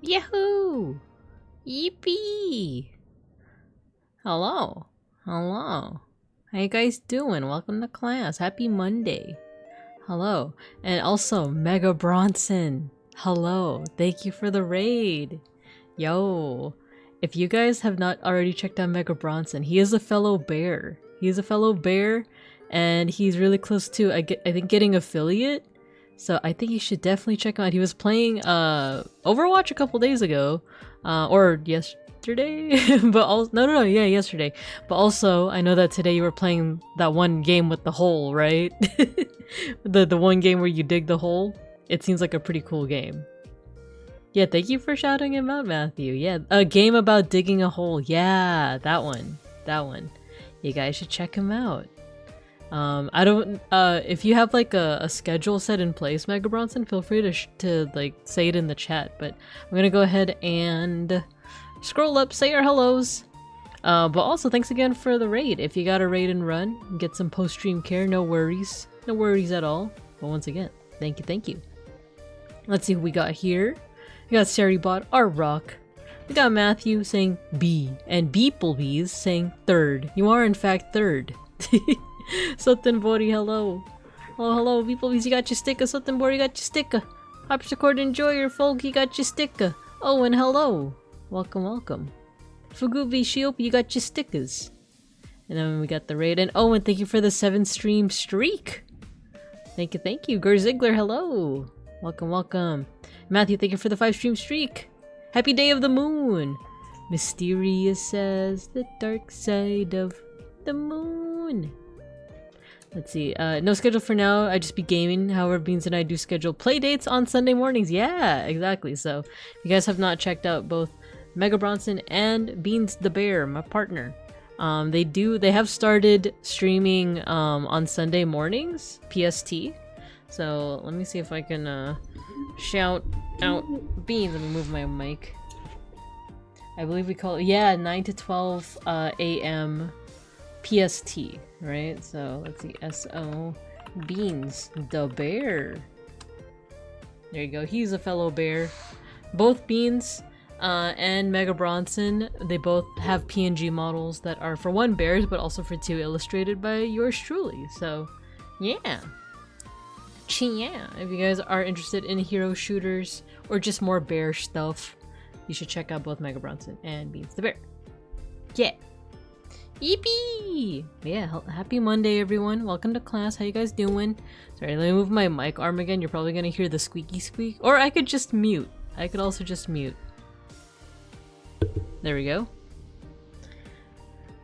Yahoo! Yippee! Hello. Hello. How you guys doing? Welcome to class. Happy Monday. Hello. And also, Mega Bronson. Hello. Thank you for the raid. Yo. If you guys have not already checked out Mega Bronson, he is a fellow bear. He is a fellow bear, and he's really close to, I think, getting affiliate. So I think you should definitely check him out. He was playing Overwatch a couple days ago, or yesterday, but also yeah, yesterday. But also, I know that today you were playing that one game with the hole, right? the one game where you dig the hole. It seems like a pretty cool game. Yeah, thank you for shouting him out, Matthew. Yeah, a game about digging a hole. Yeah, that one. You guys should check him out. I don't, if you have like a schedule set in place, Mega Bronson, feel free to like say it in the chat, but I'm gonna go ahead and scroll up, say our hellos. But also thanks again for the raid. If you got a raid and run, get some post-stream care, no worries at all. But once again, thank you. Let's see who we got here. We got Saribot, our rock. We got Matthew saying B, and beeplebees saying third. You are in fact third. Sotenbori, hello. Hello, beeplebees, you got your sticker. Sotenbori, you got your sticker. Harpsichord enjoyer, folk, you got your sticker. Oh, and hello. Welcome. Fugubi Shiopi, you got your stickers. And then we got the raid. And oh, and thank you for the 7-stream streak. Thank you. Gur Ziegler, hello. Welcome. Matthew, thank you for the 5-stream streak. Happy day of the moon. Mysterious says the dark side of the moon. Let's see. No schedule for now. I just be gaming. However, Beans and I do schedule play dates on Sunday mornings. Yeah, exactly. So if you guys have not checked out both Mega Bronson and Beans the Bear, my partner, they have started streaming on Sunday mornings, PST. So let me see if I can shout out Beans. Let me move my mic. I believe we call it, 9 to 12 a.m. PST, right? So let's see, SO Beans the Bear. There you go. He's a fellow bear. Both Beans and Mega Bronson, they both have PNG models that are for one bears, but also for two illustrated by yours truly. So yeah. If you guys are interested in hero shooters or just more bear stuff, you should check out both Mega Bronson and Beans the Bear. Yeah. Yippee! Yeah, happy Monday, everyone. Welcome to class. How you guys doing? Sorry, let me move my mic arm again. You're probably gonna hear the squeaky squeak. Or I could just mute. I could also just mute. There we go.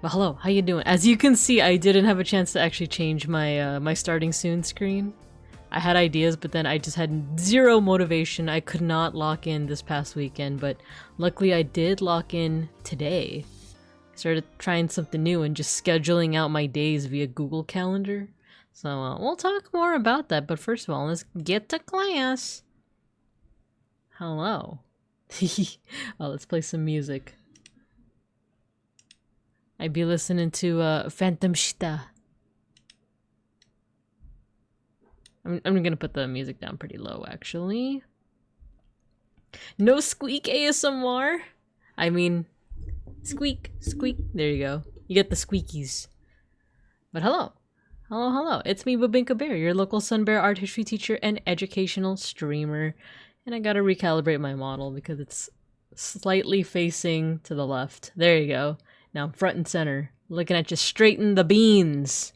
But hello, how you doing? As you can see, I didn't have a chance to actually change my my starting soon screen. I had ideas, but then I just had zero motivation. I could not lock in this past weekend, but luckily I did lock in today. Started trying something new and just scheduling out my days via Google Calendar. So we'll talk more about that, but first of all, let's get to class. Hello. Let's play some music. I be listening to Phantom Shita. I'm gonna put the music down pretty low, actually. No squeak ASMR? I mean, squeak. There you go. You get the squeakies. But hello. It's me, Babinka Bear, your local Sun Bear art history teacher and educational streamer. And I gotta recalibrate my model because it's slightly facing to the left. There you go. Now I'm front and center, looking at you straight in the beans.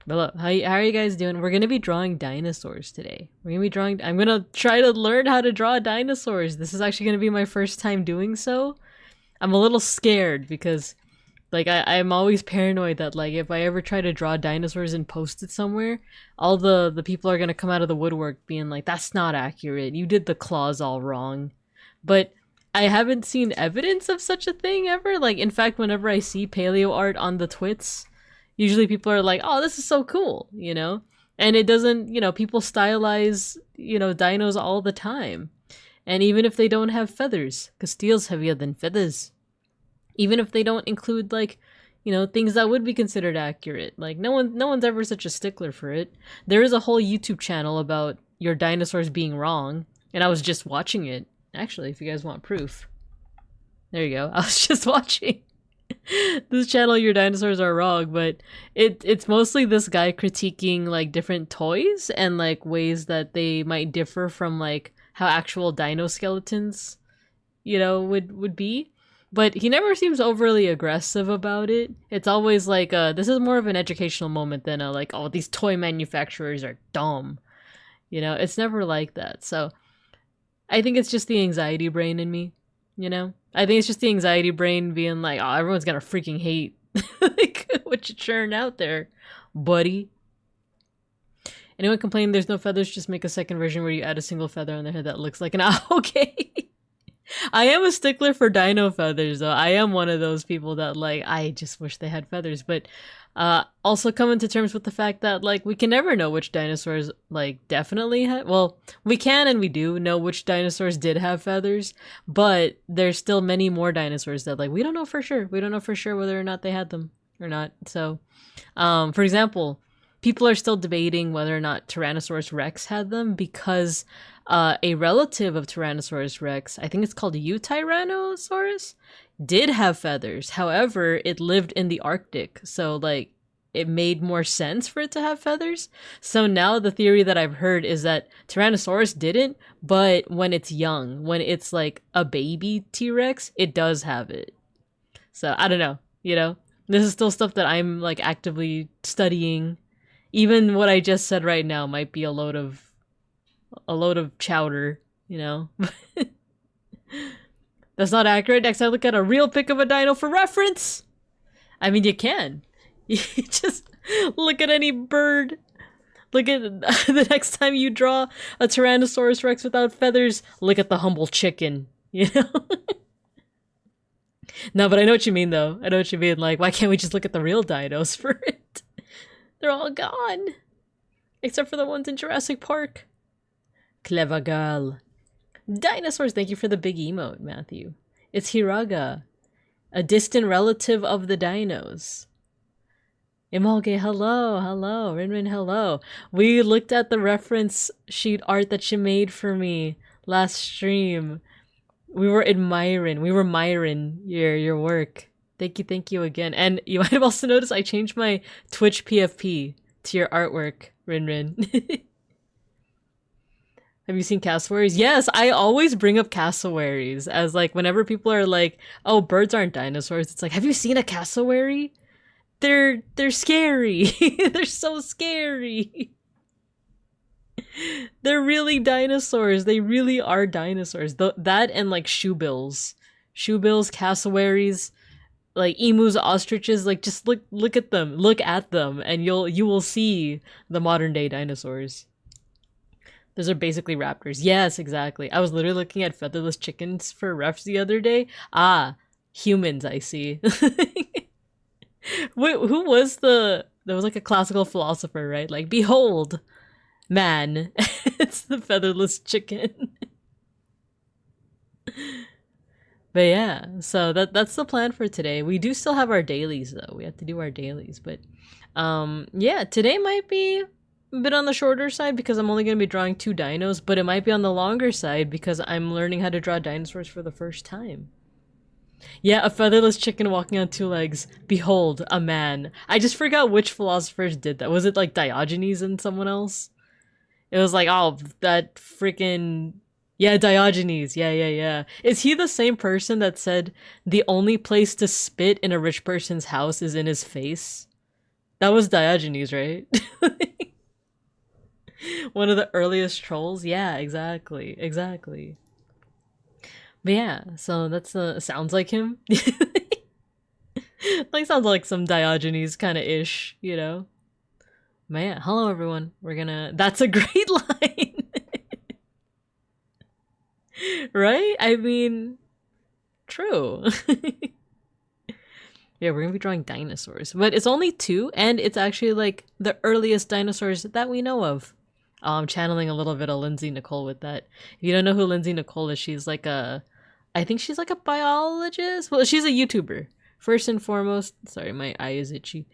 But look, how are you guys doing? We're gonna be drawing dinosaurs today. I'm gonna try to learn how to draw dinosaurs. This is actually gonna be my first time doing so. I'm a little scared because like I'm always paranoid that like if I ever try to draw dinosaurs and post it somewhere, all the people are gonna come out of the woodwork being like, that's not accurate. You did the claws all wrong. But I haven't seen evidence of such a thing ever. Like in fact, whenever I see paleo art on the twits, usually people are like, oh, this is so cool, you know? And it doesn't, you know, people stylize, you know, dinos all the time. And even if they don't have feathers, because steel's heavier than feathers. Even if they don't include, like, you know, things that would be considered accurate. Like, no one's ever such a stickler for it. There is a whole YouTube channel about your dinosaurs being wrong, and I was just watching it. Actually, if you guys want proof. There you go. I was just watching this channel, Your Dinosaurs Are Wrong, but it's mostly this guy critiquing like different toys and like ways that they might differ from like how actual dino skeletons, you know, would be. But he never seems overly aggressive about it. It's always like this is more of an educational moment than a like, oh, these toy manufacturers are dumb. You know, it's never like that. So I think it's just the anxiety brain in me, you know? I think it's just the anxiety brain being like, oh, everyone's gonna freaking hate like what you churn out there, buddy. Anyone complaining there's no feathers, just make a second version where you add a single feather on their head that looks like an owl. Okay. I am a stickler for dino feathers, though. I am one of those people that, like, I just wish they had feathers. But also coming to terms with the fact that, like, we can never know which dinosaurs, like, definitely have... Well, we can and we do know which dinosaurs did have feathers. But there's still many more dinosaurs that, like, we don't know for sure. We don't know for sure whether or not they had them or not. So, for example, people are still debating whether or not Tyrannosaurus Rex had them because... a relative of Tyrannosaurus Rex, I think it's called Tyrannosaurus, did have feathers. However, it lived in the Arctic, so like it made more sense for it to have feathers. So now the theory that I've heard is that Tyrannosaurus didn't, but when it's young, when it's like a baby T-Rex, it does have it. So I don't know, you know? This is still stuff that I'm like actively studying. Even what I just said right now might be a load of chowder, you know? That's not accurate. Next, I look at a real pic of a dino for reference. I mean, you can. You just look at any bird. Look at the next time you draw a Tyrannosaurus Rex without feathers, look at the humble chicken, you know? No, but I know what you mean, though. I know what you mean. Like, why can't we just look at the real dinos for it? They're all gone. Except for the ones in Jurassic Park. Clever girl. Dinosaurs, thank you for the big emote, Matthew. It's Hiraga, a distant relative of the dinos. Imolge, hello, hello. Rinrin, hello. We looked at the reference sheet art that you made for me last stream. We were admiring, your work. Thank you again. And you might have also noticed I changed my Twitch PFP to your artwork, Rinrin. Have you seen cassowaries? Yes, I always bring up cassowaries as like whenever people are like, "Oh, birds aren't dinosaurs." It's like, "Have you seen a cassowary? They're scary. They're so scary. They're really dinosaurs. They really are dinosaurs." That and like shoebills, cassowaries, like emus, ostriches. Like just look at them, and you will see the modern day dinosaurs. Those are basically raptors. Yes, exactly. I was literally looking at featherless chickens for refs the other day. Ah, humans, I see. Wait, who was there was like a classical philosopher, right? Like, behold, man. It's the featherless chicken. But yeah, so that's the plan for today. We do still have our dailies, though. We have to do our dailies. But yeah, today might be a bit on the shorter side because I'm only going to be drawing 2 dinos, but it might be on the longer side because I'm learning how to draw dinosaurs for the first time. Yeah, a featherless chicken walking on 2 legs. Behold, a man. I just forgot which philosophers did that. Was it like Diogenes and someone else? It was like, oh, that freaking... Yeah, Diogenes. Yeah. Is he the same person that said the only place to spit in a rich person's house is in his face? That was Diogenes, right? One of the earliest trolls? Yeah, exactly. But yeah, so that's sounds like him. Like sounds like some Diogenes kind of ish, you know? But yeah, hello everyone. That's a great line! Right? I mean, true. Yeah, we're gonna be drawing dinosaurs. But it's only 2, and it's actually like the earliest dinosaurs that we know of. I'm channeling a little bit of Lindsay Nicole with that. If you don't know who Lindsay Nicole is, she's like I think she's like a biologist. Well, she's a YouTuber. First and foremost, sorry, my eye is itchy.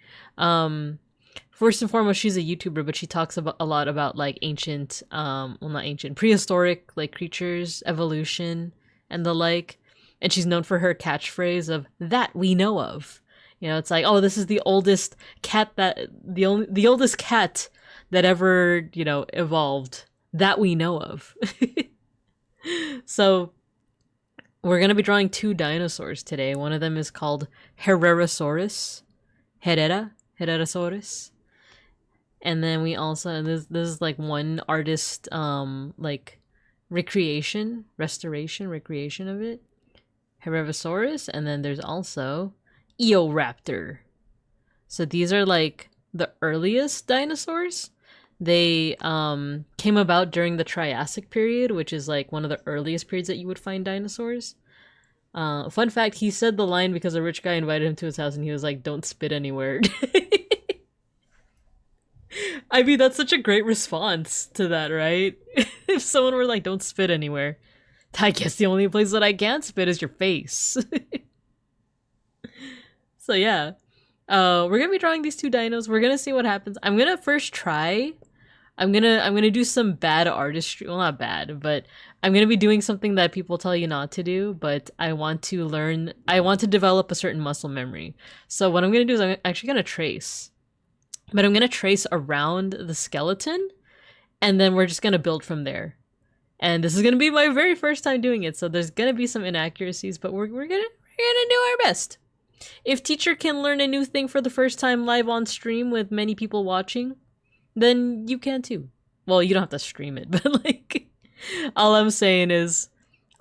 first and foremost, she's a YouTuber, but she talks about a lot about like ancient, well, not ancient, prehistoric like creatures, evolution, and the like. And she's known for her catchphrase of "that we know of." You know, it's like, oh, this is the oldest cat the oldest cat that ever, you know, evolved that we know of. So we're gonna be drawing 2 dinosaurs today. One of them is called Herrerasaurus. And then we also, this is like one artist like restoration of it. Herrerasaurus, and then there's also Eoraptor. So these are like the earliest dinosaurs. They came about during the Triassic period, which is like one of the earliest periods that you would find dinosaurs. Fun fact, he said the line because a rich guy invited him to his house and he was like, "Don't spit anywhere." I mean, that's such a great response to that, right? If someone were like, "Don't spit anywhere," I guess the only place that I can't spit is your face. So yeah, we're gonna be drawing these 2 dinos. We're gonna see what happens. I'm gonna first try. I'm gonna do some bad artistry. Well, not bad, but I'm gonna be doing something that people tell you not to do. But I want to learn. I want to develop a certain muscle memory. So what I'm gonna do is I'm actually gonna trace, but I'm gonna trace around the skeleton, and then we're just gonna build from there. And this is gonna be my very first time doing it, so there's gonna be some inaccuracies, but we're gonna do our best. If teacher can learn a new thing for the first time live on stream with many people watching, then you can too. Well, you don't have to stream it, but like, all I'm saying is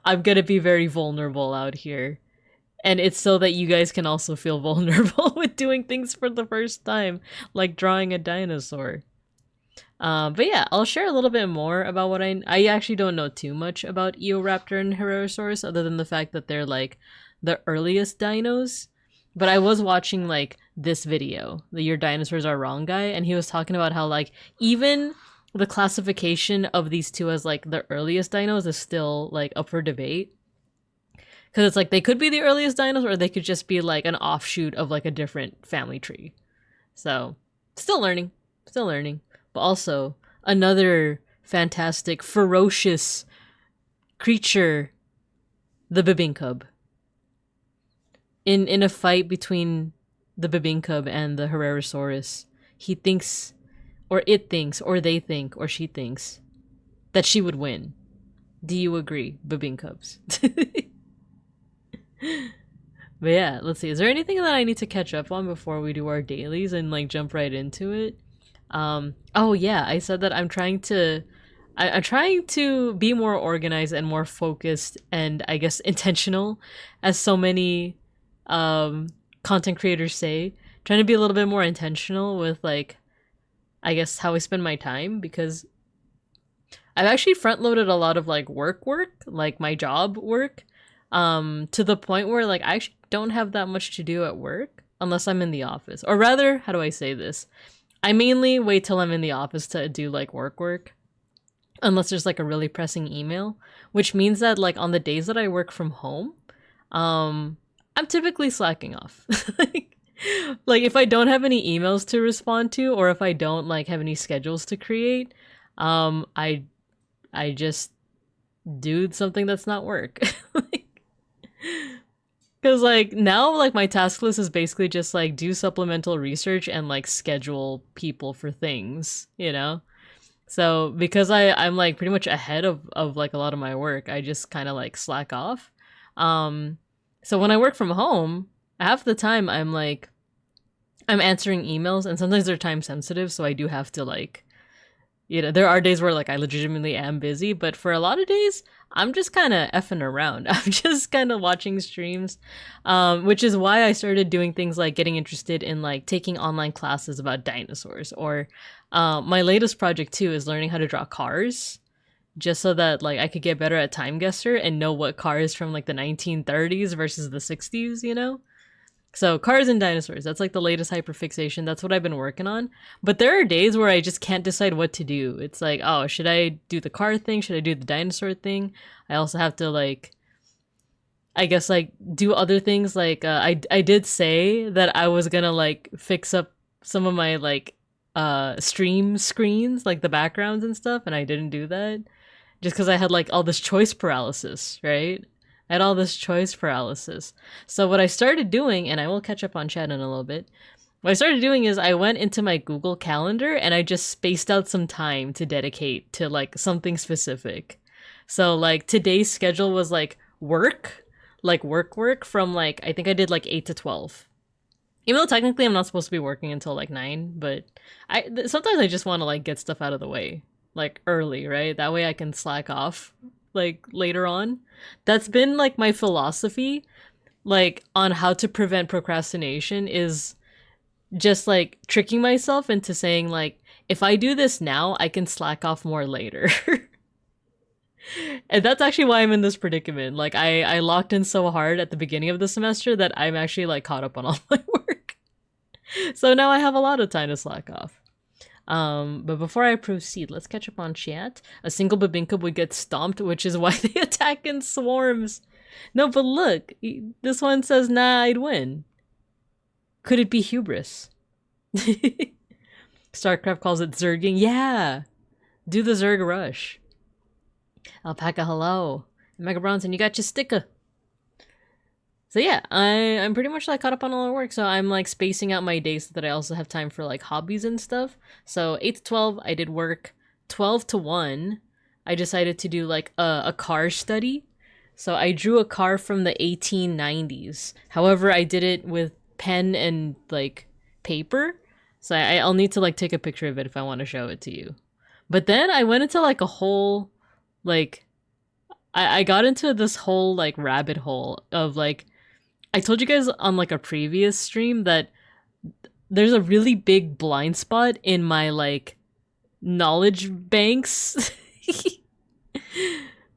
I'm gonna be very vulnerable out here. And it's so that you guys can also feel vulnerable with doing things for the first time, like drawing a dinosaur. But yeah, I'll share a little bit more about what I actually don't know too much about Eoraptor and Herrerasaurus, other than the fact that they're like the earliest dinos. But I was watching like this video, the "Your Dinosaurs Are Wrong" guy, and he was talking about how like even the classification of these 2 as like the earliest dinos is still like up for debate. Because it's like they could be the earliest dinos, or they could just be like an offshoot of like a different family tree. So still learning. But also another fantastic, ferocious creature, the Bibinkub. In a fight between the Bibinkub and the Herrerasaurus, he thinks, or it thinks, or they think, or she thinks that she would win. Do you agree, Bibinkubs? But yeah, let's see. Is there anything that I need to catch up on before we do our dailies and like jump right into it? Oh yeah, I said that I'm trying to be more organized and more focused and I guess intentional, as so many content creators say. Trying to be a little bit more intentional with like, I guess, how I spend my time, because I've actually front loaded a lot of like work, like my job work, to the point where like I actually don't have that much to do at work unless I'm in the office. Or rather, how do I say this? I mainly wait till I'm in the office to do like work, unless there's like a really pressing email, which means that like on the days that I work from home, I'm typically slacking off. Like if I don't have any emails to respond to, or if I don't like have any schedules to create, I just do something that's not work. Because like now like my task list is basically just like do supplemental research and like schedule people for things, you know? So because I'm like pretty much ahead of like a lot of my work, I just kind of like slack off. So when I work from home, half the time I'm answering emails, and sometimes they're time sensitive, so I do have to like, you know, there are days where like I legitimately am busy, but for a lot of days I'm just kind of effing around. I'm just kind of watching streams, which is why I started doing things like getting interested in like taking online classes about dinosaurs, or my latest project too is learning how to draw cars, just so that like I could get better at time guesser and know what cars from like the 1930s versus the 60s, you know? So cars and dinosaurs, that's like the latest hyperfixation. That's what I've been working on. But there are days where I just can't decide what to do. It's like, oh, should I do the car thing? Should I do the dinosaur thing? I also have to like, I guess like do other things. Like I did say that I was gonna like fix up some of my like stream screens, like the backgrounds and stuff, and I didn't do that just because I had like all this choice paralysis, right? I had all this choice paralysis. So what I started doing, and I will catch up on chat in a little bit, what I started doing is I went into my Google Calendar and I just spaced out some time to dedicate to like something specific. So like today's schedule was like work from like, I think I did like 8 to 12. Even though technically I'm not supposed to be working until like 9, but sometimes I just want to like get stuff out of the way like early, right? That way I can slack off like later on. That's been like my philosophy like on how to prevent procrastination, is just like tricking myself into saying like, if I do this now, I can slack off more later. And that's actually why I'm in this predicament. Like I locked in so hard at the beginning of the semester that I'm actually like caught up on all my work. So now I have a lot of time to slack off. But before I proceed, let's catch up on chat. A single Babinka would get stomped, which is why they attack in swarms. No, but look, this one says, nah, I'd win. Could it be hubris? StarCraft calls it zerging. Yeah! Do the zerg rush. Alpaca, hello. Mega Bronson, you got your sticker. So yeah, I'm pretty much like caught up on all the work, so I'm like spacing out my days so that I also have time for like hobbies and stuff. So 8 to 12, I did work. 12 to 1, I decided to do like a car study. So I drew a car from the 1890s. However, I did it with pen and like paper. So I'll need to like take a picture of it if I want to show it to you. But then I went into like a whole like I got into this whole like rabbit hole of like, I told you guys on like a previous stream that there's a really big blind spot in my like knowledge banks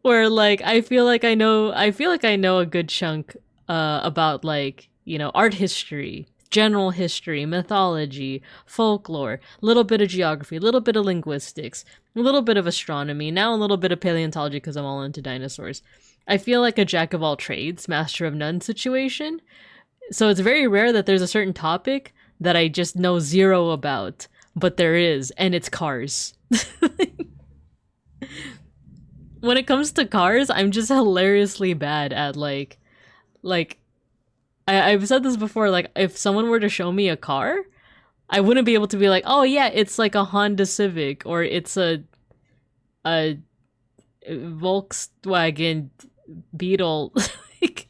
where like I feel like I know a good chunk about like, you know, art history, general history, mythology, folklore, a little bit of geography, a little bit of linguistics, a little bit of astronomy, now a little bit of paleontology because I'm all into dinosaurs. I feel like a jack of all trades, master of none situation. So it's very rare that there's a certain topic that I just know zero about, but there is, and it's cars. When it comes to cars, I'm just hilariously bad at like I've said this before, like if someone were to show me a car, I wouldn't be able to be like, oh yeah, it's like a Honda Civic, or it's a Volkswagen Beetle. Like,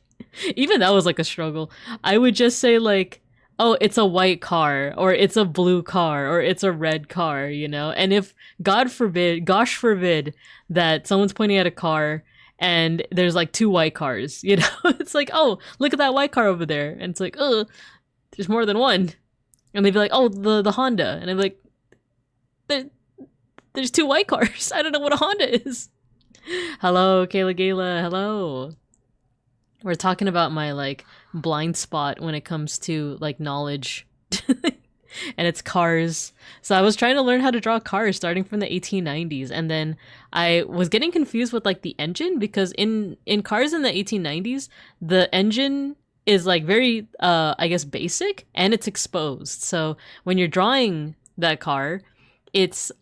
even that was like a struggle. I would just say like, oh, it's a white car, or it's a blue car, or it's a red car, you know? And if, gosh forbid, that someone's pointing at a car and there's like 2 white cars, you know? It's like, oh, look at that white car over there. And it's like, oh, there's more than one. And they'd be like, oh, the Honda. And I'd be like, there's 2 white cars. I don't know what a Honda is. Hello, Kayla Gayla, hello. We're talking about my like blind spot when it comes to like knowledge. And it's cars. So I was trying to learn how to draw cars starting from the 1890s, and then I was getting confused with like the engine, because in cars in the 1890s, the engine is like very I guess basic, and it's exposed. So when you're drawing that car, it's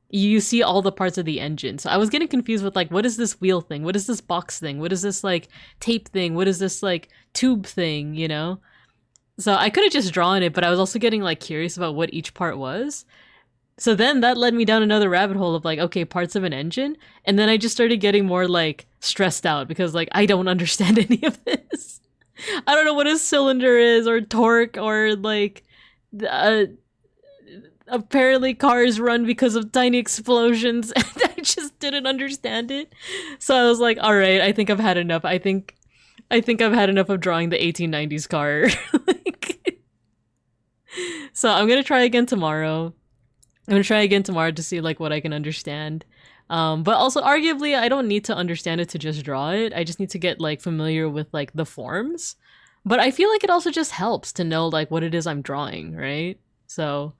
you see all the parts of the engine. So I was getting confused with like, what is this wheel thing? What is this box thing? What is this like tape thing? What is this like tube thing, you know? So I could have just drawn it, but I was also getting like curious about what each part was. So then that led me down another rabbit hole of like, okay, parts of an engine. And then I just started getting more like stressed out because like, I don't understand any of this. I don't know what a cylinder is, or torque, or like, apparently cars run because of tiny explosions. And I just didn't understand it. So I was like, all right, I think I've had enough. I think I've had enough of drawing the 1890s car. So I'm gonna try again tomorrow. To see like what I can understand. But also arguably I don't need to understand it to just draw it. I just need to get like familiar with like the forms. But I feel like it also just helps to know like what it is I'm drawing, right? So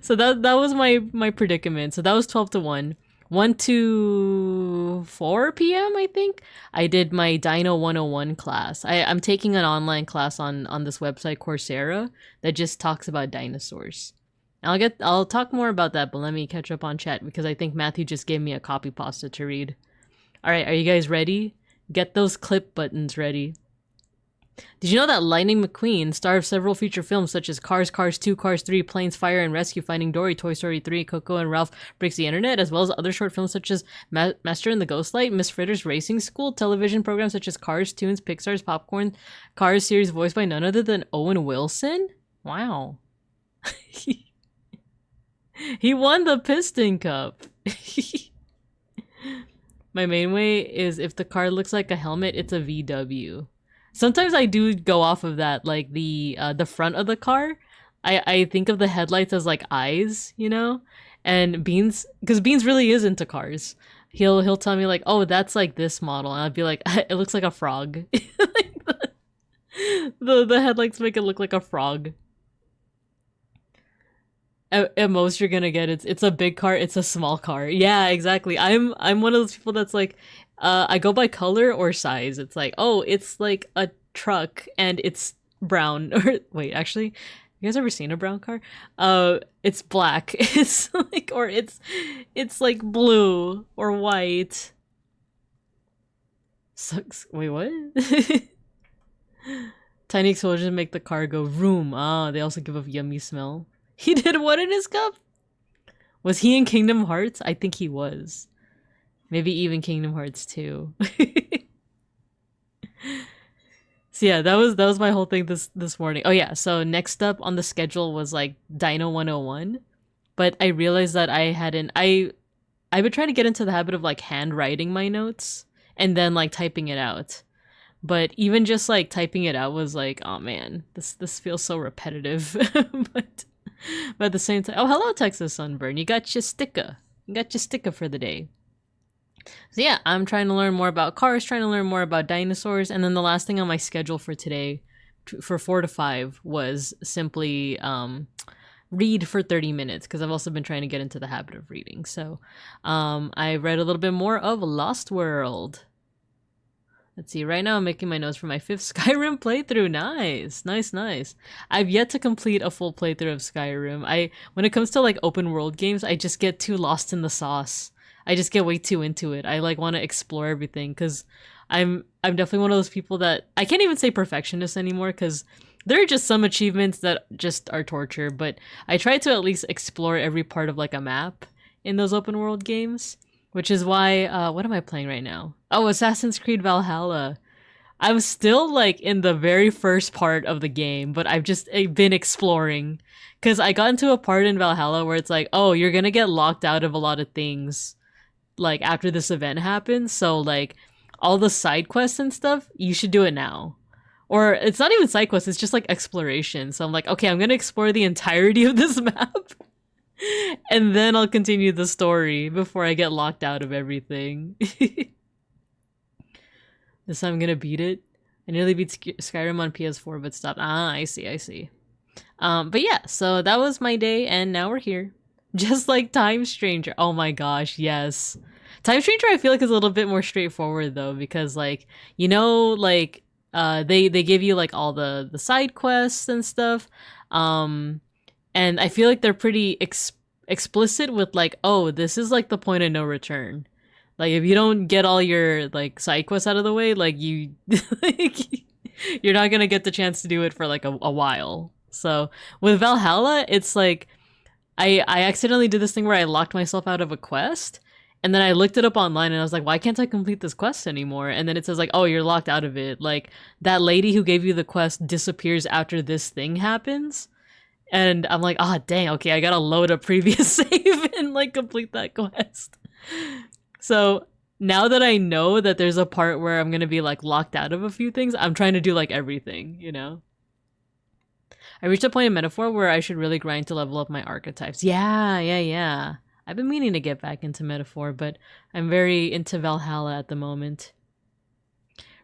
so that was my predicament. So that was 12 to 1. 1 to 4 p.m. I think I did my Dino 101 class. I'm taking an online class on this website Coursera that just talks about dinosaurs. I'll talk more about that, but let me catch up on chat because I think Matthew just gave me a copy pasta to read. All right, are you guys ready? Get those clip buttons ready. Did you know that Lightning McQueen, star of several feature films such as Cars, Cars 2, Cars 3, Planes, Fire and Rescue, Finding Dory, Toy Story 3, Coco and Ralph Breaks the Internet, as well as other short films such as Master and the Ghostlight, Miss Fritter's Racing School, television programs such as Cars, Tunes, Pixar's Popcorn, Cars series voiced by none other than Owen Wilson? Wow. He won the Piston Cup. My main way is if the car looks like a helmet, it's a VW. Sometimes I do go off of that, like the front of the car. I think of the headlights as like eyes, you know? And Beans, because Beans really is into cars. He'll tell me like, oh, that's like this model. And I'd be like, it looks like a frog. Like the headlights make it look like a frog. At most you're gonna get it's a big car, it's a small car. Yeah, exactly. I'm one of those people that's like, I go by color or size. It's like, oh, it's like a truck and it's brown. Or wait, actually, you guys ever seen a brown car? It's black. It's like, or it's like blue or white. Sucks. Wait, what? Tiny explosions make the car go vroom. Ah, they also give a yummy smell. He did what in his cup? Was he in Kingdom Hearts? I think he was. Maybe even Kingdom Hearts 2. So yeah, that was my whole thing this morning. Oh yeah, so next up on the schedule was like Dino 101. But I realized that I've been trying to get into the habit of like handwriting my notes and then like typing it out. But even just like typing it out was like, oh man, this feels so repetitive. But at the same time, oh hello Texas Sunburn, you got your sticker. You got your sticker for the day. So yeah, I'm trying to learn more about cars, trying to learn more about dinosaurs, and then the last thing on my schedule for today, for 4 to 5, was simply read for 30 minutes, because I've also been trying to get into the habit of reading. So I read a little bit more of Lost World. Let's see, right now I'm making my notes for my 5th Skyrim playthrough. Nice. I've yet to complete a full playthrough of Skyrim. When it comes to like open world games, I just get too lost in the sauce. I just get way too into it. I like want to explore everything because I'm definitely one of those people that I can't even say perfectionist anymore because there are just some achievements that just are torture, but I try to at least explore every part of like a map in those open world games. Which is why, what am I playing right now? Oh, Assassin's Creed Valhalla. I'm still, like, in the very first part of the game, but I've just been exploring. Because I got into a part in Valhalla where it's like, oh, you're gonna get locked out of a lot of things, like, after this event happens. So, like, all the side quests and stuff, you should do it now. Or, it's not even side quests, it's just, like, exploration. So I'm like, okay, I'm gonna explore the entirety of this map. And then I'll continue the story before I get locked out of everything. This time I'm gonna beat it. I nearly beat Skyrim on PS4 but stopped. Ah, I see. But yeah, so that was my day and now we're here. Just like Time Stranger. Oh my gosh, yes. Time Stranger I feel like is a little bit more straightforward though because like, you know, like they give you like all the side quests and stuff. And I feel like they're pretty explicit with like, oh, this is like the point of no return. Like if you don't get all your like side quests out of the way, like you, like, you're not gonna get the chance to do it for like a while. So with Valhalla, it's like I accidentally did this thing where I locked myself out of a quest, and then I looked it up online and I was like, why can't I complete this quest anymore? And then it says like, oh, you're locked out of it. Like that lady who gave you the quest disappears after this thing happens. And I'm like, ah, dang, okay, I gotta load a previous save and like complete that quest. So now that I know that there's a part where I'm gonna be like locked out of a few things, I'm trying to do like everything, you know? I reached a point in Metaphor where I should really grind to level up my archetypes. Yeah. I've been meaning to get back into Metaphor, but I'm very into Valhalla at the moment.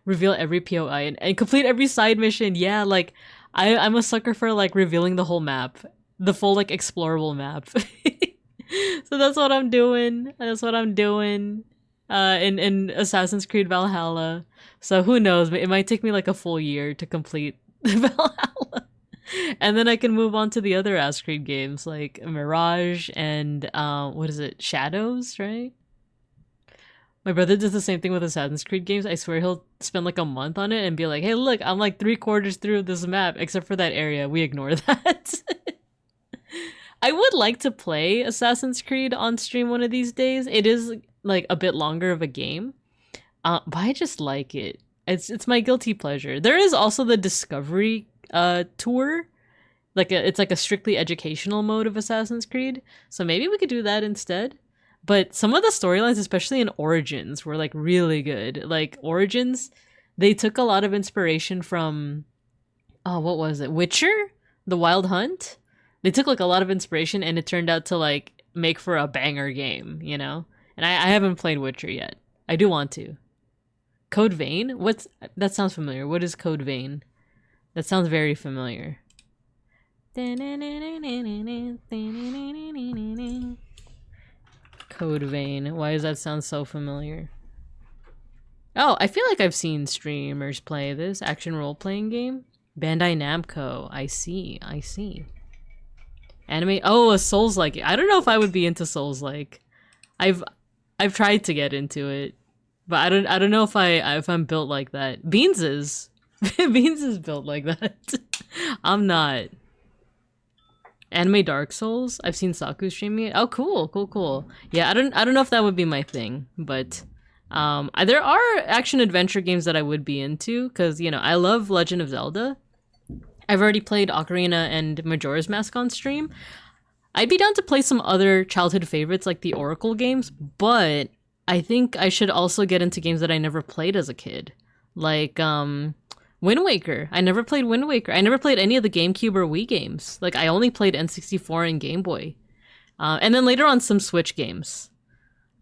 Reveal every POI and complete every side mission. Yeah, like I'm a sucker for like revealing the whole map, the full like explorable map. So that's what I'm doing. That's what I'm doing. In Assassin's Creed Valhalla. So who knows? It might take me like a full year to complete Valhalla. And then I can move on to the other Assassin's Creed games like Mirage and what is it? Shadows, right? My brother does the same thing with Assassin's Creed games. I swear he'll spend like a month on it and be like, hey, look, I'm like 3/4 through this map, except for that area. We ignore that. I would like to play Assassin's Creed on stream one of these days. It is like a bit longer of a game, but I just like it. It's my guilty pleasure. There is also the Discovery tour. It's like a strictly educational mode of Assassin's Creed. So maybe we could do that instead. But some of the storylines, especially in Origins, were like really good. Like Origins, they took a lot of inspiration from, oh, what was it? Witcher? The Wild Hunt? They took like a lot of inspiration and it turned out to like make for a banger game, you know? And I haven't played Witcher yet. I do want to. Code Vein? That sounds familiar. What is Code Vein? That sounds very familiar. Code Vein. Why does that sound so familiar? Oh, I feel like I've seen streamers play this action role-playing game. Bandai Namco. I see. Anime. Oh, a Souls-like. I don't know if I would be into Souls-like. I've tried to get into it, but I don't know if I'm built like that. Beans is built like that. I'm not. Anime Dark Souls. I've seen Saku streaming it. Oh, cool. Yeah, I don't know if that would be my thing, but there are action adventure games that I would be into because you know I love Legend of Zelda. I've already played Ocarina and Majora's Mask on stream. I'd be down to play some other childhood favorites like the Oracle games, but I think I should also get into games that I never played as a kid, like Wind Waker. I never played Wind Waker. I never played any of the GameCube or Wii games. Like, I only played N64 and Game Boy. And then later on, some Switch games.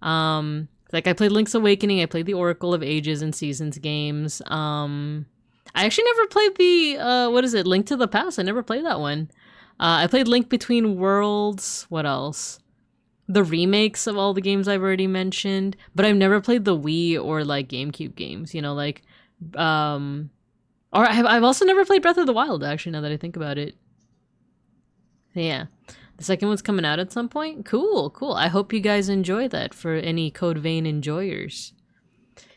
Like, I played Link's Awakening. I played the Oracle of Ages and Seasons games. I actually never played the, Link to the Past. I never played that one. I played Link Between Worlds. What else? The remakes of all the games I've already mentioned. But I've never played the Wii or, like, GameCube games. You know, like, or I've also never played Breath of the Wild, actually, now that I think about it. Yeah. The second one's coming out at some point? Cool. I hope you guys enjoy that for any Code Vein enjoyers.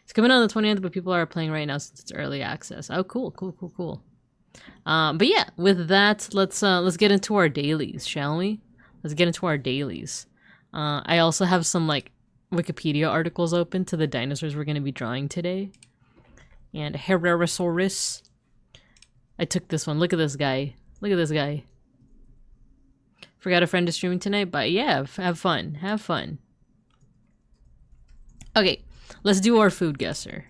It's coming out on the 20th, but people are playing right now since it's early access. Oh, cool. But yeah, with that, let's get into our dailies, shall we? Let's get into our dailies. I also have some, like, Wikipedia articles open to the dinosaurs we're going to be drawing today. And Herrerasaurus. I took this one. Look at this guy. Forgot a friend is streaming tonight, but yeah, have fun. Okay, let's do our food guesser.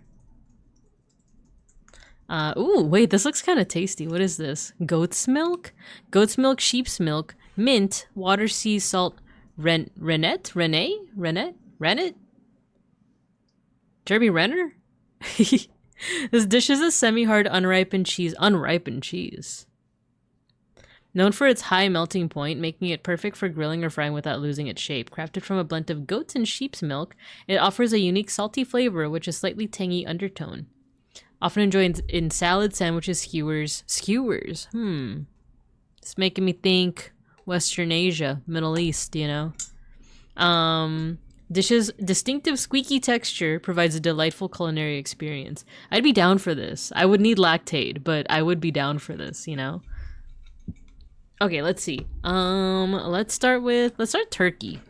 Ooh, wait, this looks kind of tasty. What is this? Goat's milk? Goat's milk, sheep's milk, mint, water, sea salt, rennet? Jeremy Renner? This dish is a semi-hard unripened cheese. Known for its high melting point, making it perfect for grilling or frying without losing its shape. Crafted from a blend of goat's and sheep's milk, it offers a unique salty flavor with a slightly tangy undertone. Often enjoyed in salads, sandwiches, skewers. It's making me think Western Asia, Middle East, you know? Dish's distinctive squeaky texture provides a delightful culinary experience. I'd be down for this. I would need lactate, but I would be down for this, you know? Okay, let's see. Let's start turkey.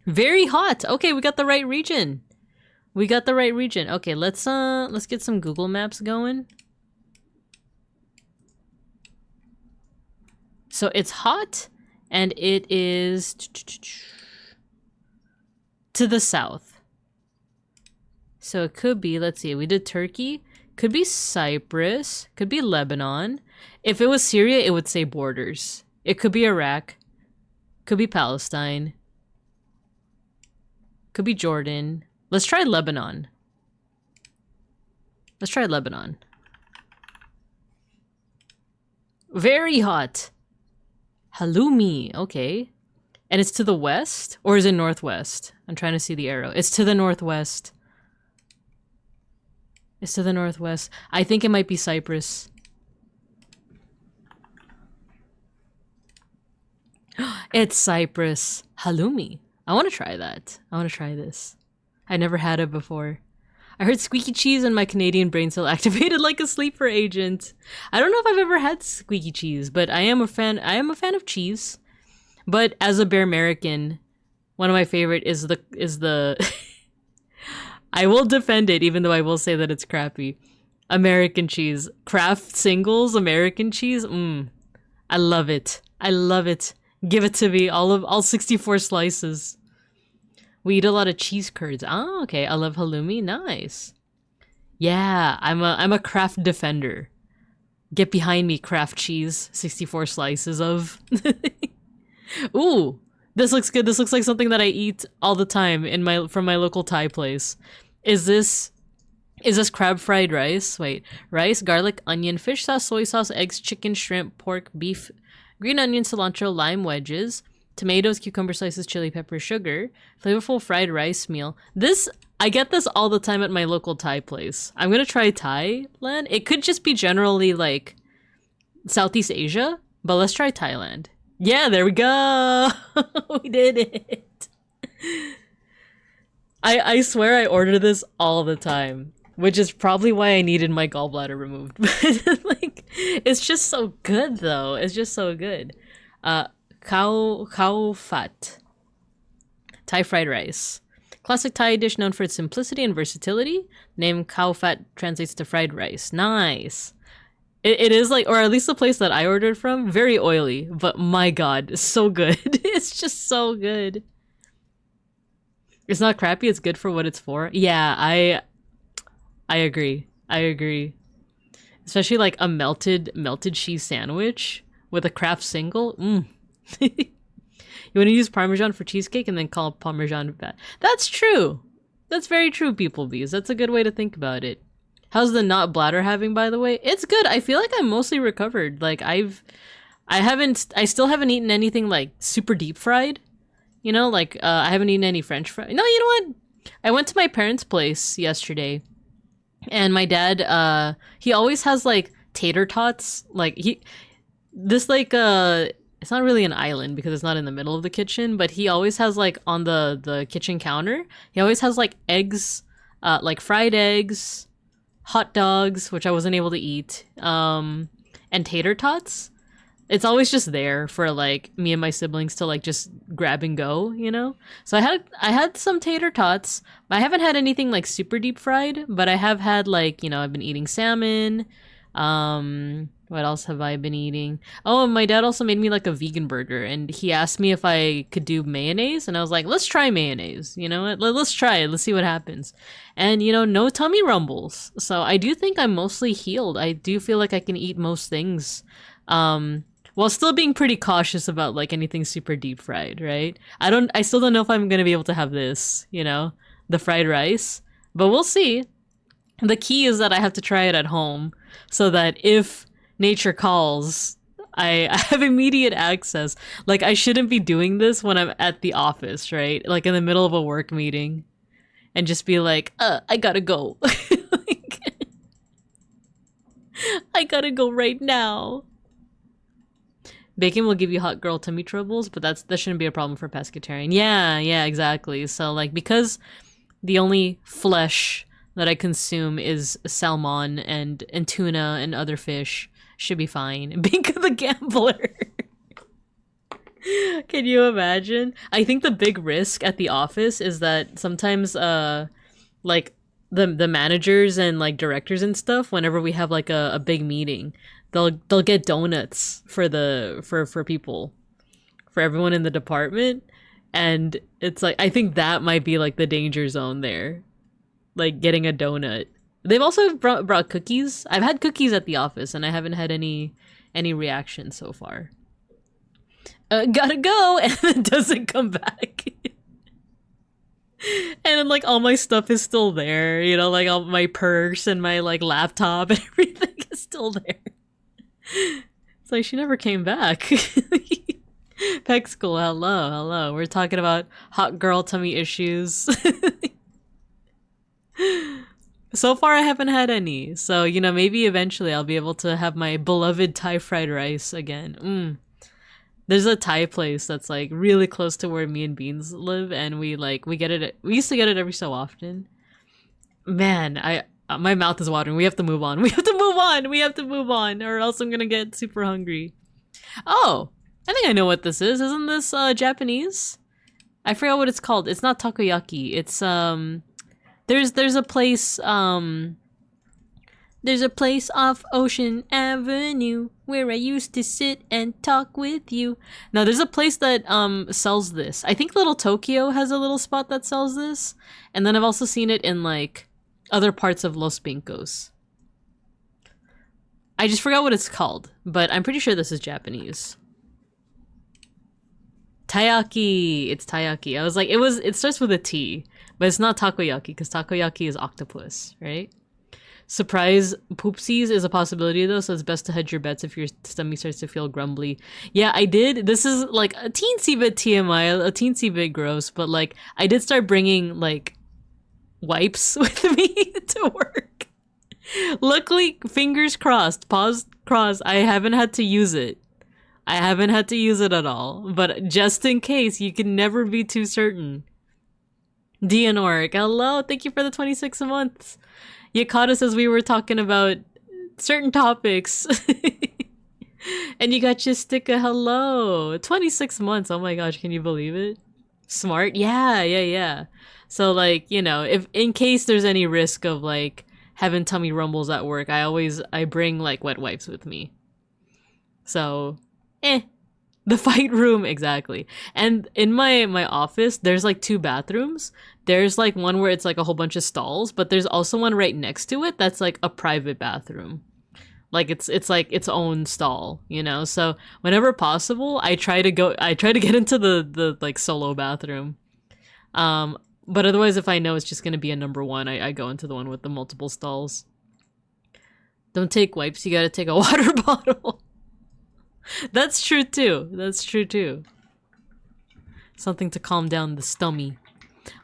Very hot. Okay, we got the right region. Okay, let's get some Google Maps going. So it's hot. And it is to the south. So it could be, let's see, we did Turkey. Could be Cyprus. Could be Lebanon. If it was Syria, it would say borders. It could be Iraq. Could be Palestine. Could be Jordan. Let's try Lebanon. Very hot. Halloumi. Okay. And it's to the west? Or is it northwest? I'm trying to see the arrow. It's to the northwest. It's to the northwest. I think it might be Cyprus. It's Cyprus. Halloumi. I want to try that. I want to try this. I never had it before. I heard squeaky cheese and my Canadian brain cell activated like a sleeper agent. I don't know if I've ever had squeaky cheese, but I am a fan of cheese. But as a Bear American, one of my favorite is the I will defend it, even though I will say that it's crappy. American cheese. Kraft Singles American cheese. I love it. I love it. Give it to me. All 64 slices. We eat a lot of cheese curds. Oh, okay. I love halloumi. Nice. Yeah, I'm a Kraft defender. Get behind me, Kraft cheese. 64 slices of. Ooh, this looks good. This looks like something that I eat all the time from my local Thai place. Is this crab fried rice? Wait, rice, garlic, onion, fish sauce, soy sauce, eggs, chicken, shrimp, pork, beef, green onion, cilantro, lime wedges, tomatoes, cucumber slices, chili pepper, sugar, flavorful fried rice meal. I get this all the time at my local Thai place. I'm gonna try Thailand. It could just be generally like Southeast Asia, but let's try Thailand. Yeah, there we go. We did it. I swear I order this all the time, which is probably why I needed my gallbladder removed. But like, it's just so good though. It's just so good. Khao Phat. Thai fried rice. Classic Thai dish known for its simplicity and versatility. Name Khao Phat translates to fried rice. Nice. It is like, or at least the place that I ordered from, very oily, but my god, it's so good. It's just so good. It's not crappy, it's good for what it's for. Yeah, I agree. I agree. Especially like a melted cheese sandwich with a Kraft single. You want to use Parmesan for cheesecake and then call it Parmesan fat. That's true. That's very true, beeplebees. That's a good way to think about it. How's the not bladder having, by the way? It's good. I feel like I'm mostly recovered. Like I still haven't eaten anything like super deep fried. You know, like I haven't eaten any French fries. No, you know what? I went to my parents' place yesterday, and my dad, he always has like tater tots. Like it's not really an island because it's not in the middle of the kitchen, but he always has like on the kitchen counter, he always has like eggs, like fried eggs, hot dogs, which I wasn't able to eat, and tater tots. It's always just there for like me and my siblings to like just grab and go, you know? So I had some tater tots. I haven't had anything like super deep fried, but I have had like, you know, I've been eating salmon. What else have I been eating? Oh, and my dad also made me like a vegan burger, and he asked me if I could do mayonnaise, and I was like, let's try mayonnaise. You know what? Let's try it. Let's see what happens. And you know, no tummy rumbles. So I do think I'm mostly healed. I do feel like I can eat most things. While still being pretty cautious about like anything super deep fried, right? I still don't know if I'm gonna be able to have this, you know, the fried rice, but we'll see. The key is that I have to try it at home so that if nature calls, I have immediate access. Like I shouldn't be doing this when I'm at the office, right? Like in the middle of a work meeting and just be like, I gotta go. Like, I gotta go right now. Bacon will give you hot girl tummy troubles, but that shouldn't be a problem for pescatarian. Yeah, exactly. So like, because the only flesh that I consume is salmon and tuna and other fish, should be fine. Bink the gambler. Can you imagine? I think the big risk at the office is that sometimes like the managers and like directors and stuff, whenever we have like a big meeting, they'll get donuts for people, for everyone in the department, and it's like, I think that might be like the danger zone there, like getting a donut. They've also brought cookies. I've had cookies at the office and I haven't had any reaction so far. Gotta go, and it doesn't come back. And then, like, all my stuff is still there, you know, like all my purse and my like laptop and everything is still there. It's like she never came back. Pec school, hello, hello. We're talking about hot girl tummy issues. So far, I haven't had any. So, you know, maybe eventually I'll be able to have my beloved Thai fried rice again. There's a Thai place that's like really close to where me and Beans live, and we get it. We used to get it every so often. Man, my mouth is watering. We have to move on. We have to move on. We have to move on, or else I'm gonna get super hungry. Oh, I think I know what this is. Isn't this Japanese? I forgot what it's called. It's not takoyaki. It's there's a place off Ocean Avenue where I used to sit and talk with you. Now there's a place that sells this. I think Little Tokyo has a little spot that sells this. And then I've also seen it in like other parts of Los Pincos. I just forgot what it's called, but I'm pretty sure this is Japanese. Taiyaki. It's taiyaki. I was like, it starts with a T, but it's not takoyaki because takoyaki is octopus, right? Surprise poopsies is a possibility though, so it's best to hedge your bets if your stomach starts to feel grumbly. Yeah, I did. This is like a teensy bit TMI, a teensy bit gross, but like I did start bringing like wipes with me to work. Luckily, fingers crossed, paws crossed, I haven't had to use it. I haven't had to use it at all, but just in case, you can never be too certain. Dianoric, hello, thank you for the 26 months. You caught us as we were talking about certain topics. And you got your sticker, hello. 26 months, oh my gosh, can you believe it? Smart, yeah. So like, you know, if in case there's any risk of like having tummy rumbles at work, I bring like wet wipes with me. So, the fight room, exactly. And in my office, there's like 2 bathrooms. There's like one where it's like a whole bunch of stalls, but there's also one right next to it that's like a private bathroom. Like it's like its own stall, you know? So whenever possible, I try to get into the like solo bathroom. But otherwise, if I know it's just gonna be a number 1, I go into the one with the multiple stalls. Don't take wipes, you gotta take a water bottle. That's true too. Something to calm down the stomach.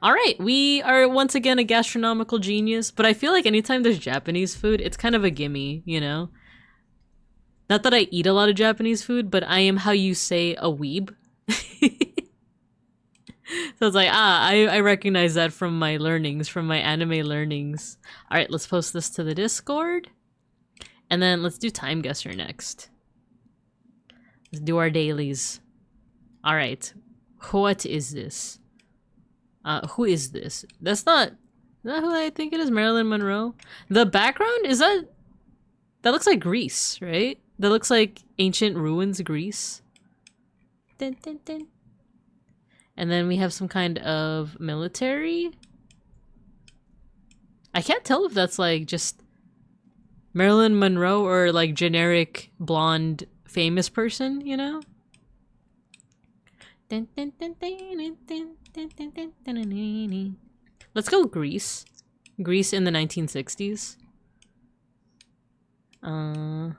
Alright, we are once again a gastronomical genius, but I feel like anytime there's Japanese food, it's kind of a gimme, you know? Not that I eat a lot of Japanese food, but I am how you say a weeb. So it's like, I recognize that from my learnings, from my anime learnings. Alright, let's post this to the Discord. And then let's do Time Guesser next. Let's do our dailies. Alright. What is this? Who is this? That's not who I think it is, Marilyn Monroe. The background, that looks like Greece, right? That looks like ancient ruins, Greece. Dun, dun, dun. And then we have some kind of military. I can't tell if that's like just Marilyn Monroe or like generic blonde famous person, you know? Let's go Greece. Greece in the 1960s. Go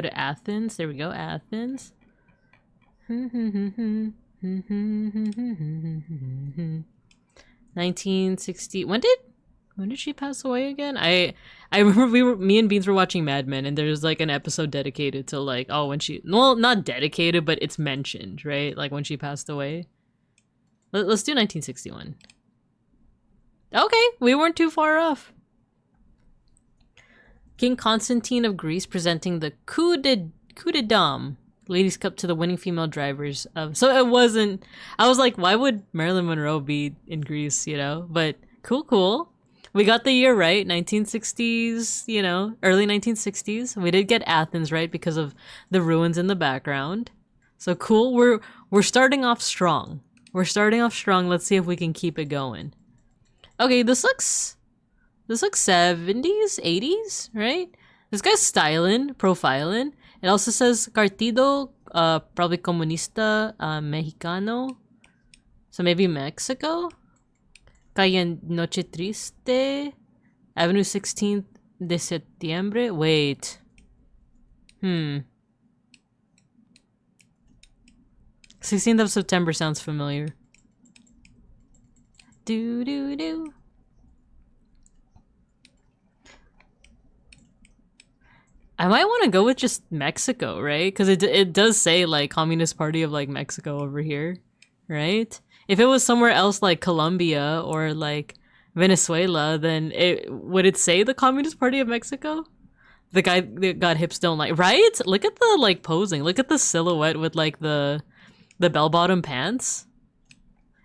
to Athens. There we go, Athens. 1960. When did she pass away again? I remember me and Beans were watching Mad Men, and there's like an episode dedicated to like, oh, when she, well, not dedicated, but it's mentioned, right? Like when she passed away. Let's do 1961. Okay, we weren't too far off. King Constantine of Greece presenting the coup de dame, Ladies' Cup to the winning female drivers of. So it wasn't. I was like, why would Marilyn Monroe be in Greece? You know, but cool. We got the year right, 1960s. You know, early 1960s. We did get Athens right because of the ruins in the background. So cool. We're starting off strong. Let's see if we can keep it going. Okay, this looks 70s, 80s, right? This guy's profiling. It also says Partido, probably Comunista Mexicano. So maybe Mexico? Calle Noche Triste. Avenue 16th de Septiembre. Wait. 16th of September sounds familiar. Do do do. I might want to go with just Mexico, right? Because it does say like Communist Party of like Mexico over here, right? If it was somewhere else like Colombia or like Venezuela, then would it say the Communist Party of Mexico? The guy that got hips don't like, right? Look at the like posing. Look at the silhouette with like the bell-bottom pants.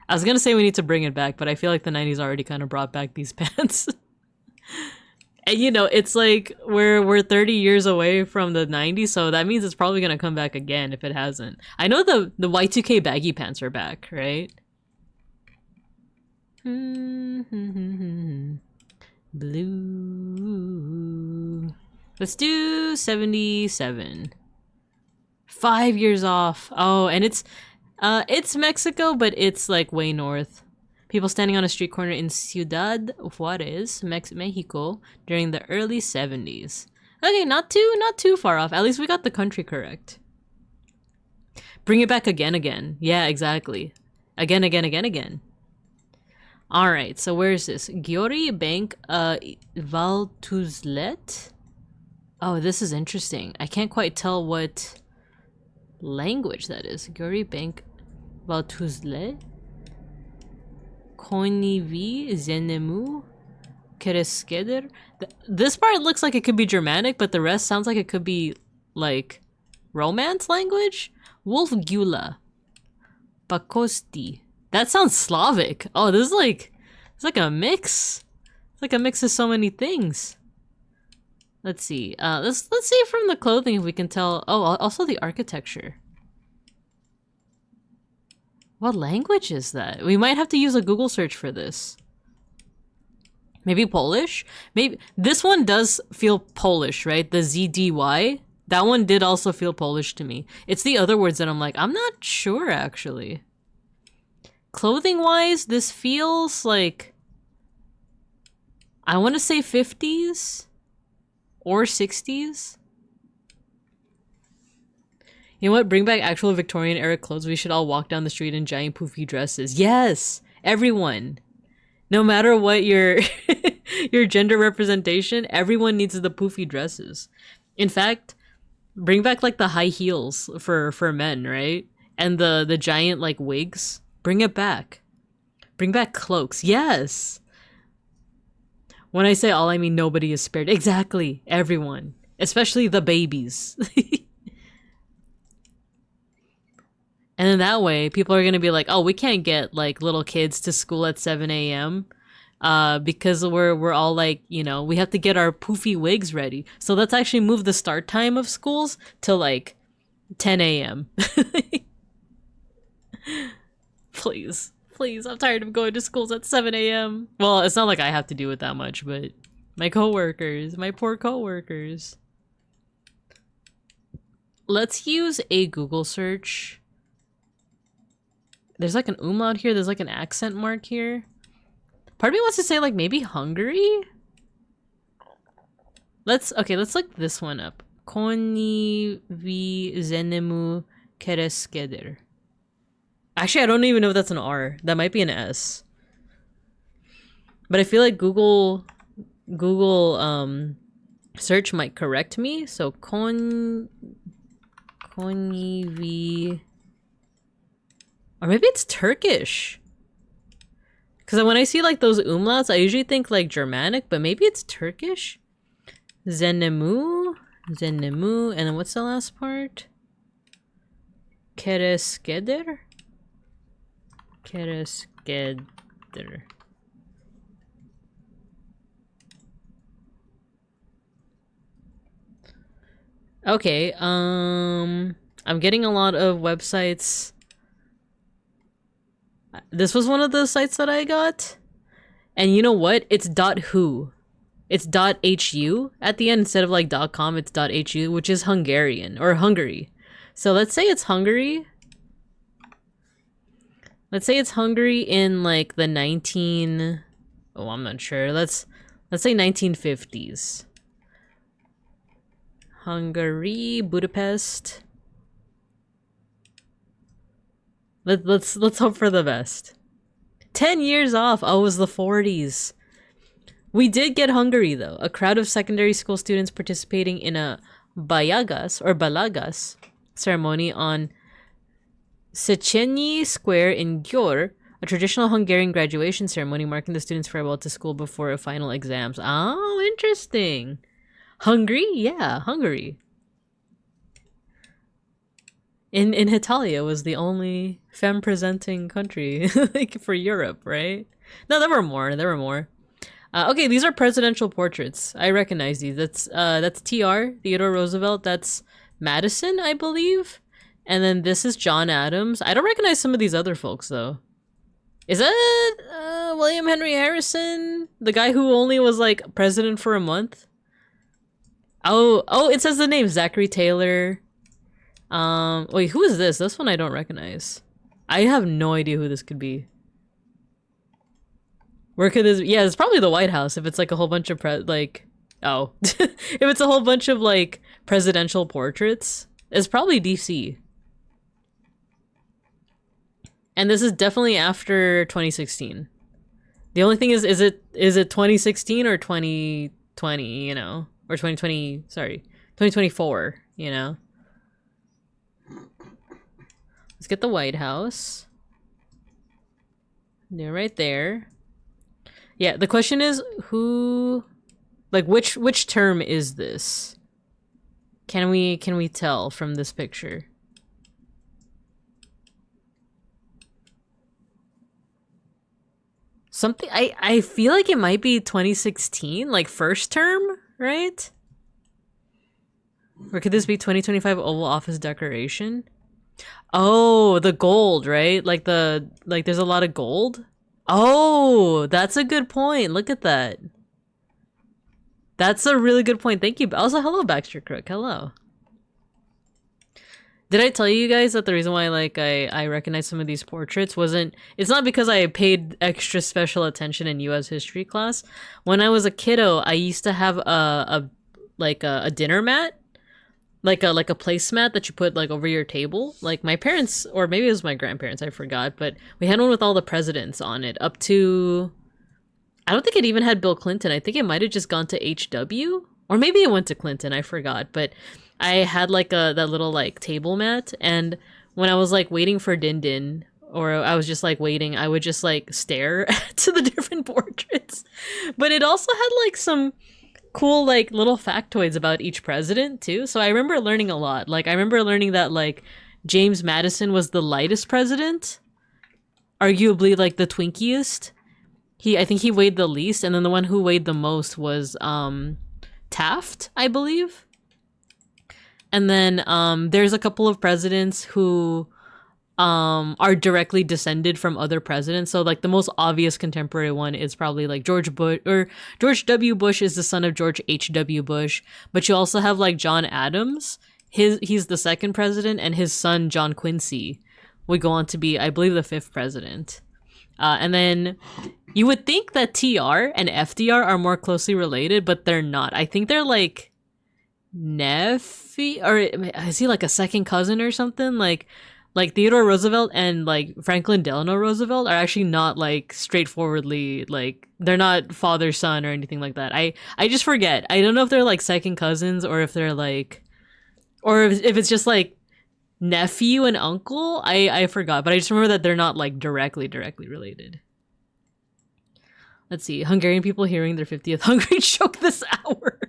I was gonna say we need to bring it back, but I feel like the 90s already kind of brought back these pants. And you know, it's like we're 30 years away from the 90s, so that means it's probably gonna come back again if it hasn't. I know the Y2K baggy pants are back, right? Blue. Let's do 77. 5 years off. Oh, and it's Mexico, but it's like way north. People standing on a street corner in Ciudad Juarez, Mexico, during the early 70s. Okay, not too far off. At least we got the country correct. Bring it back again. Yeah, exactly. Again. All right, so where is this? Gyori Bank, Valtuzlet. Oh, this is interesting. I can't quite tell what language that is. Gyori Bank, Valtuzlet. Koinivi Zenemu Kereskeder. This part looks like it could be Germanic, but the rest sounds like it could be like Romance language. Wolfgula Pakosti. That sounds Slavic. Oh, this is like it's like a mix. It's like a mix of so many things. Let's see. Let's see from the clothing if we can tell. Oh, also the architecture. What language is that? We might have to use a Google search for this. Maybe Polish? Maybe this one does feel Polish, right? The ZDY. That one did also feel Polish to me. It's the other words that I'm like, I'm not sure actually. Clothing-wise, this feels like I want to say 50s or 60s. You know what? Bring back actual Victorian era clothes. We should all walk down the street in giant poofy dresses. Yes! Everyone. No matter what your your gender representation, everyone needs the poofy dresses. In fact, bring back like the high heels for men, right? And the giant like wigs. Bring it back. Bring back cloaks. Yes! When I say all, I mean nobody is spared. Exactly. Everyone. Especially the babies. And then that way, people are gonna be like, "Oh, we can't get like little kids to school at 7 a.m. Because we're all like, you know, we have to get our poofy wigs ready. So let's actually move the start time of schools to like 10 a.m. Please, I'm tired of going to schools at 7 a.m. Well, it's not like I have to do it that much, but my coworkers, my poor coworkers. Let's use a Google search. There's like an umlaut here. There's like an accent mark here. Part of me wants to say like maybe Hungary? Let's look this one up. Koni vi zenemu kereskeder. Actually, I don't even know if that's an R. That might be an S. But I feel like Google search might correct me. So Koni vi, or maybe it's Turkish. Because when I see like those umlauts, I usually think like Germanic, but maybe it's Turkish. Zenemu, and then what's the last part? Kereskeder. Okay, I'm getting a lot of websites. This was one of the sites that I got. And you know what? It's .hu. It's .hu at the end instead of like .com, it's .hu, which is Hungarian or Hungary. So let's say it's Hungary. Let's say it's Hungary in like the I'm not sure. Let's say 1950s. Hungary, Budapest. Let's hope for the best. 10 years off. Oh, it was the 40s. We did get Hungary though. A crowd of secondary school students participating in a balagas ceremony on Széchenyi Square in Győr, a traditional Hungarian graduation ceremony marking the students' farewell to school before final exams. Oh, interesting. Hungary? Yeah, Hungary. In Italia was the only femme-presenting country like for Europe, right? No, there were more. Okay, these are presidential portraits. I recognize these. That's TR, Theodore Roosevelt. That's Madison, I believe. And then this is John Adams. I don't recognize some of these other folks, though. Is that William Henry Harrison? The guy who only was, like, president for a month? Oh, it says the name. Zachary Taylor. Wait, who is this? This one I don't recognize. I have no idea who this could be. Where could this? Yeah, it's probably the White House if it's like a whole bunch of oh, if it's a whole bunch of like presidential portraits, it's probably DC. And this is definitely after 2016. The only thing is it 2016 or 2020? You know, or 2020? Sorry, 2024. You know. Let's get the White House. They're right there. Yeah, the question is who, like which term is this? Can we tell from this picture? Something I feel like it might be 2016, like first term, right? Or could this be 2025 Oval Office decoration? Oh, the gold, right? Like there's a lot of gold. Oh, that's a good point. Look at that. That's a really good point. Thank you. Also, hello, Baxter Crook. Hello. Did I tell you guys that the reason why like I recognize some of these portraits it's not because I paid extra special attention in US history class. When I was a kiddo, I used to have a dinner mat. Like a placemat that you put like over your table. Like my parents, or maybe it was my grandparents, I forgot, but we had one with all the presidents on it up to, I don't think it even had Bill Clinton. I think it might have just gone to HW, or maybe it went to Clinton, I forgot. But I had like that little like table mat, and when I was like waiting for Din Din, or I was just like waiting, I would just like stare to the different portraits. But it also had like some cool like little factoids about each president too. So I remember learning a lot. Like I remember learning that like James Madison was the lightest president, arguably like the twinkiest. I think he weighed the least, and then the one who weighed the most was Taft, I believe. And then there's a couple of presidents who are directly descended from other presidents. So like the most obvious contemporary one is probably like George Bush, or George W. Bush is the son of George H.W. Bush. But you also have like John Adams. He's the second president, and his son John Quincy would go on to be, I believe, the fifth president. And then you would think that TR and FDR are more closely related, but they're not. I think they're like nephew, or is he like a second cousin or something? Like Theodore Roosevelt and like Franklin Delano Roosevelt are actually not like straightforwardly, like they're not father son or anything like that. I just forget. I don't know if they're like second cousins, or if they're like, or if it's just like nephew and uncle. I forgot, but I just remember that they're not like directly related. Let's see. Hungarian people hearing their 50th hungry joke this hour.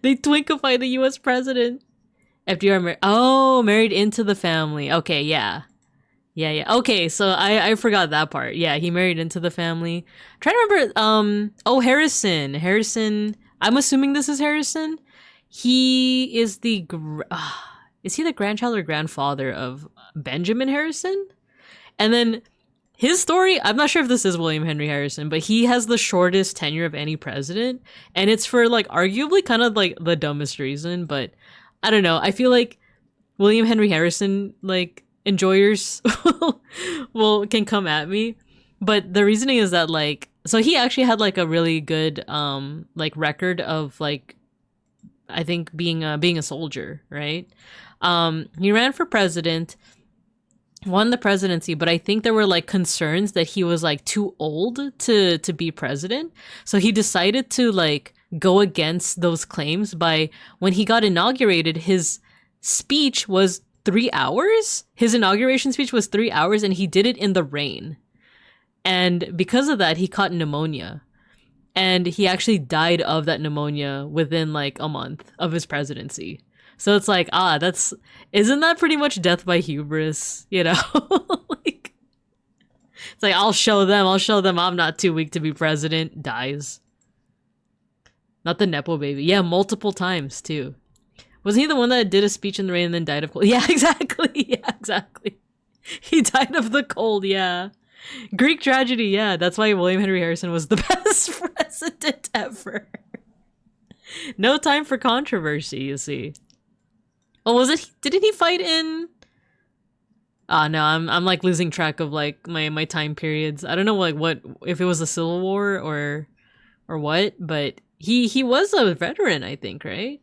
They twinkify the US president. FDR married into the family. Okay, yeah. Okay, so I forgot that part. Yeah, he married into the family. I'm trying to remember. Harrison. I'm assuming this is Harrison. He is is he the grandchild or grandfather of Benjamin Harrison? And then his story, I'm not sure if this is William Henry Harrison, but he has the shortest tenure of any president, and it's for like arguably kind of like the dumbest reason, but I don't know. I feel like William Henry Harrison, like, enjoyers can come at me. But the reasoning is that, like, so he actually had, like, a really good, like, record of, like, I think being a soldier, right? He ran for president, won the presidency, but I think there were like concerns that he was like too old to be president. So he decided to like go against those claims by when he got inaugurated, his speech was 3 hours. His inauguration speech was 3 hours and he did it in the rain. And because of that, he caught pneumonia. And he actually died of that pneumonia within like a month of his presidency. So it's like, isn't that pretty much death by hubris? You know? Like, it's like, I'll show them I'm not too weak to be president. Dies. Not the Nepo baby. Yeah, multiple times too. Wasn't he the one that did a speech in the rain and then died of cold? Yeah, exactly. Yeah, exactly. He died of the cold, yeah. Greek tragedy, yeah. That's why William Henry Harrison was the best president ever. No time for controversy, you see. Oh, was it? Didn't he fight in? No, I'm like losing track of like my time periods. I don't know like what if it was the Civil War or what, but he was a veteran, I think, right?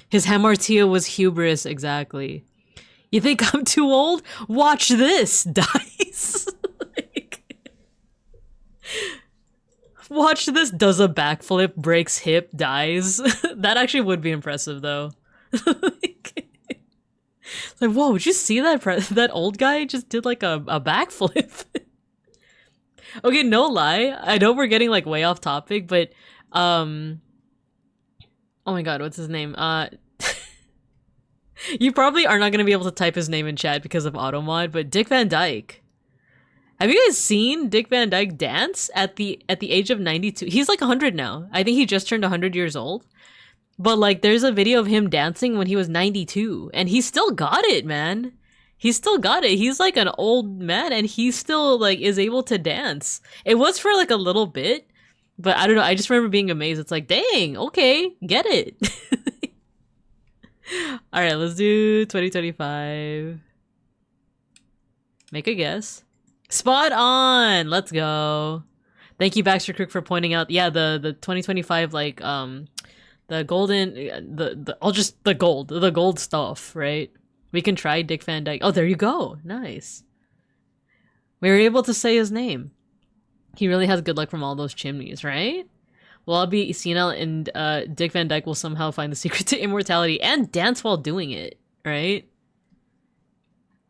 His hamartia was hubris, exactly. You think I'm too old? Watch this, dies. Like, watch this, does a backflip, breaks hip, dies. That actually would be impressive, though. Like, whoa, would you see that? That old guy just did like a backflip. Okay, no lie. I know we're getting like way off topic, but oh my god, what's his name? You probably are not going to be able to type his name in chat because of automod, but Dick Van Dyke. Have you guys seen Dick Van Dyke dance at the age of 92? He's like 100 now. I think he just turned 100 years old. But like there's a video of him dancing when he was 92 and he still got it, man. He still got it. He's like an old man and he still like is able to dance. It was for like a little bit, but I don't know. I just remember being amazed. It's like, dang, okay, get it. All right, let's do 2025. Make a guess. Spot on. Let's go. Thank you, Baxter Crook, for pointing out. Yeah, the 2025 like the golden the gold stuff, right? We can try Dick Van Dyke. Oh, there you go. Nice. We were able to say his name. He really has good luck from all those chimneys, right? Well, I'll be senile and Dick Van Dyke will somehow find the secret to immortality and dance while doing it, right?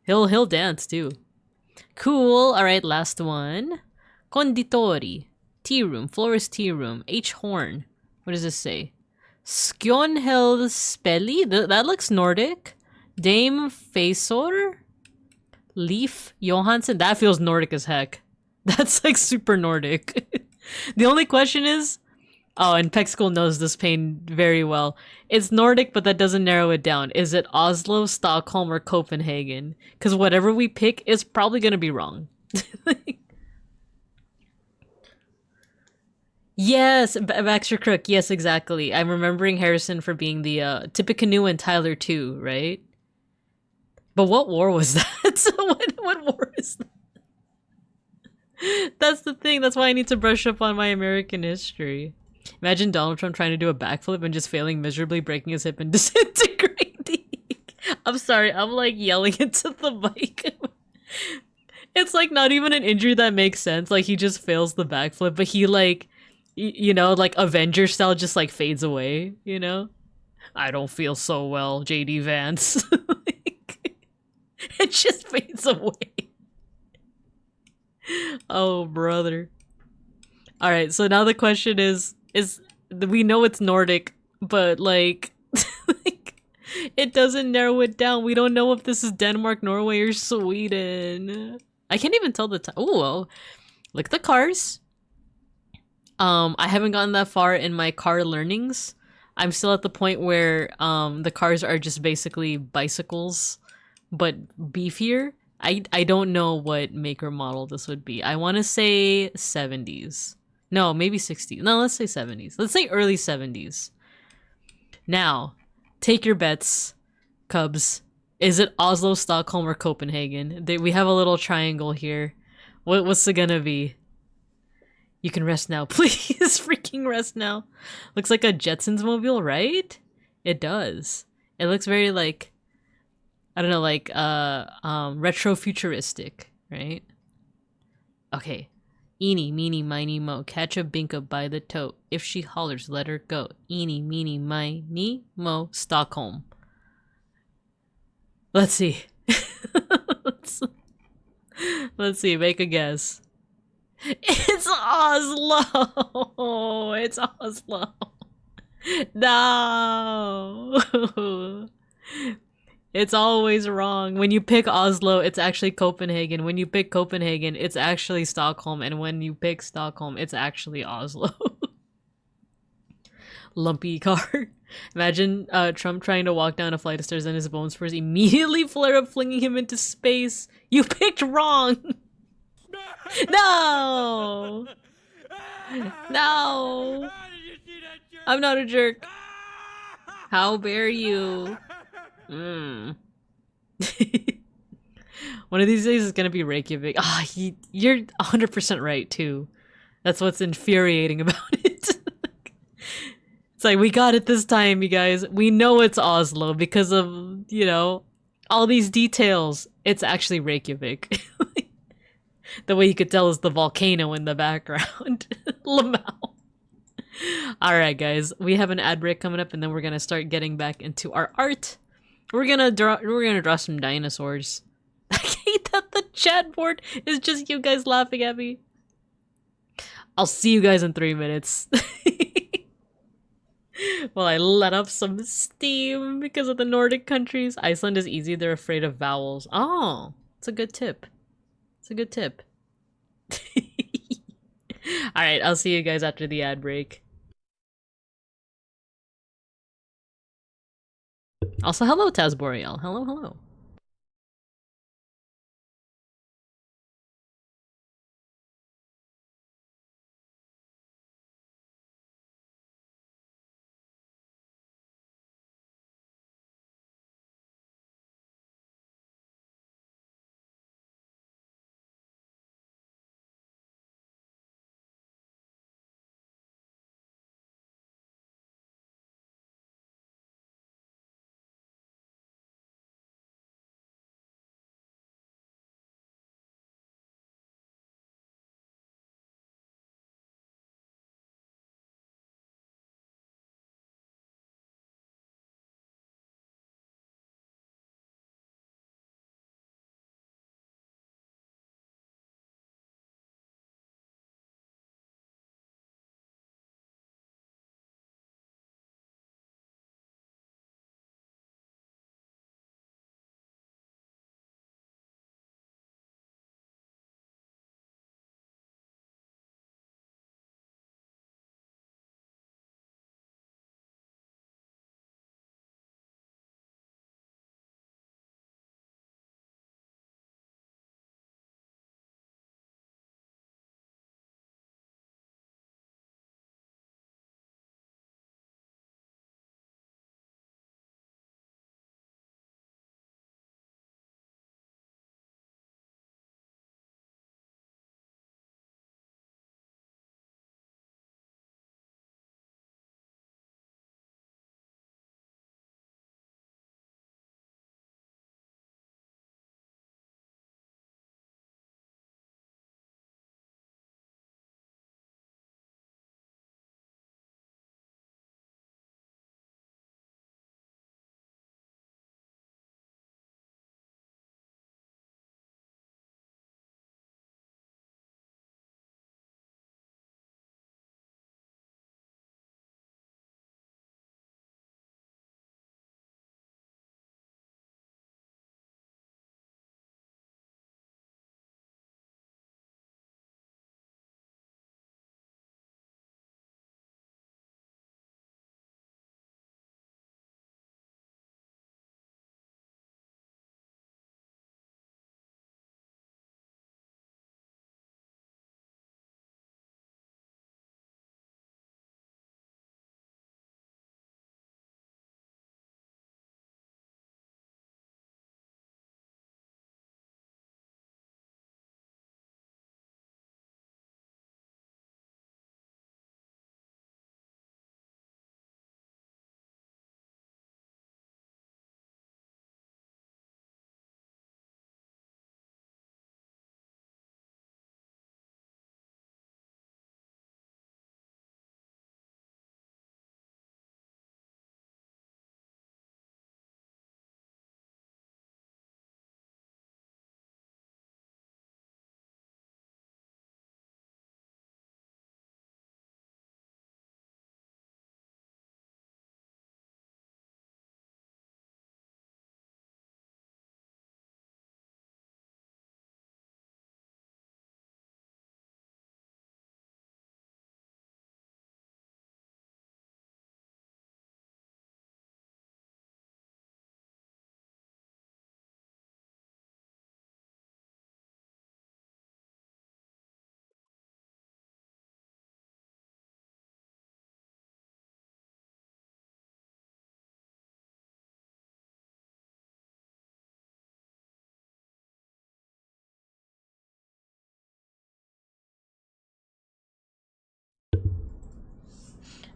He'll dance too. Cool. All right, last one. Conditori. Tea room. Florist tea room. H. Horn. What does this say? Skjonhellspelli? That looks Nordic. Dame Faisor? Leif Johansson? That feels Nordic as heck. That's like super Nordic. The only question is... Oh, and Pexcool knows this pain very well. It's Nordic, but that doesn't narrow it down. Is it Oslo, Stockholm, or Copenhagen? Because whatever we pick is probably going to be wrong. Yes, Baxter Crook. Yes, exactly. I'm remembering Harrison for being the Tippecanoe and Tyler too, right? But what war was that? what war is that? That's the thing. That's why I need to brush up on my American history. Imagine Donald Trump trying to do a backflip and just failing miserably, breaking his hip and disintegrating. I'm sorry, I'm like yelling into the mic. It's like not even an injury that makes sense. Like he just fails the backflip, but he like, you know, like Avenger style just like fades away, you know? I don't feel so well, JD Vance. Like, it just fades away. Oh, brother. All right, so now the question is we know it's Nordic, but like, like it doesn't narrow it down. We don't know if this is Denmark, Norway, or Sweden. I can't even tell the time. Oh, well, look at the cars. I haven't gotten that far in my car learnings. I'm still at the point where the cars are just basically bicycles, but beefier. I don't know what make or model this would be. I want to say 70s. No, maybe 60s. No, let's say 70s. Let's say early 70s. Now, take your bets, Cubs. Is it Oslo, Stockholm, or Copenhagen? We have a little triangle here. What's it gonna be? You can rest now. Please freaking rest now. Looks like a Jetsons mobile, right? It does. It looks very like I don't know, like retro futuristic, right? Okay. Eeny, meeny, miny, mo. Catch a binka by the toe. If she hollers, let her go. Eeny, meeny, miny, mo. Stockholm. Let's see. Let's see. Make a guess. It's Oslo. It's Oslo. No. It's always wrong. When you pick Oslo, it's actually Copenhagen. When you pick Copenhagen, it's actually Stockholm. And when you pick Stockholm, it's actually Oslo. Lumpy car. Imagine Trump trying to walk down a flight of stairs and his bone spurs immediately flare up, flinging him into space. You picked wrong. No. No. I'm not a jerk. How dare you? One of these days is gonna be Reykjavik. You're 100% right too. That's what's infuriating about it. It's like, we got it this time, you guys. We know it's Oslo because of, you know, all these details. It's actually Reykjavik. The way you could tell is the volcano in the background. Lamau. Alright guys, we have an ad break coming up and then we're gonna start getting back into our art. We're gonna draw some dinosaurs. I hate that the chat board is just you guys laughing at me. I'll see you guys in 3 minutes. Well, I let off some steam because of the Nordic countries. Iceland is easy, they're afraid of vowels. Oh, it's a good tip. It's a good tip. Alright, I'll see you guys after the ad break. Also, hello, Tasboreal. Hello, hello.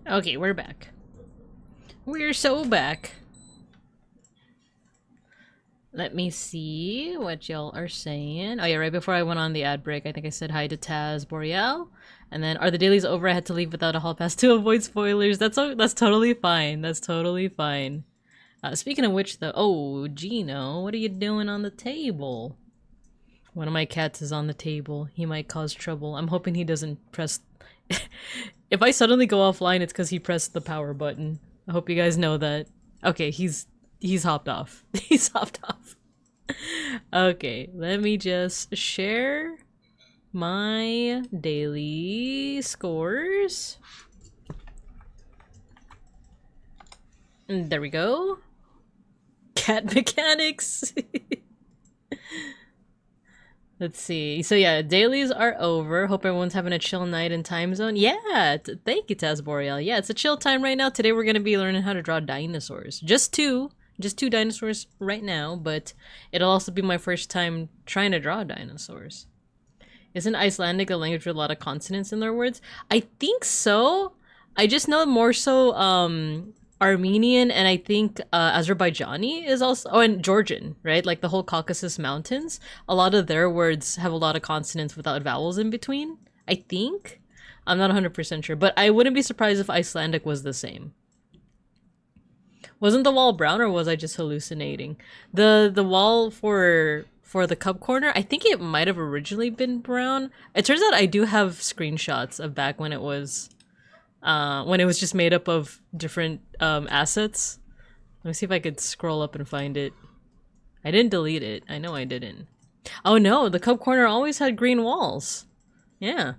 Okay, we're back. We're so back. Let me see what y'all are saying. Oh yeah, right before I went on the ad break, I think I said hi to Taz Boreal. And then, are the dailies over? I had to leave without a hall pass to avoid spoilers. That's totally fine. That's totally fine. Speaking of which, though, oh, Gino, what are you doing on the table? One of my cats is on the table. He might cause trouble. I'm hoping he doesn't press... If I suddenly go offline, it's because he pressed the power button. I hope you guys know that. Okay, he's hopped off. He's hopped off. Okay, let me just share my daily scores. And there we go. Cat mechanics. Let's see. So yeah, dailies are over. Hope everyone's having a chill night in time zone. Yeah, thank you, Taz Boreal. Yeah, it's a chill time right now. Today we're gonna be learning how to draw dinosaurs. Just two dinosaurs right now, but it'll also be my first time trying to draw dinosaurs. Isn't Icelandic a language with a lot of consonants in their words? I think so. I just know more so Armenian, and I think Azerbaijani is also, oh, and Georgian, right? Like the whole Caucasus Mountains. A lot of their words have a lot of consonants without vowels in between, I think. I'm not 100% sure, but I wouldn't be surprised if Icelandic was the same. Wasn't the wall brown, or was I just hallucinating? The wall for the cup corner, I think it might have originally been brown. It turns out I do have screenshots of back when it was just made up of different assets. Let me see if I could scroll up and find it. I didn't delete it. I know I didn't. Oh no, the cup corner always had green walls. Yeah.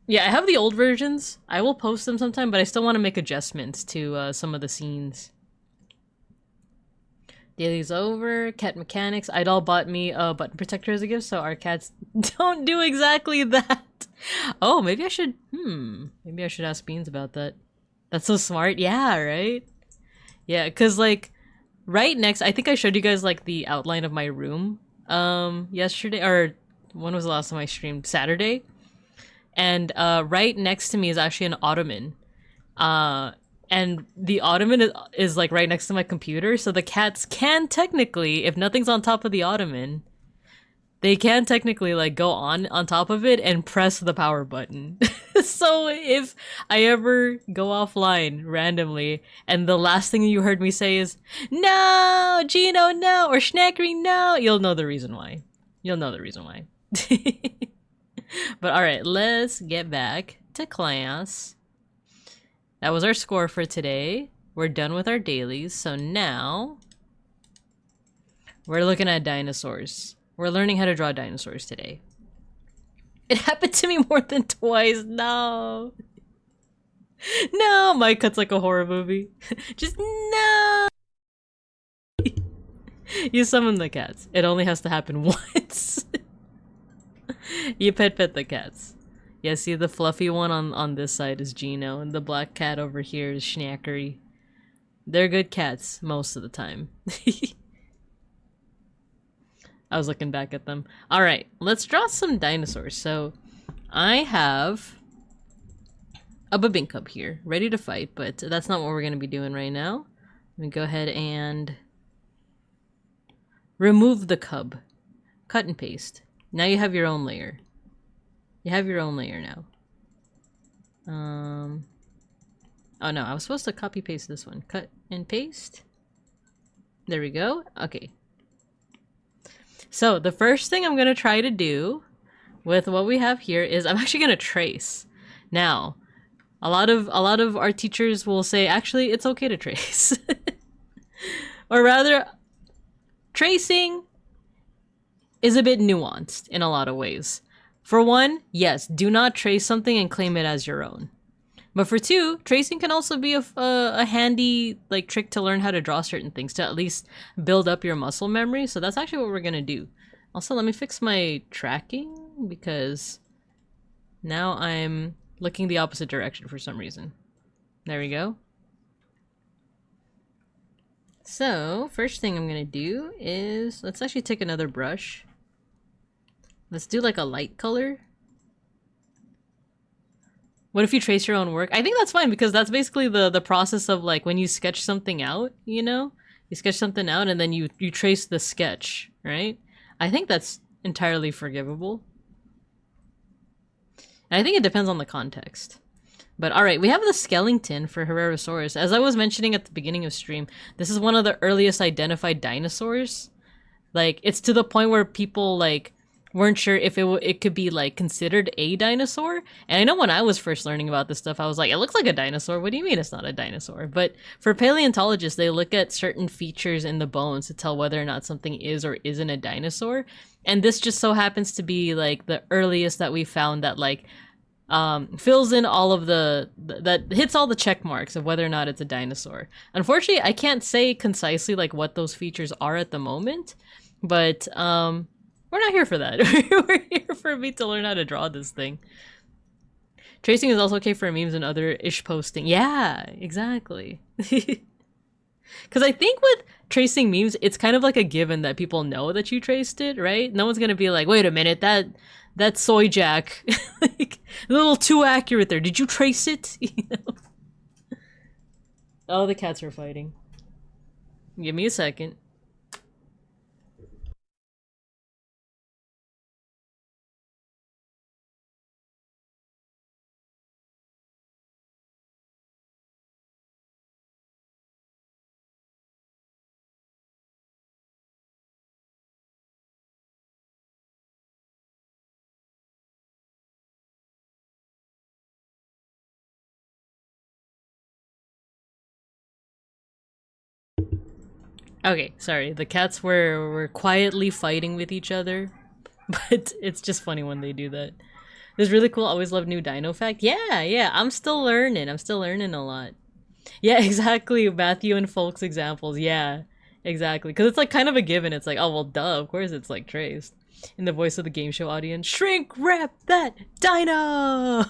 Yeah, I have the old versions. I will post them sometime, but I still want to make adjustments to some of the scenes. Daily's over. Cat mechanics. Idol bought me a button protector as a gift, so our cats don't do exactly that. Oh, maybe I should... Maybe I should ask Beans about that. That's so smart. Yeah, right? Yeah, because, like, right next... I think I showed you guys, like, the outline of my room yesterday. Or, when was the last time I streamed? Saturday. And right next to me is actually an ottoman. And the ottoman is like right next to my computer, so the cats can technically, if nothing's on top of the ottoman, they can technically like go on top of it and press the power button. So if I ever go offline randomly and the last thing you heard me say is, "No, Gino, no," or "Schnackery, no," you'll know the reason why. You'll know the reason why. But alright, let's get back to class. That was our score for today. We're done with our dailies, so now we're looking at dinosaurs. We're learning how to draw dinosaurs today. It happened to me more than twice. No. No, my cut's like a horror movie. Just no. You summon the cats. It only has to happen once. You pet the cats. Yeah, see the fluffy one on this side is Gino, and the black cat over here is Schnackery. They're good cats most of the time. I was looking back at them. Alright, let's draw some dinosaurs. So, I have a Babincup here, ready to fight, but that's not what we're going to be doing right now. Let me go ahead and remove the cub. Cut and paste. Now you have your own layer. You have your own layer now. Oh no, I was supposed to copy paste this one. Cut and paste. There we go. Okay. So the first thing I'm gonna try to do with what we have here is I'm actually gonna trace. Now, a lot of our teachers will say, actually, it's okay to trace. Or rather, tracing is a bit nuanced in a lot of ways. For one, yes, do not trace something and claim it as your own. But for two, tracing can also be a handy like trick to learn how to draw certain things, to at least build up your muscle memory. So that's actually what we're gonna do. Also, let me fix my tracking because now I'm looking the opposite direction for some reason. There we go. So, first thing I'm gonna do is, let's actually take another brush. Let's do like a light color. What if you trace your own work? I think that's fine because that's basically the process of like when you sketch something out, you know? You sketch something out and then you trace the sketch, right? I think that's entirely forgivable. And I think it depends on the context. But alright, we have the skeleton for Herrerasaurus. As I was mentioning at the beginning of stream, this is one of the earliest identified dinosaurs. Like, it's to the point where people, like, weren't sure if it could be, like, considered a dinosaur. And I know when I was first learning about this stuff, I was like, it looks like a dinosaur. What do you mean it's not a dinosaur? But for paleontologists, they look at certain features in the bones to tell whether or not something is or isn't a dinosaur. And this just so happens to be, like, the earliest that we found that, like, fills in all of that hits all the check marks of whether or not it's a dinosaur. Unfortunately, I can't say concisely, like, what those features are at the moment. But, we're not here for that. We're here for me to learn how to draw this thing. Tracing is also okay for memes and other ish posting. Yeah, exactly. Because I think with tracing memes, it's kind of like a given that people know that you traced it, right? No one's gonna be like, wait a minute, that soy jack, like, a little too accurate there. Did you trace it? You know? Oh, the cats are fighting. Give me a second. Okay, sorry. The cats were quietly fighting with each other, but it's just funny when they do that. It's really cool. Always love new dino fact. Yeah, yeah. I'm still learning. I'm still learning a lot. Yeah, exactly. Matthew and Folk's examples. Yeah, exactly. Because it's like kind of a given. It's like, oh well, duh. Of course, it's like traced. In the voice of the game show audience, shrink wrap that dino.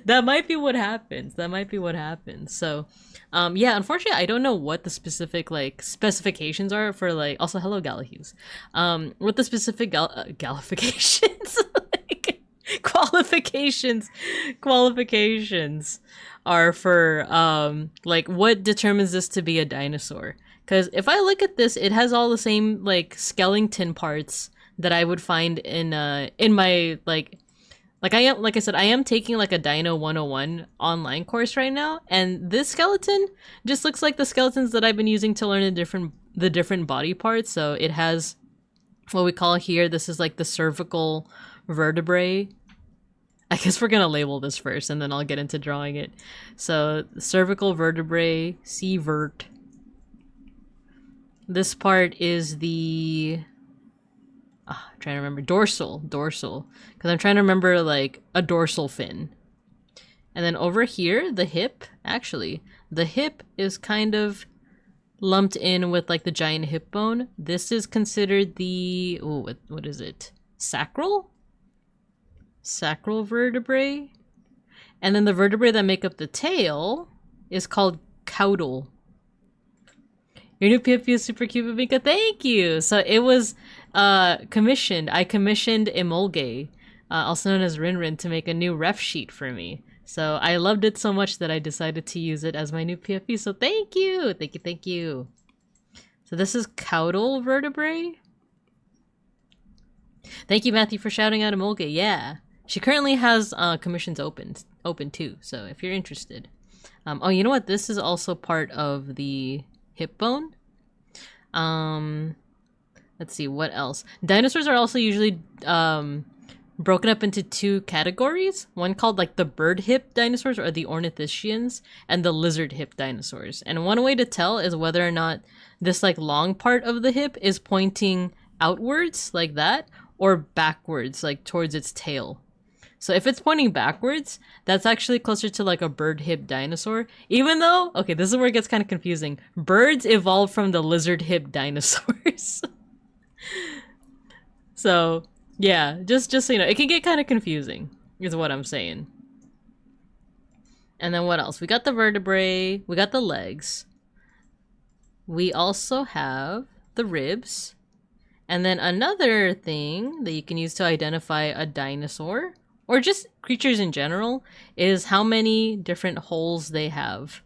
That might be what happens. That might be what happens. So, yeah, unfortunately, I don't know what the specific, like, specifications are for, like, also, hello, Galahughes. What the specific qualifications are for, like, what determines this to be a dinosaur. Because if I look at this, it has all the same, like, skeleton parts that I would find in my, like I said, I am taking like a Dino 101 online course right now, and this skeleton just looks like the skeletons that I've been using to learn the different body parts. So it has what we call here, this is like the cervical vertebrae. I guess we're gonna label this first and then I'll get into drawing it. So cervical vertebrae, C-vert. This part is the I'm trying to remember. Dorsal. Because I'm trying to remember, like, a dorsal fin. And then over here, the hip, actually, the hip is kind of lumped in with, like, the giant hip bone. This is considered the, what is it? Sacral vertebrae. And then the vertebrae that make up the tail is called caudal. Your new PFP is super cute, Babika. Thank you! So it was commissioned. I commissioned Emolge, also known as Rinrin, to make a new ref sheet for me. So I loved it so much that I decided to use it as my new PFP. So thank you! Thank you. So this is caudal vertebrae. Thank you, Matthew, for shouting out Emolge. Yeah. She currently has commissions open too, so if you're interested. Oh, you know what? This is also part of the hip bone. Let's see, what else? Dinosaurs are also usually broken up into two categories. One called like the bird hip dinosaurs or the ornithischians, and the lizard hip dinosaurs. And one way to tell is whether or not this like long part of the hip is pointing outwards like that or backwards like towards its tail. So if it's pointing backwards, that's actually closer to like a bird hip dinosaur. Even though, okay, this is where it gets kind of confusing. Birds evolved from the lizard hip dinosaurs. So yeah, just so you know, it can get kind of confusing is what I'm saying. And then what else? We got the vertebrae, we got the legs. We also have the ribs. And then another thing that you can use to identify a dinosaur or just creatures in general, is how many different holes they have.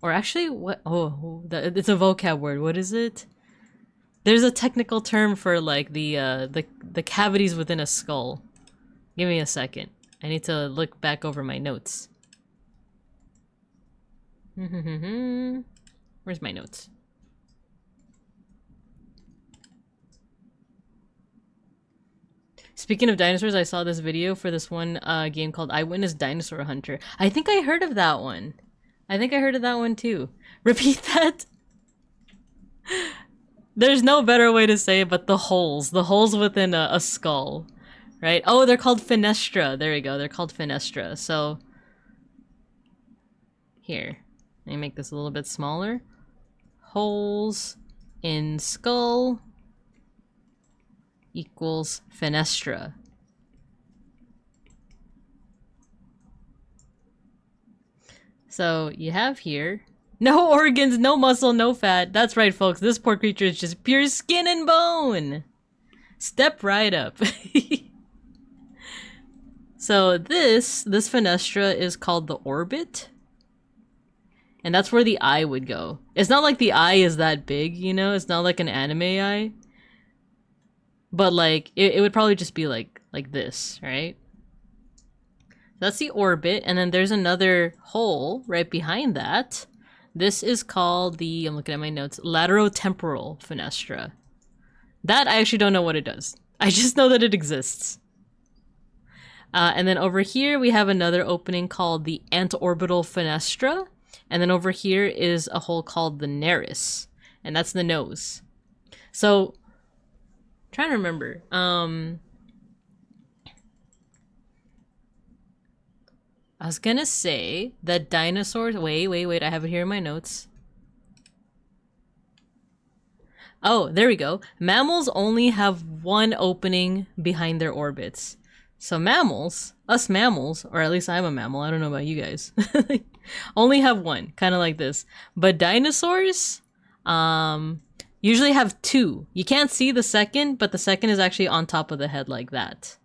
Or actually, what? Oh, it's a vocab word. What is it? There's a technical term for like the cavities within a skull. Give me a second. I need to look back over my notes. Where's my notes? Speaking of dinosaurs, I saw this video for this one game called Eyewitness Dinosaur Hunter. I think I heard of that one. I think I heard of that one too. Repeat that. There's no better way to say it, but the holes within a skull, right? Oh, they're called fenestra. There we go. They're called fenestra. So here, let me make this a little bit smaller. Holes in skull equals fenestra. So you have here, no organs, no muscle, no fat. That's right, folks. This poor creature is just pure skin and bone. Step right up. So this fenestra is called the orbit. And that's where the eye would go. It's not like the eye is that big, you know? It's not like an anime eye. But like, it would probably just be like this, right? That's the orbit, and then there's another hole right behind that. This is called the, I'm looking at my notes, laterotemporal fenestra. That I actually don't know what it does. I just know that it exists. And then over here we have another opening called the antorbital fenestra. And then over here is a hole called the nares. And that's the nose. So, I'm trying to remember. I was gonna say that dinosaurs... Wait, I have it here in my notes. Oh, there we go. Mammals only have one opening behind their orbits. So mammals, us mammals, or at least I'm a mammal, I don't know about you guys, only have one, kind of like this. But dinosaurs usually have two. You can't see the second, but the second is actually on top of the head like that.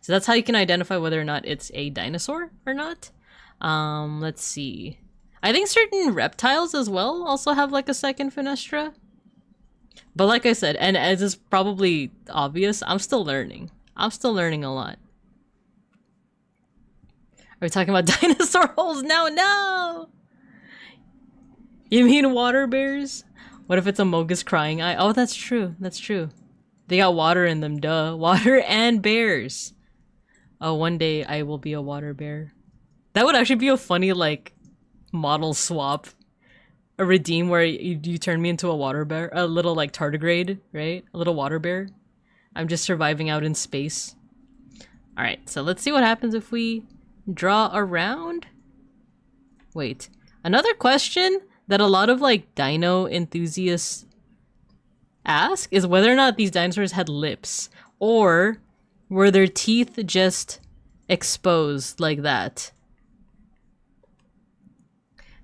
So that's how you can identify whether or not it's a dinosaur or not. Let's see. I think certain reptiles as well also have like a second fenestra. But like I said, and as is probably obvious, I'm still learning. I'm still learning a lot. Are we talking about dinosaur holes now? No! You mean water bears? What if it's a Mogus crying eye? Oh, that's true. That's true. They got water in them, duh. Water and bears. Oh, one day I will be a water bear. That would actually be a funny, like, model swap. A redeem where you turn me into a water bear. A little, like, tardigrade, right? A little water bear. I'm just surviving out in space. Alright, so let's see what happens if we draw around. Wait. Another question that a lot of, like, dino enthusiasts ask is whether or not these dinosaurs had lips. Or were their teeth just exposed like that?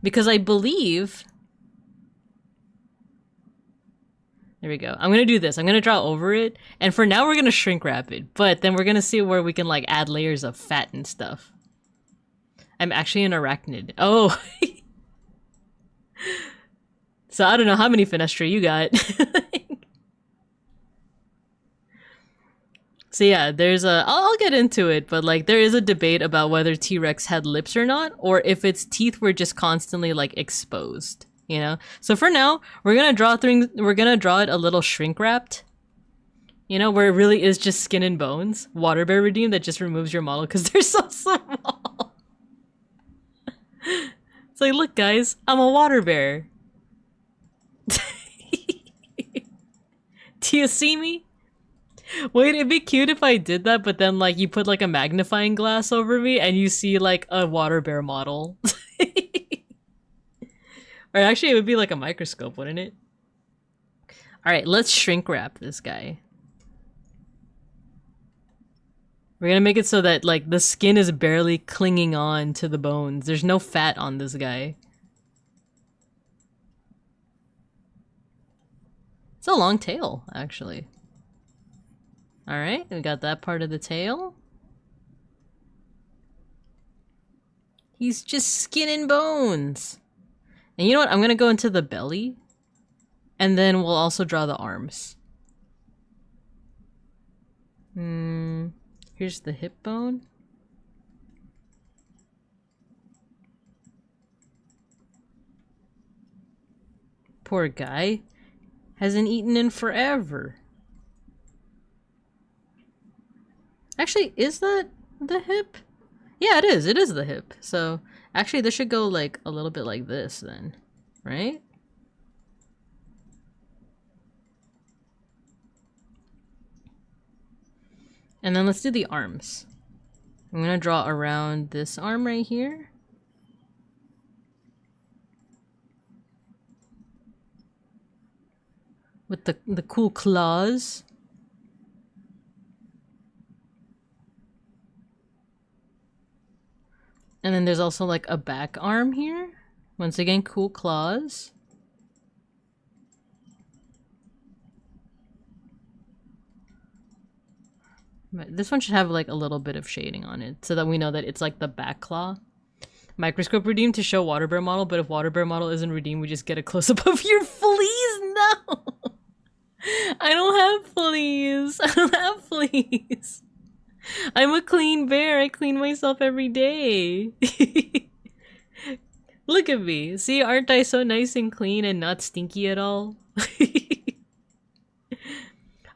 Because I believe... There we go. I'm gonna do this. I'm gonna draw over it. And for now, we're gonna shrink wrap it. But then we're gonna see where we can, like, add layers of fat and stuff. I'm actually an arachnid. Oh! So I don't know how many fenestra you got. So yeah, there's a... I'll get into it, but, like, there is a debate about whether T-Rex had lips or not, or if its teeth were just constantly, like, exposed. You know? So for now, we're gonna draw it a little shrink wrapped. You know, where it really is just skin and bones. Water bear redeem that just removes your model because they're so small. It's like, look guys, I'm a water bear. Do you see me? Wait, it'd be cute if I did that, but then like you put like a magnifying glass over me and you see like a water bear model. Or actually, it would be like a microscope, wouldn't it? Alright, let's shrink wrap this guy. We're gonna make it so that, like, the skin is barely clinging on to the bones. There's no fat on this guy. It's a long tail, actually. Alright, we got that part of the tail. He's just skin and bones. And you know what? I'm gonna go into the belly. And then we'll also draw the arms. Here's the hip bone. Poor guy. Hasn't eaten in forever. Actually, is that the hip? Yeah, it is. It is the hip. So, actually, this should go like a little bit like this then, right? And then let's do the arms. I'm gonna draw around this arm right here. With the cool claws. And then there's also like a back arm here. Once again, cool claws. But this one should have like a little bit of shading on it so that we know that it's like the back claw. Microscope redeemed to show water bear model, but if water bear model isn't redeemed, we just get a close-up of your fleas? No! I don't have fleas. I don't have fleas. I'm a clean bear. I clean myself every day. Look at me. See, aren't I so nice and clean and not stinky at all?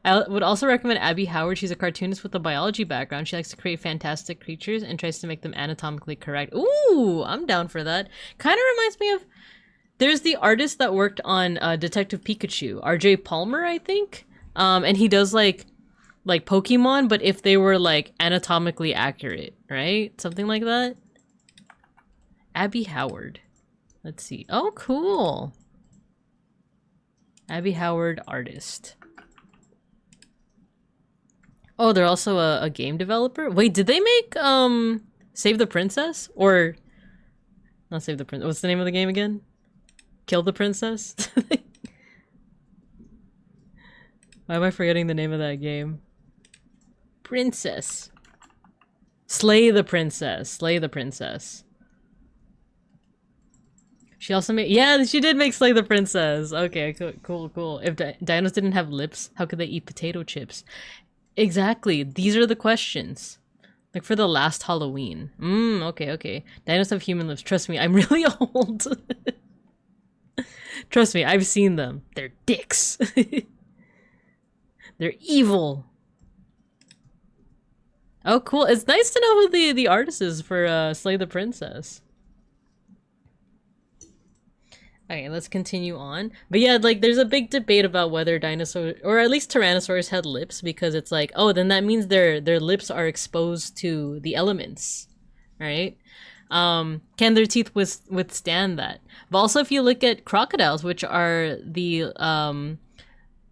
I would also recommend Abby Howard. She's a cartoonist with a biology background. She likes to create fantastic creatures and tries to make them anatomically correct. Ooh, I'm down for that. Kind of reminds me of... There's the artist that worked on Detective Pikachu, RJ Palmer, I think. And he does like Pokemon, but if they were like anatomically accurate, right? Something like that. Abby Howard. Let's see. Oh, cool. Abby Howard, artist. Oh, they're also a game developer? Wait, did they make Save the Princess? Or not Save the Princess. What's the name of the game again? Kill the Princess? Why am I forgetting the name of that game? Princess. Slay the Princess. Slay the Princess. She also made... Yeah, she did make Slay the Princess. Okay, cool. If dinos didn't have lips, how could they eat potato chips? Exactly. These are the questions. Like for the last Halloween. Okay. Dinos have human lips. Trust me, I'm really old. Trust me, I've seen them. They're dicks. They're evil. Oh, cool. It's nice to know who the artist is for Slay the Princess. Okay, let's continue on. But yeah, like there's a big debate about whether dinosaurs, or at least tyrannosaurs, had lips, because it's like, oh, then that means their lips are exposed to the elements, right? Can their teeth withstand that? But also, if you look at crocodiles, which are the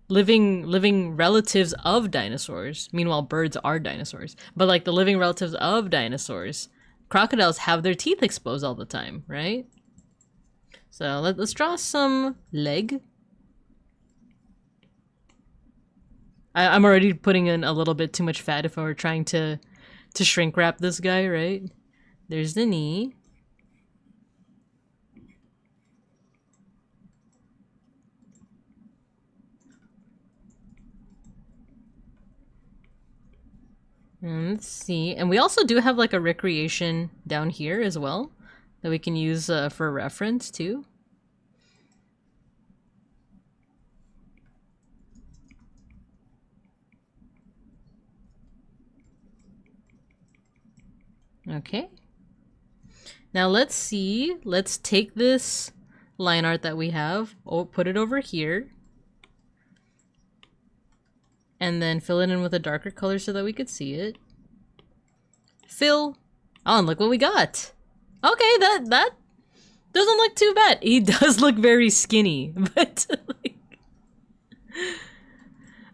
living relatives of dinosaurs. Meanwhile, birds are dinosaurs, but like the living relatives of dinosaurs, crocodiles have their teeth exposed all the time, right? So let's draw some leg. I'm already putting in a little bit too much fat if I were trying to shrink wrap this guy, right? There's the knee. And let's see. And we also do have like a recreation down here as well that we can use for reference too. Okay. Now let's see. Let's take this line art that we have, put it over here, and then fill it in with a darker color so that we could see it. Fill. Oh, and look what we got. Okay, that doesn't look too bad. He does look very skinny, but like,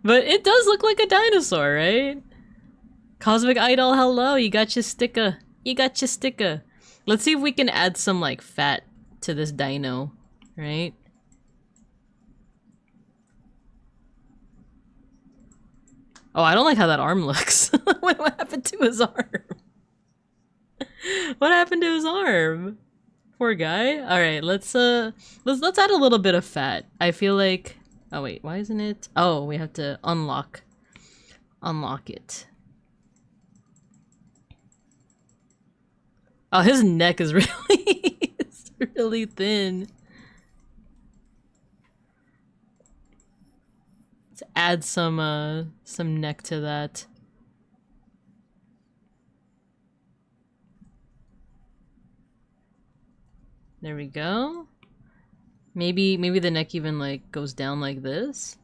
but it does look like a dinosaur, right? Cosmic Idol, hello, you got your sticker. You got your sticker. Let's see if we can add some like fat to this dino, right? Oh, I don't like how that arm looks. What happened to his arm? What happened to his arm? Poor guy. All right, let's add a little bit of fat. I feel like. Oh wait, why isn't it? Oh, we have to unlock it. Oh, his neck is really it's really thin. Let's add some neck to that. There we go. Maybe the neck even like goes down like this.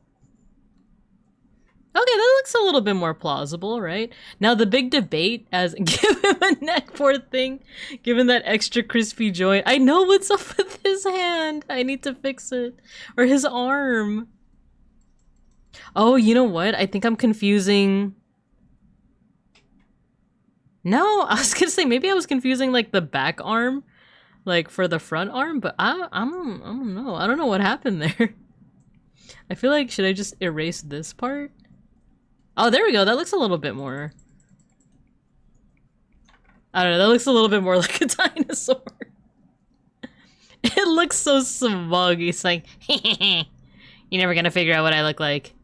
Okay, that looks a little bit more plausible, right? Now the big debate as give him a neck, poor thing, given that extra crispy joint. I know what's up with his hand. I need to fix it. Or his arm. Oh, you know what? I think I'm confusing. No, I was gonna say maybe I was confusing like the back arm, like for the front arm, but I don't know. I don't know what happened there. I feel like should I just erase this part? Oh, there we go. That looks a little bit more. I don't know. That looks a little bit more like a dinosaur. It looks so smug. He's like, you're never gonna figure out what I look like.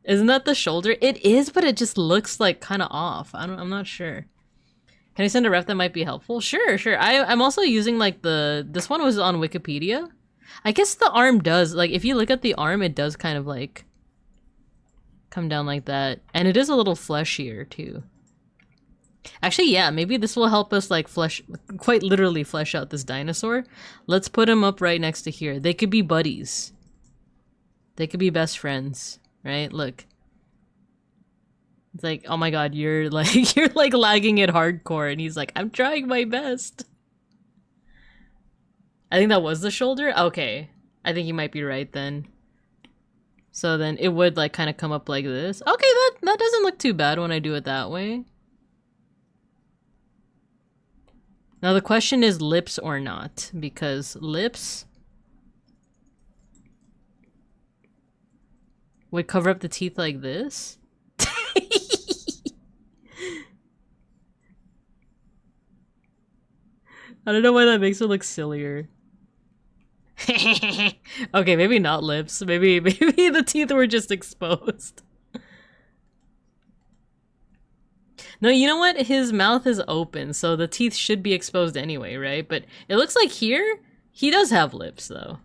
Isn't that the shoulder? It is, but it just looks like kind of off. I'm not sure. Can I send a ref that might be helpful? Sure. I'm also using like this one was on Wikipedia. I guess the arm does, like if you look at the arm, it does kind of like come down like that. And it is a little fleshier too. Actually, yeah, maybe this will help us like quite literally flesh out this dinosaur. Let's put him up right next to here. They could be buddies. They could be best friends, right? Look. It's like, oh my god, you're like lagging it hardcore, and he's like, I'm trying my best. I think that was the shoulder? Okay. I think you might be right then. So then it would like kind of come up like this. Okay, that doesn't look too bad when I do it that way. Now the question is lips or not, because lips would cover up the teeth like this. I don't know why that makes it look sillier. Okay, maybe not lips. Maybe the teeth were just exposed. No, you know what? His mouth is open, so the teeth should be exposed anyway, right? But it looks like here, he does have lips, though.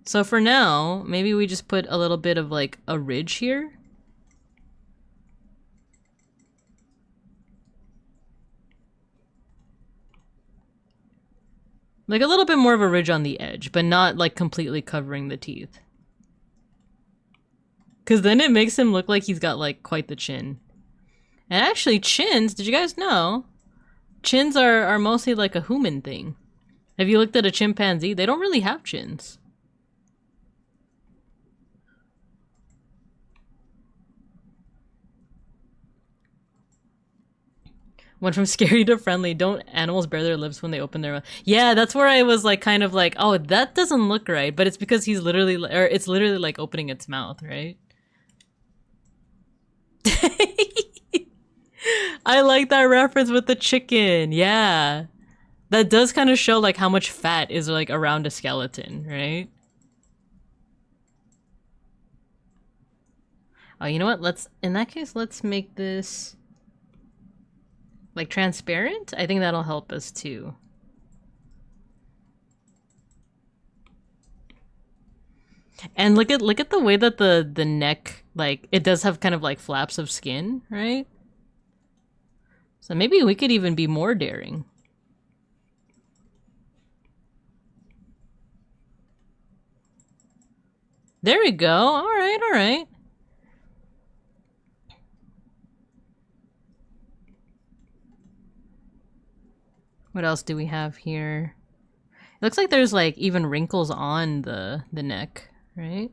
So for now, maybe we just put a little bit of, like, a ridge here. Like a little bit more of a ridge on the edge, but not, like, completely covering the teeth. Because then it makes him look like he's got, like, quite the chin. And actually, chins, did you guys know? Chins are mostly like a human thing. Have you looked at a chimpanzee? They don't really have chins. Went from scary to friendly. Don't animals bare their lips when they open their mouth? Yeah, that's where I was like, kind of like, oh, that doesn't look right. But it's because he's literally, or it's literally like opening its mouth, right? I like that reference with the chicken. Yeah. That does kind of show like how much fat is like around a skeleton, right? Oh, you know what? In that case, let's make this like transparent. I think that'll help us too. And look at the way that the neck, like, it does have kind of like flaps of skin, right? So maybe we could even be more daring. There we go. All right, all right. What else do we have here? It looks like there's like even wrinkles on the neck, right?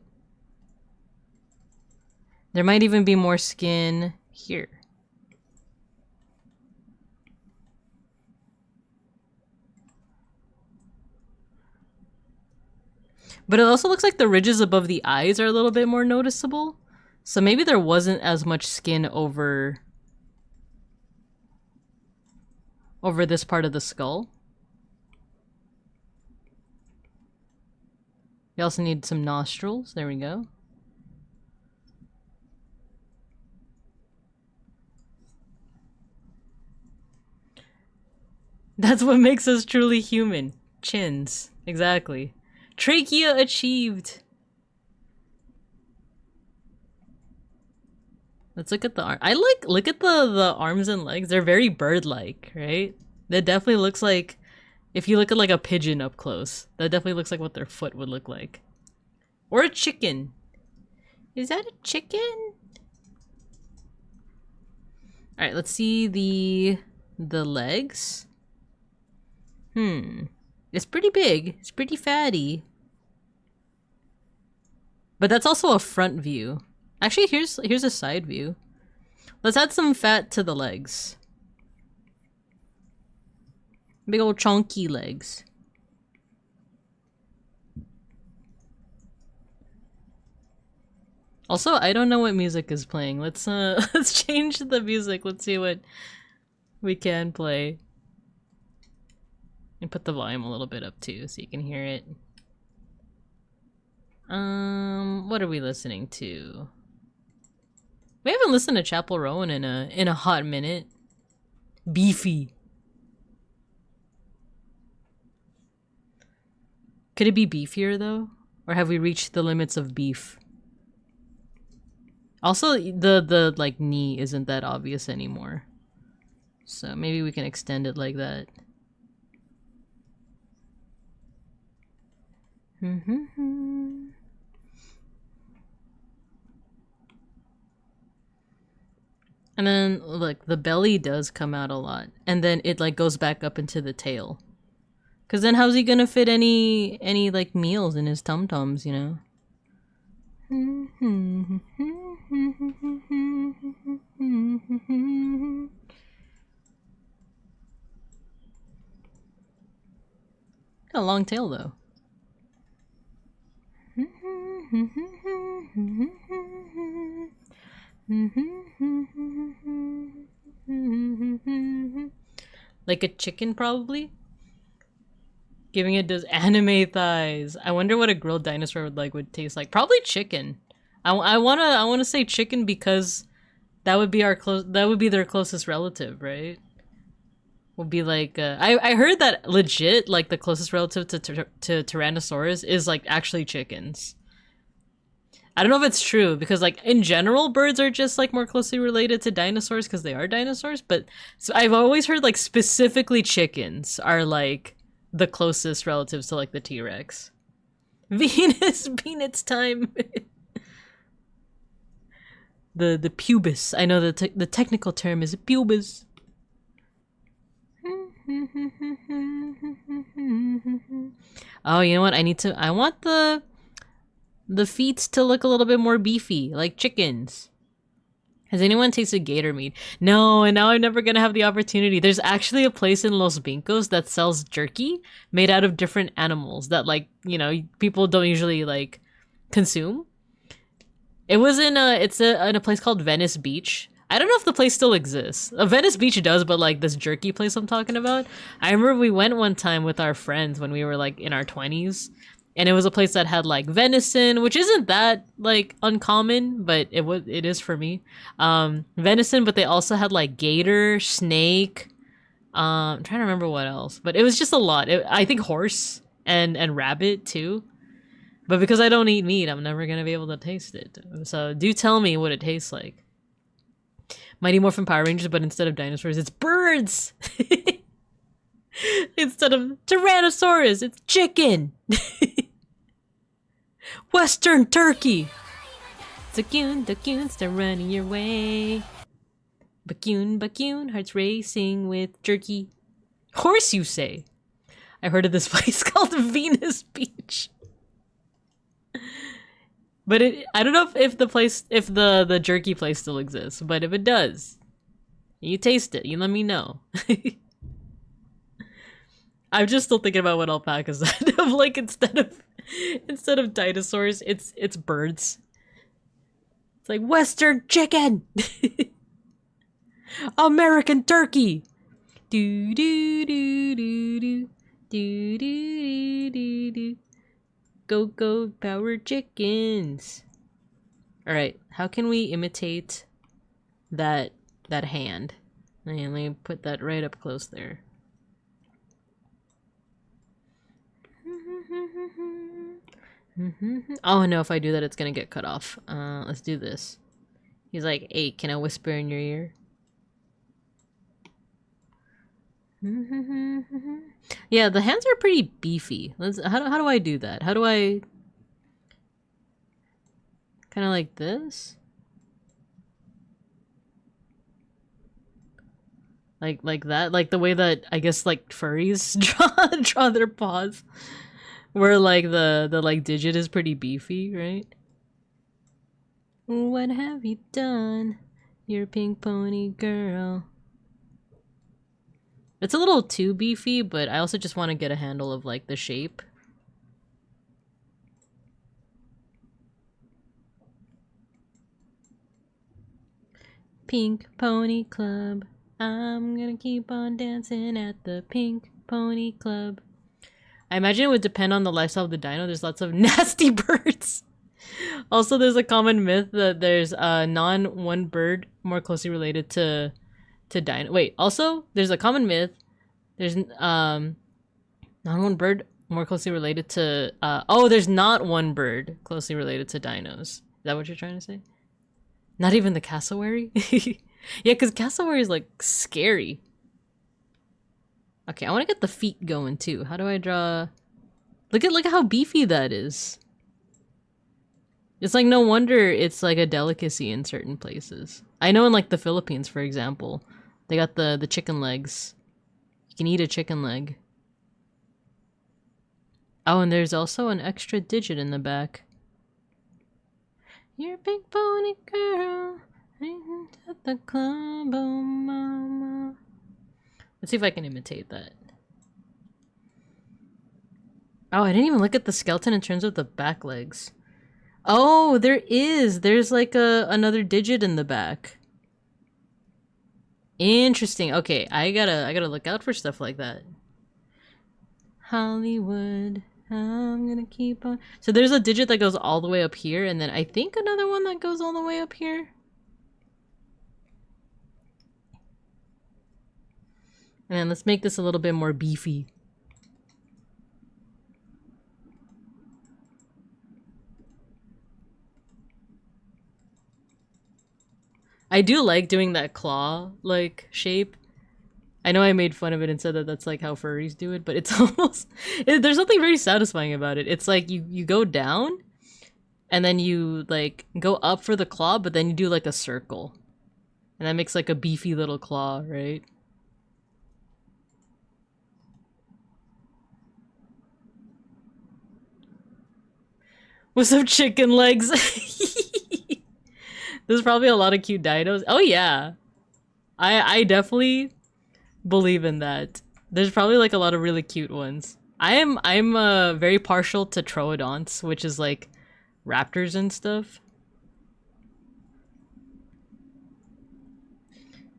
There might even be more skin here. But it also looks like the ridges above the eyes are a little bit more noticeable. So maybe there wasn't as much skin over over this part of the skull. We also need some nostrils. There we go. That's what makes us truly human. Chins. Exactly. Trachea achieved. Let's look at the arm. Look at the arms and legs. They're very bird-like, right? That definitely looks like, if you look at like a pigeon up close, that definitely looks like what their foot would look like. Or a chicken. Is that a chicken? Alright, let's see the legs. It's pretty big. It's pretty fatty. But that's also a front view. Actually, here's a side view. Let's add some fat to the legs. Big old chunky legs. Also, I don't know what music is playing. Let's let's change the music. Let's see what we can play. And put the volume a little bit up too, so you can hear it. What are we listening to? We haven't listened to Chapel Rowan in a hot minute. Beefy. Could it be beefier though? Or have we reached the limits of beef? Also, the like knee isn't that obvious anymore. So maybe we can extend it like that. And then look, the belly does come out a lot, and then it like goes back up into the tail. Cause then how's he gonna fit any like meals in his tum-tums, you know? Got a long tail though. Like a chicken, probably? Giving it those anime thighs. I wonder what a grilled dinosaur would taste like. Probably chicken. I wanna say chicken because that would be their closest relative, right? Would be like I heard that legit like the closest relative to Tyrannosaurus is like actually chickens. I don't know if it's true because like in general birds are just like more closely related to dinosaurs because they are dinosaurs, but so I've always heard like specifically chickens are like the closest relatives to like the T-Rex. Venus, peanuts time. the pubis. I know the technical term is pubis. Oh, you know what? I want the feet to look a little bit more beefy, like chickens. Has anyone tasted gator meat? No, and now I'm never gonna have the opportunity. There's actually a place in Los Vincos that sells jerky made out of different animals that like, you know, people don't usually like consume. It was in a place called Venice Beach. I don't know if the place still exists. Venice Beach does, but like this jerky place I'm talking about. I remember we went one time with our friends when we were like in our 20s. And it was a place that had like venison, which isn't that like uncommon, but it is for me. Venison, but they also had like gator, snake. I'm trying to remember what else, but it was just a lot. I think horse and rabbit too. But because I don't eat meat, I'm never gonna be able to taste it. So do tell me what it tastes like. Mighty Morphin Power Rangers, but instead of dinosaurs, it's birds. Instead of Tyrannosaurus, it's chicken. Western turkey. Duckun, start running your way. Bakun, hearts racing with jerky. Horse, you say? I heard of this place called Venus Beach. But I don't know if the jerky place still exists, but if it does, you taste it, you let me know. I'm just still thinking about what alpaca said. Of like instead of dinosaurs, it's birds. It's like Western chicken, American turkey, Do do do do do do do do do. Go go power chickens. All right, how can we imitate that hand? And let me put that right up close there. Oh no, if I do that, it's gonna get cut off. Let's do this. He's like, hey, can I whisper in your ear? Yeah, the hands are pretty beefy. How do I do that? How do I... Kind of like this? Like that? Like the way that, I guess, like, furries draw their paws? Where, like, the like, digit is pretty beefy, right? What have you done? You're a pink pony girl. It's a little too beefy, but I also just want to get a handle of, like, the shape. Pink Pony Club. I'm gonna keep on dancing at the Pink Pony Club. I imagine it would depend on the lifestyle of the dino. There's lots of nasty birds. Also, there's a common myth that there's one bird more closely related to dino. Wait, also, there's a common myth. There's one bird more closely related to there's not one bird closely related to dinos. Is that what you're trying to say? Not even the cassowary? Yeah, because cassowary is, like, scary. Okay, I want to get the feet going too. How do I draw? Look at how beefy that is. It's like, no wonder it's like a delicacy in certain places. I know in, like, the Philippines, for example, they got the chicken legs. You can eat a chicken leg. Oh, and there's also an extra digit in the back. You're a big pony girl. At the club, oh mama. Let's see if I can imitate that. Oh, I didn't even look at the skeleton in terms of the back legs. Oh, there is. There's like another digit in the back. Interesting. Okay, I gotta look out for stuff like that. Hollywood, I'm gonna keep on. So there's a digit that goes all the way up here, and then I think another one that goes all the way up here. And then let's make this a little bit more beefy. I do like doing that claw, like, shape. I know I made fun of it and said that that's like how furries do it, but it's almost... there's something very satisfying about it. It's like you go down, and then you, like, go up for the claw, but then you do, like, a circle. And that makes, like, a beefy little claw, right? With some chicken legs. There's probably a lot of cute dinos. Oh yeah. I definitely believe in that. There's probably like a lot of really cute ones. I'm very partial to troodonts, which is like raptors and stuff.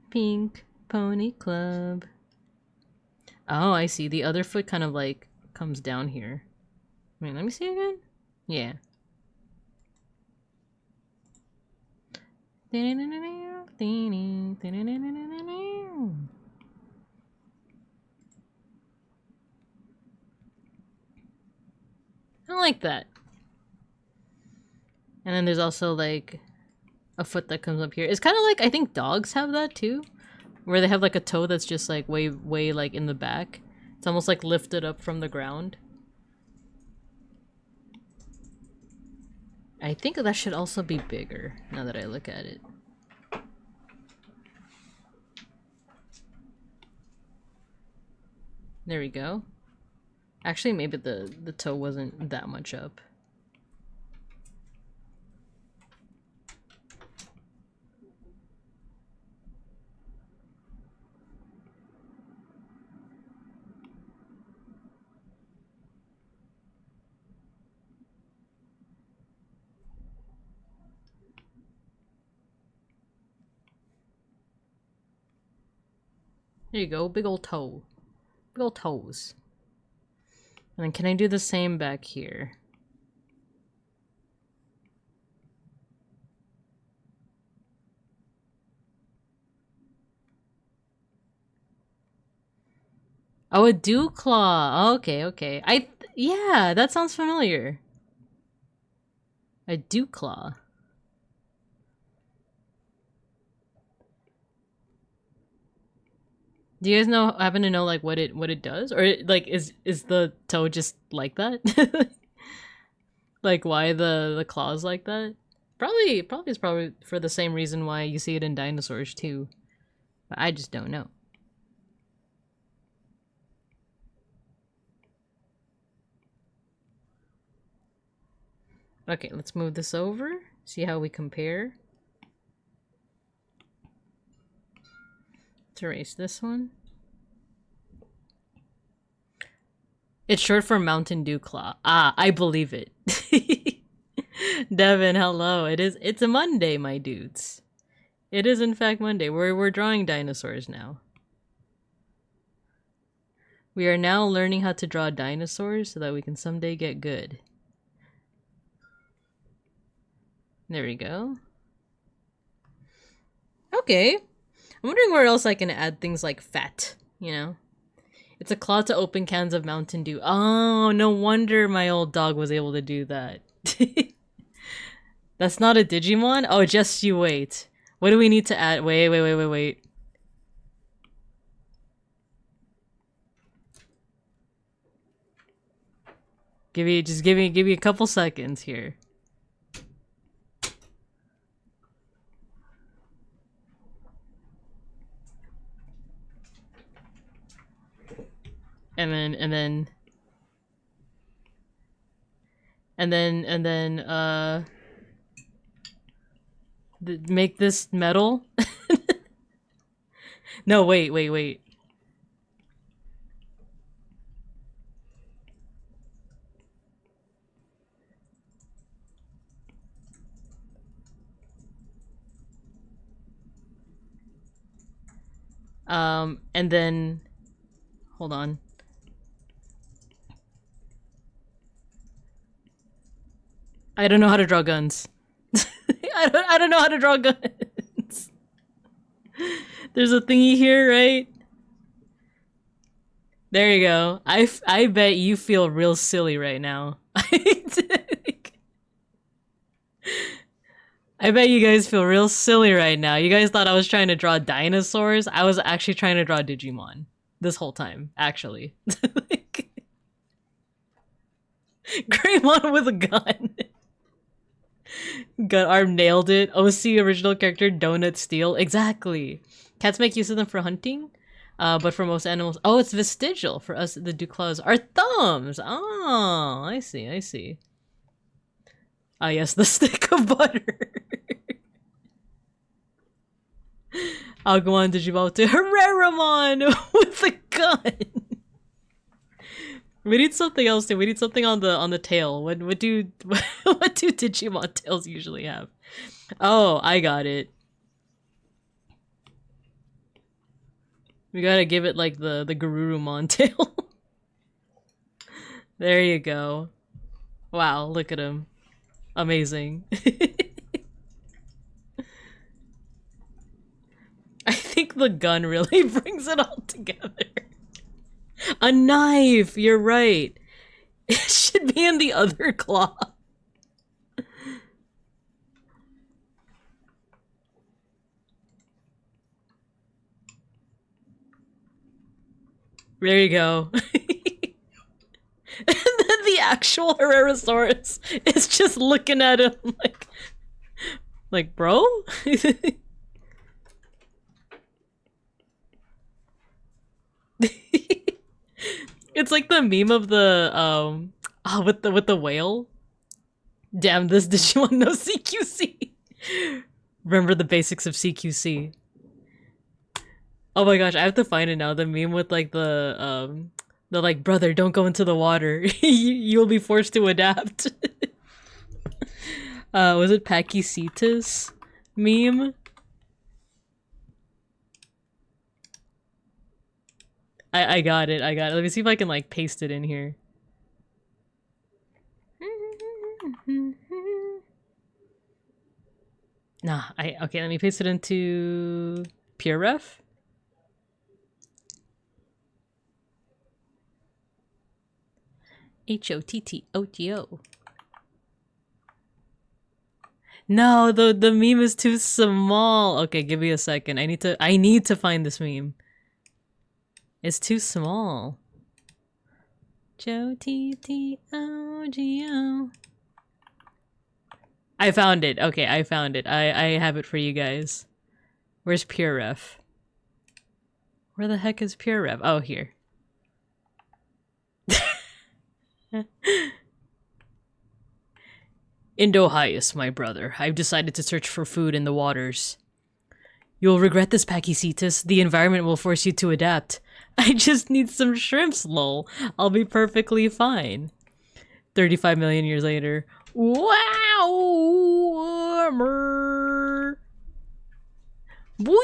Pink Pony Club. Oh, I see. The other foot kind of like comes down here. Wait, let me see again. Yeah. I like that. And then there's also like a foot that comes up here. It's kind of like, I think dogs have that too, where they have like a toe that's just like way like in the back. It's almost like lifted up from the ground. I think that should also be bigger now that I look at it. There we go. Actually, maybe the toe wasn't that much up. There you go, big old toe. Big old toes. And then can I do the same back here? Oh, a dew claw. Okay, okay. Yeah, that sounds familiar. A dew claw. Do you guys happen to know like what it does, or like is the toe just like that? Like why the claws like that? Probably it's probably for the same reason why you see it in dinosaurs too, but I just don't know. Okay, let's move this over. See how we compare. Let's erase this one. It's short for Mountain Dew Claw. Ah, I believe it. Devin, hello. It's a Monday, my dudes. It is in fact Monday. We're drawing dinosaurs now. We are now learning how to draw dinosaurs so that we can someday get good. There we go. Okay. I'm wondering where else I can add things like fat, you know? It's a claw to open cans of Mountain Dew. Oh, no wonder my old dog was able to do that. That's not a Digimon? Oh, just you wait. What do we need to add? Wait. Give me a couple seconds here. And then make this metal. No, wait. And then hold on. I don't know how to draw guns. I don't know how to draw guns. There's a thingy here, right? There you go. I bet you feel real silly right now. I bet you guys feel real silly right now. You guys thought I was trying to draw dinosaurs. I was actually trying to draw Digimon this whole time, actually. Greymon with a gun. Gut arm nailed it. OC original character Donut Steel. Exactly. Cats make use of them for hunting, but for most animals, oh, it's vestigial. For us, the dew claws are thumbs. Oh, I see. Ah, yes, the stick of butter. Agumon Digivolve to Hereramon with a gun. We need something else too. We need something on the tail. What do Digimon tails usually have? Oh, I got it. We gotta give it like the Garurumon tail. There you go. Wow, look at him. Amazing. I think the gun really brings it all together. A knife! You're right. It should be in the other claw. There you go. And then the actual Herrerasaurus is just looking at him like bro? It's like the meme of the with the whale. Damn, this Digimon knows CQC. Remember the basics of CQC. Oh my gosh, I have to find it now. The meme with like the like, brother, don't go into the water. You'll be forced to adapt. Was it Pachycetus meme? I got it. I got it. Let me see if I can like paste it in here. Nah, okay, let me paste it into PureRef. HOTTOTO. No, the meme is too small. Okay, give me a second. I need to find this meme. It's too small. JOTTOGO. I found it. Okay, I found it. I have it for you guys. Where's PureRef? Where the heck is PureRef? Oh, here. Indohyus, my brother. I've decided to search for food in the waters. You'll regret this, Pachycetus. The environment will force you to adapt. I just need some shrimps, lol. I'll be perfectly fine. 35 million years later. Wow! Boy!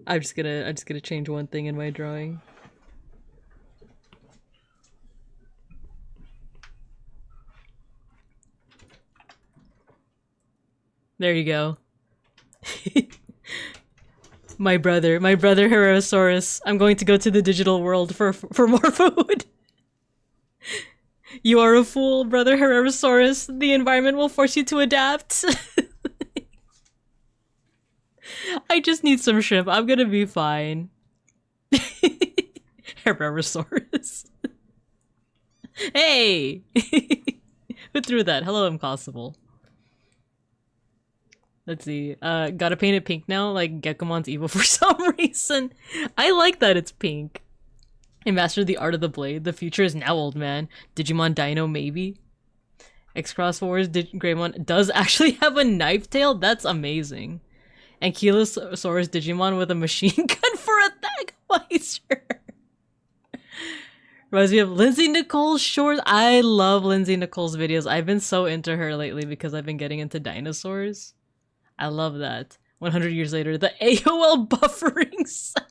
I'm just gonna change one thing in my drawing. There you go. My brother Herosaurus. I'm going to go to the digital world for more food. You are a fool, brother Herosaurus. The environment will force you to adapt. I just need some shrimp. I'm gonna be fine. Herosaurus. Hey! Who threw that? Hello, Impossible. Let's see. Gotta paint it pink now, like Gekkomon's evil for some reason. I like that it's pink. I mastered the art of the blade. The future is now, old man. Digimon Dino, maybe? X-Cross Wars Greymon does actually have a knife tail? That's amazing. Ankylosaurus Digimon with a machine gun for a Thagmeister. Reminds me of Lindsay Nicole's shorts. I love Lindsay Nicole's videos. I've been so into her lately because I've been getting into dinosaurs. I love that. 100 years later, the AOL buffering sound.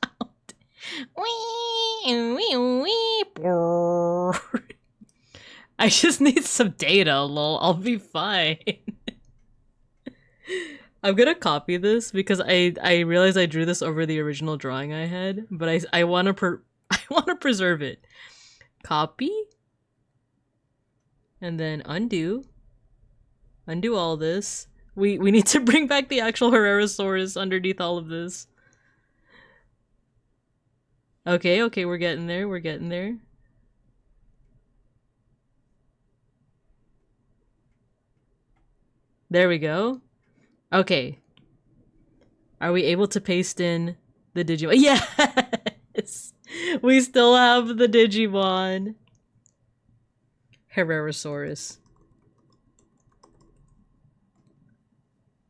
I just need some data, lol. I'll be fine. I'm gonna copy this because I realized I drew this over the original drawing I had, but I want to preserve it. Copy, and then undo all this. We need to bring back the actual Herrerasaurus underneath all of this. Okay, we're getting there. We're getting there. There we go. Okay. Are we able to paste in the Digimon? Yes! We still have the Digimon. Herrerasaurus.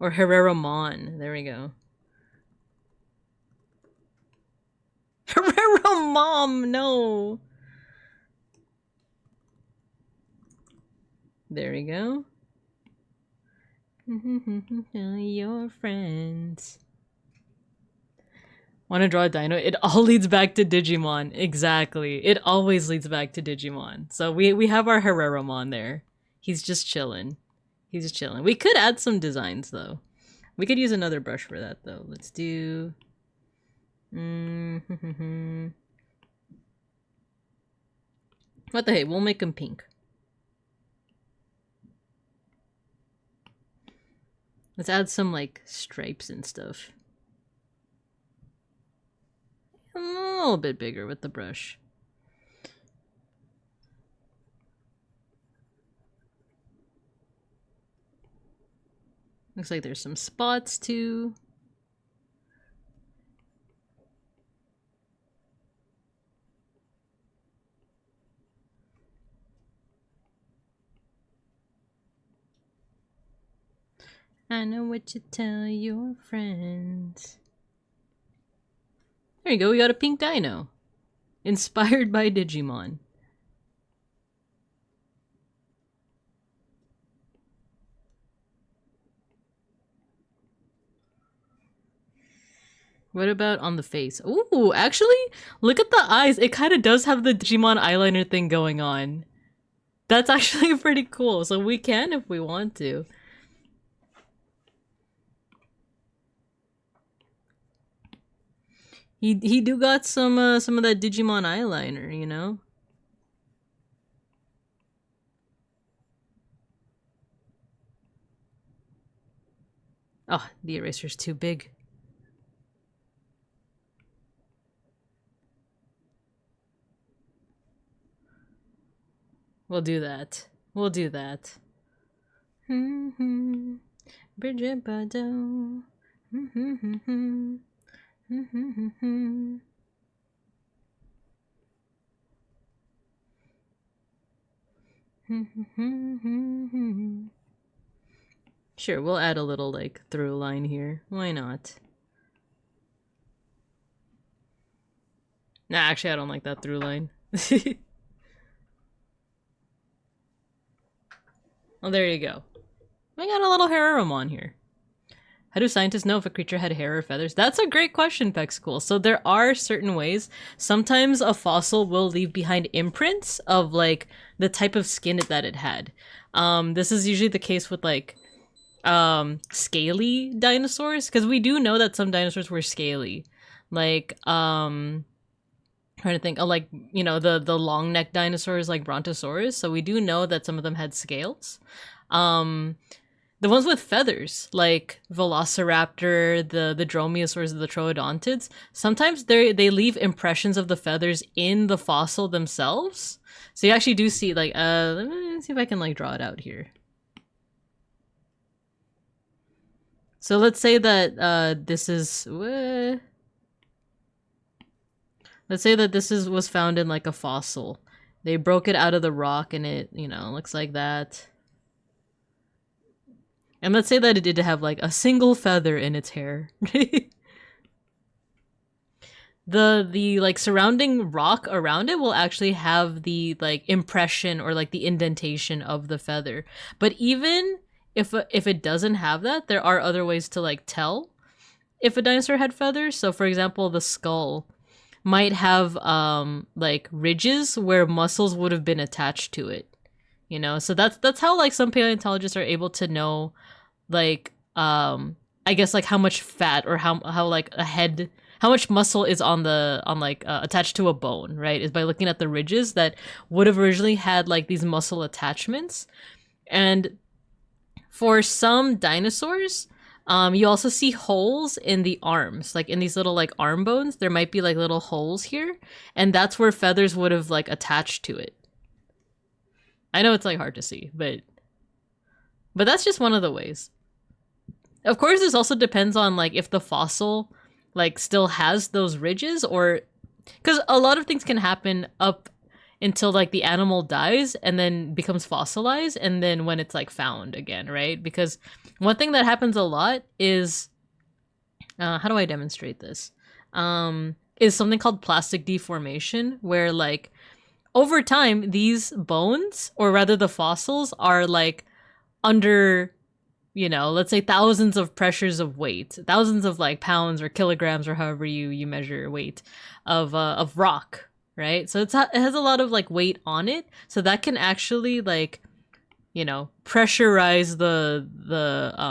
Or Herreramon. There we go. Herreramom! No! There we go. Tell your friends. Want to draw a dino? It all leads back to Digimon. Exactly. It always leads back to Digimon. So we have our Herreramon there. He's just chilling. He's just chilling. We could add some designs though. We could use another brush for that though. Let's do... What the hey? We'll make him pink. Let's add some like stripes and stuff. A little bit bigger with the brush. Looks like there's some spots too. I know what you tell your friends. There you go, we got a pink dino. Inspired by Digimon. What about on the face? Ooh, actually, look at the eyes. It kind of does have the Digimon eyeliner thing going on. That's actually pretty cool. So we can if we want to. He do got some of that Digimon eyeliner, you know? Oh, the eraser's too big. We'll do that. We'll do that. Bridget Bardot. Sure, we'll add a little like through line here. Why not? Nah, actually I don't like that through line. Well, there you go. We got a little Harem on here. How do scientists know if a creature had hair or feathers? That's a great question, Pexcool. So there are certain ways. Sometimes a fossil will leave behind imprints of like the type of skin that it had. This is usually the case with like scaly dinosaurs, because we do know that some dinosaurs were scaly. Like trying to think, like, you know, the long neck dinosaurs like Brontosaurus. So we do know that some of them had scales. The ones with feathers, like Velociraptor, the Dromaeosaurs, the Troodontids, sometimes they leave impressions of the feathers in the fossil themselves. So you actually do see like let me see if I can like draw it out here. So let's say that this is let's say that this was found in like a fossil. They broke it out of the rock and it, you know, looks like that. And let's say that it did have like a single feather in its hair. The like surrounding rock around it will actually have the like impression or like the indentation of the feather. But even if it doesn't have that, there are other ways to like tell if a dinosaur had feathers. So for example, the skull might have like ridges where muscles would have been attached to it, you know. So that's how like some paleontologists are able to know like I guess like how much fat or how like a head, how much muscle is on like attached to a bone, right, is by looking at the ridges that would have originally had like these muscle attachments. And for some dinosaurs, you also see holes in the arms, like in these little like arm bones. There might be like little holes here, and that's where feathers would have like attached to it. I know it's like hard to see, but that's just one of the ways. Of course, this also depends on like if the fossil like still has those ridges, or because a lot of things can happen up until like the animal dies and then becomes fossilized, and then when it's like found again, right? Because one thing that happens a lot is how do I demonstrate this? Is something called plastic deformation, where like over time these bones, or rather the fossils, are like under, you know, let's say thousands of pressures of weight, thousands of like pounds or kilograms or however you measure weight of rock. Right? So it has a lot of like weight on it. So that can actually like, you know, pressurize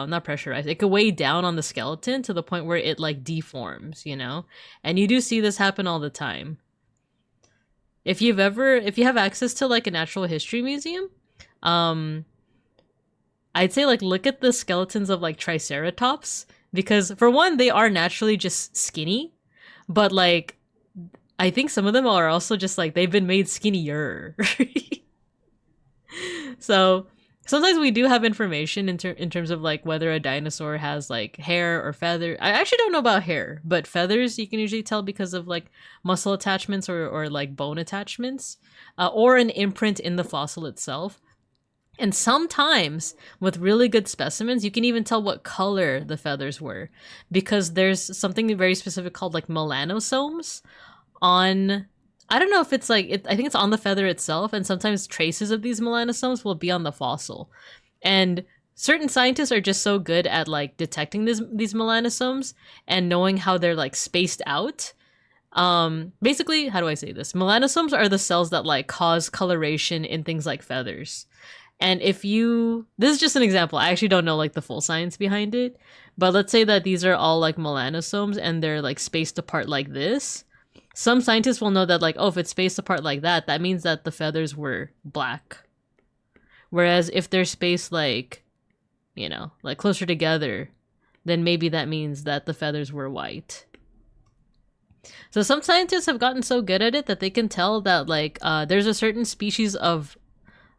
not pressurize. It could weigh down on the skeleton to the point where it like deforms, you know? And you do see this happen all the time. If you have access to like a natural history museum, I'd say like look at the skeletons of like Triceratops, because for one, they are naturally just skinny, but like I think some of them are also just like they've been made skinnier. So sometimes we do have information in terms of like whether a dinosaur has like hair or feather. I actually don't know about hair, but feathers you can usually tell because of like muscle attachments or like bone attachments, or an imprint in the fossil itself. And sometimes with really good specimens, you can even tell what color the feathers were, because there's something very specific called like melanosomes on, I don't know if it's like, I think it's on the feather itself, and sometimes traces of these melanosomes will be on the fossil. And certain scientists are just so good at like detecting these melanosomes and knowing how they're like spaced out. Basically, how do I say this? Melanosomes are the cells that like cause coloration in things like feathers. And if you, this is just an example, I actually don't know like the full science behind it, but let's say that these are all like melanosomes and they're like spaced apart like this. Some scientists will know that like, oh, if it's spaced apart like that, that means that the feathers were black. Whereas if they're spaced like, you know, like closer together, then maybe that means that the feathers were white. So some scientists have gotten so good at it that they can tell that like there's a certain species of,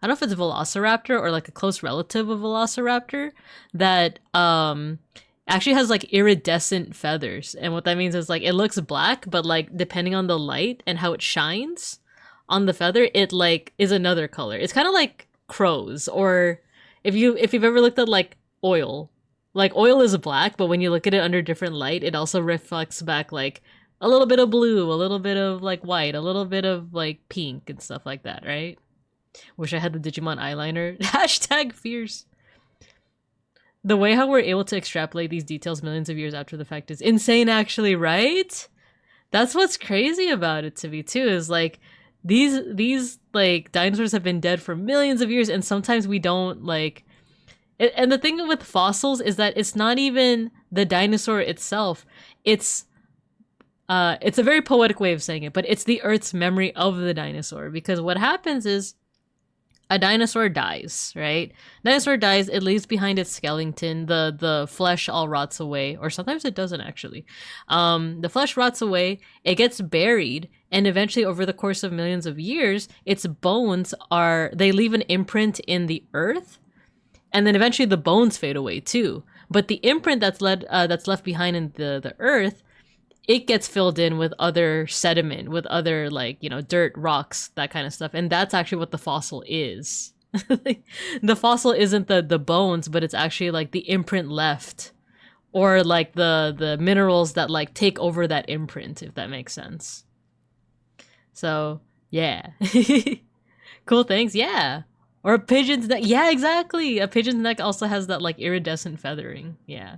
I don't know if it's a velociraptor or like a close relative of velociraptor that actually has like iridescent feathers. And what that means is like it looks black, but like depending on the light and how it shines on the feather, it like is another color. It's kind of like crows, or if you've ever looked at like oil is black, but when you look at it under different light, it also reflects back like a little bit of blue, a little bit of like white, a little bit of like pink and stuff like that, right? Wish I had the Digimon eyeliner. Hashtag fierce. The way how we're able to extrapolate these details millions of years after the fact is insane, actually, right? That's what's crazy about it to me too, is like these like dinosaurs have been dead for millions of years, and sometimes we don't like it. And the thing with fossils is that it's not even the dinosaur itself. It's a very poetic way of saying it, but it's the Earth's memory of the dinosaur, because what happens is a dinosaur dies, right? Dinosaur dies, it leaves behind its skeleton, the flesh all rots away, or sometimes it doesn't actually. The flesh rots away, it gets buried, and eventually over the course of millions of years, its bones they leave an imprint in the earth, and then eventually the bones fade away too. But the imprint that's left behind in the earth, it gets filled in with other sediment, with other like, you know, dirt, rocks, that kind of stuff. And that's actually what the fossil is. The fossil isn't the bones, but it's actually like the imprint left, or like the minerals that like take over that imprint, if that makes sense. So yeah. Cool things, yeah. Or a pigeon's neck, yeah, exactly. A pigeon's neck also has that like iridescent feathering, yeah.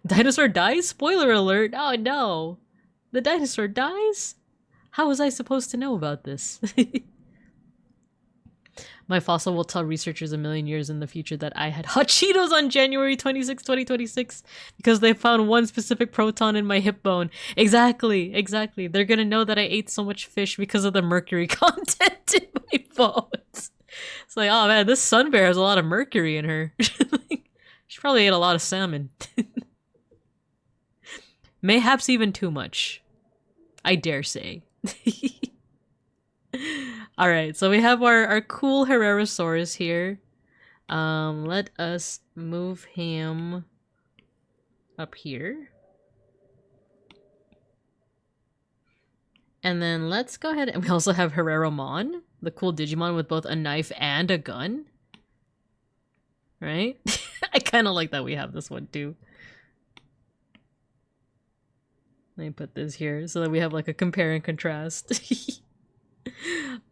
Dinosaur dies? Spoiler alert! Oh no! The dinosaur dies? How was I supposed to know about this? My fossil will tell researchers a million years in the future that I had hot Cheetos on January 26, 2026 because they found one specific proton in my hip bone. Exactly, exactly. They're gonna know that I ate so much fish because of the mercury content in my bones. It's like, oh man, this sun bear has a lot of mercury in her. She probably ate a lot of salmon. Mayhaps even too much, I dare say. Alright, so we have our cool Herrerasaurus here. Let us move him up here. And then let's go ahead, and we also have Herreramon, the cool Digimon with both a knife and a gun. Right? I kind of like that we have this one too. Let me put this here so that we have like a compare and contrast.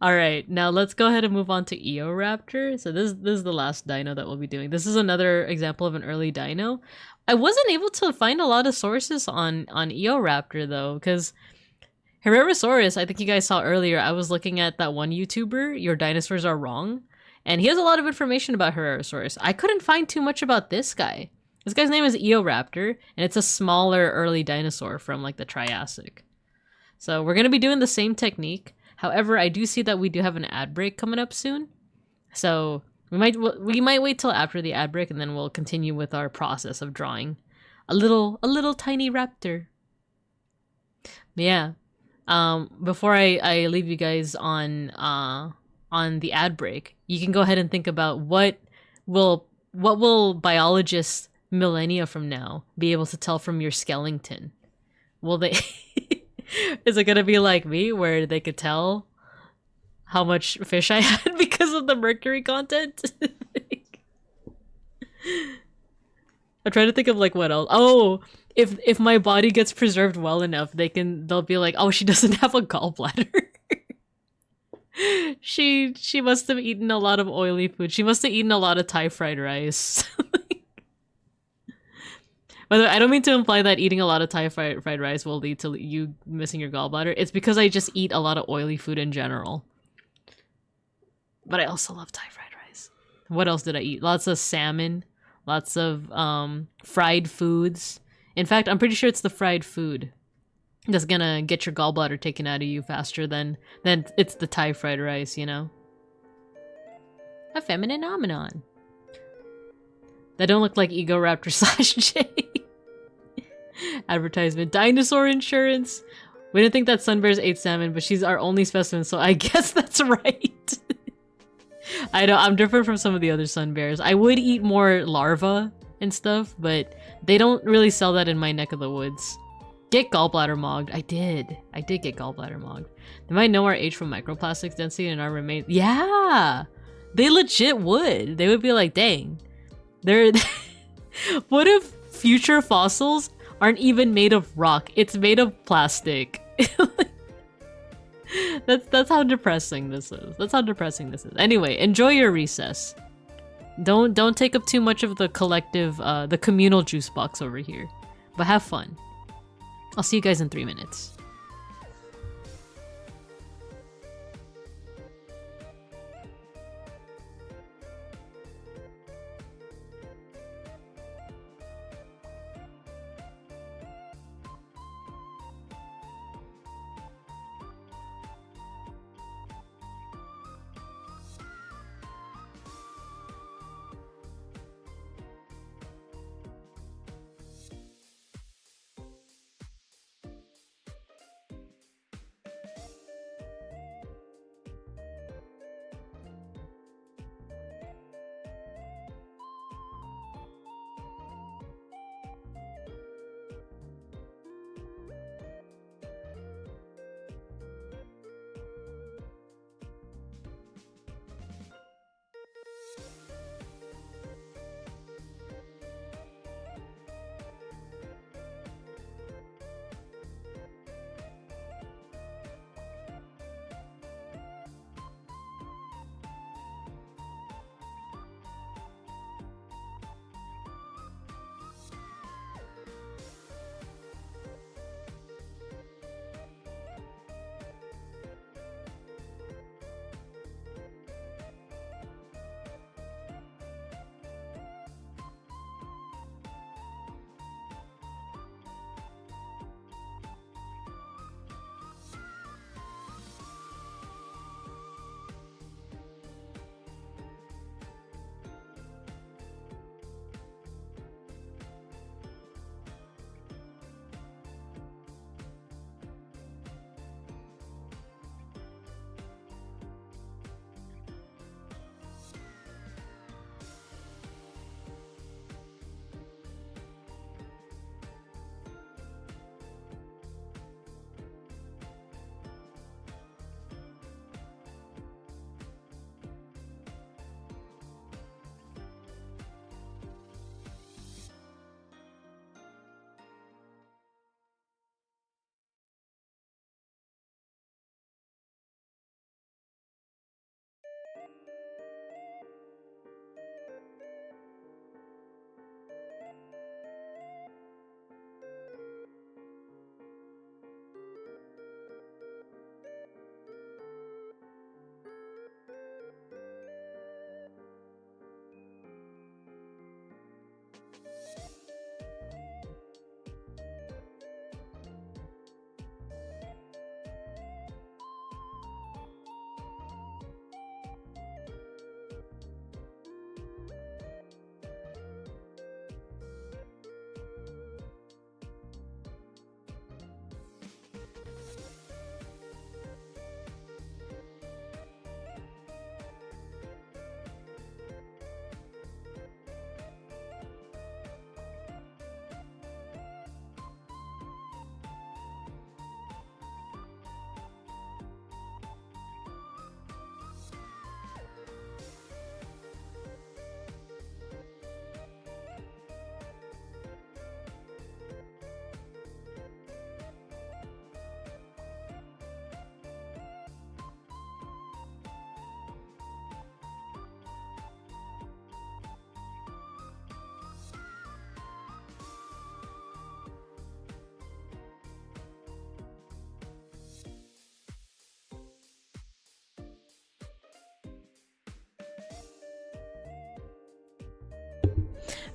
Alright, now let's go ahead and move on to Eoraptor. So this is the last dino that we'll be doing. This is another example of an early dino. I wasn't able to find a lot of sources on Eoraptor though, because Herrerasaurus, I think you guys saw earlier, I was looking at that one YouTuber, Your Dinosaurs Are Wrong, and he has a lot of information about Herrerasaurus. I couldn't find too much about this guy. This guy's name is Eoraptor, and it's a smaller early dinosaur from like the Triassic. So we're going to be doing the same technique. However, I do see that we do have an ad break coming up soon. So we might wait till after the ad break, and then we'll continue with our process of drawing a little tiny raptor. But yeah. Before I leave you guys on the ad break, you can go ahead and think about what will biologists millennia from now be able to tell from your skeleton? Will they is it gonna be like me where they could tell how much fish I had because of the mercury content? I'm trying to think of like what else. Oh, if my body gets preserved well enough, they'll be like, oh, she doesn't have a gallbladder. She must have eaten a lot of oily food. She must have eaten a lot of Thai fried rice. By the way, I don't mean to imply that eating a lot of Thai fried rice will lead to you missing your gallbladder. It's because I just eat a lot of oily food in general. But I also love Thai fried rice. What else did I eat? Lots of salmon. Lots of fried foods. In fact, I'm pretty sure it's the fried food that's gonna get your gallbladder taken out of you faster than it's the Thai fried rice, you know? A feminine phenomenon. That don't look like Ego Raptor slash J. Advertisement. Dinosaur insurance. We didn't think that sun bears ate salmon, but she's our only specimen, so I guess that's right. I know, I'm different from some of the other sun bears. I would eat more larvae and stuff, but they don't really sell that in my neck of the woods. Get gallbladder mogged. I did get gallbladder mogged. They might know our age from microplastics density and our remains. Yeah! They legit would. They would be like, dang. They're... What if future fossils aren't even made of rock? It's made of plastic. That's how depressing this is. That's how depressing this is. Anyway, enjoy your recess. Don't take up too much of the collective, the communal juice box over here. But have fun. I'll see you guys in 3 minutes.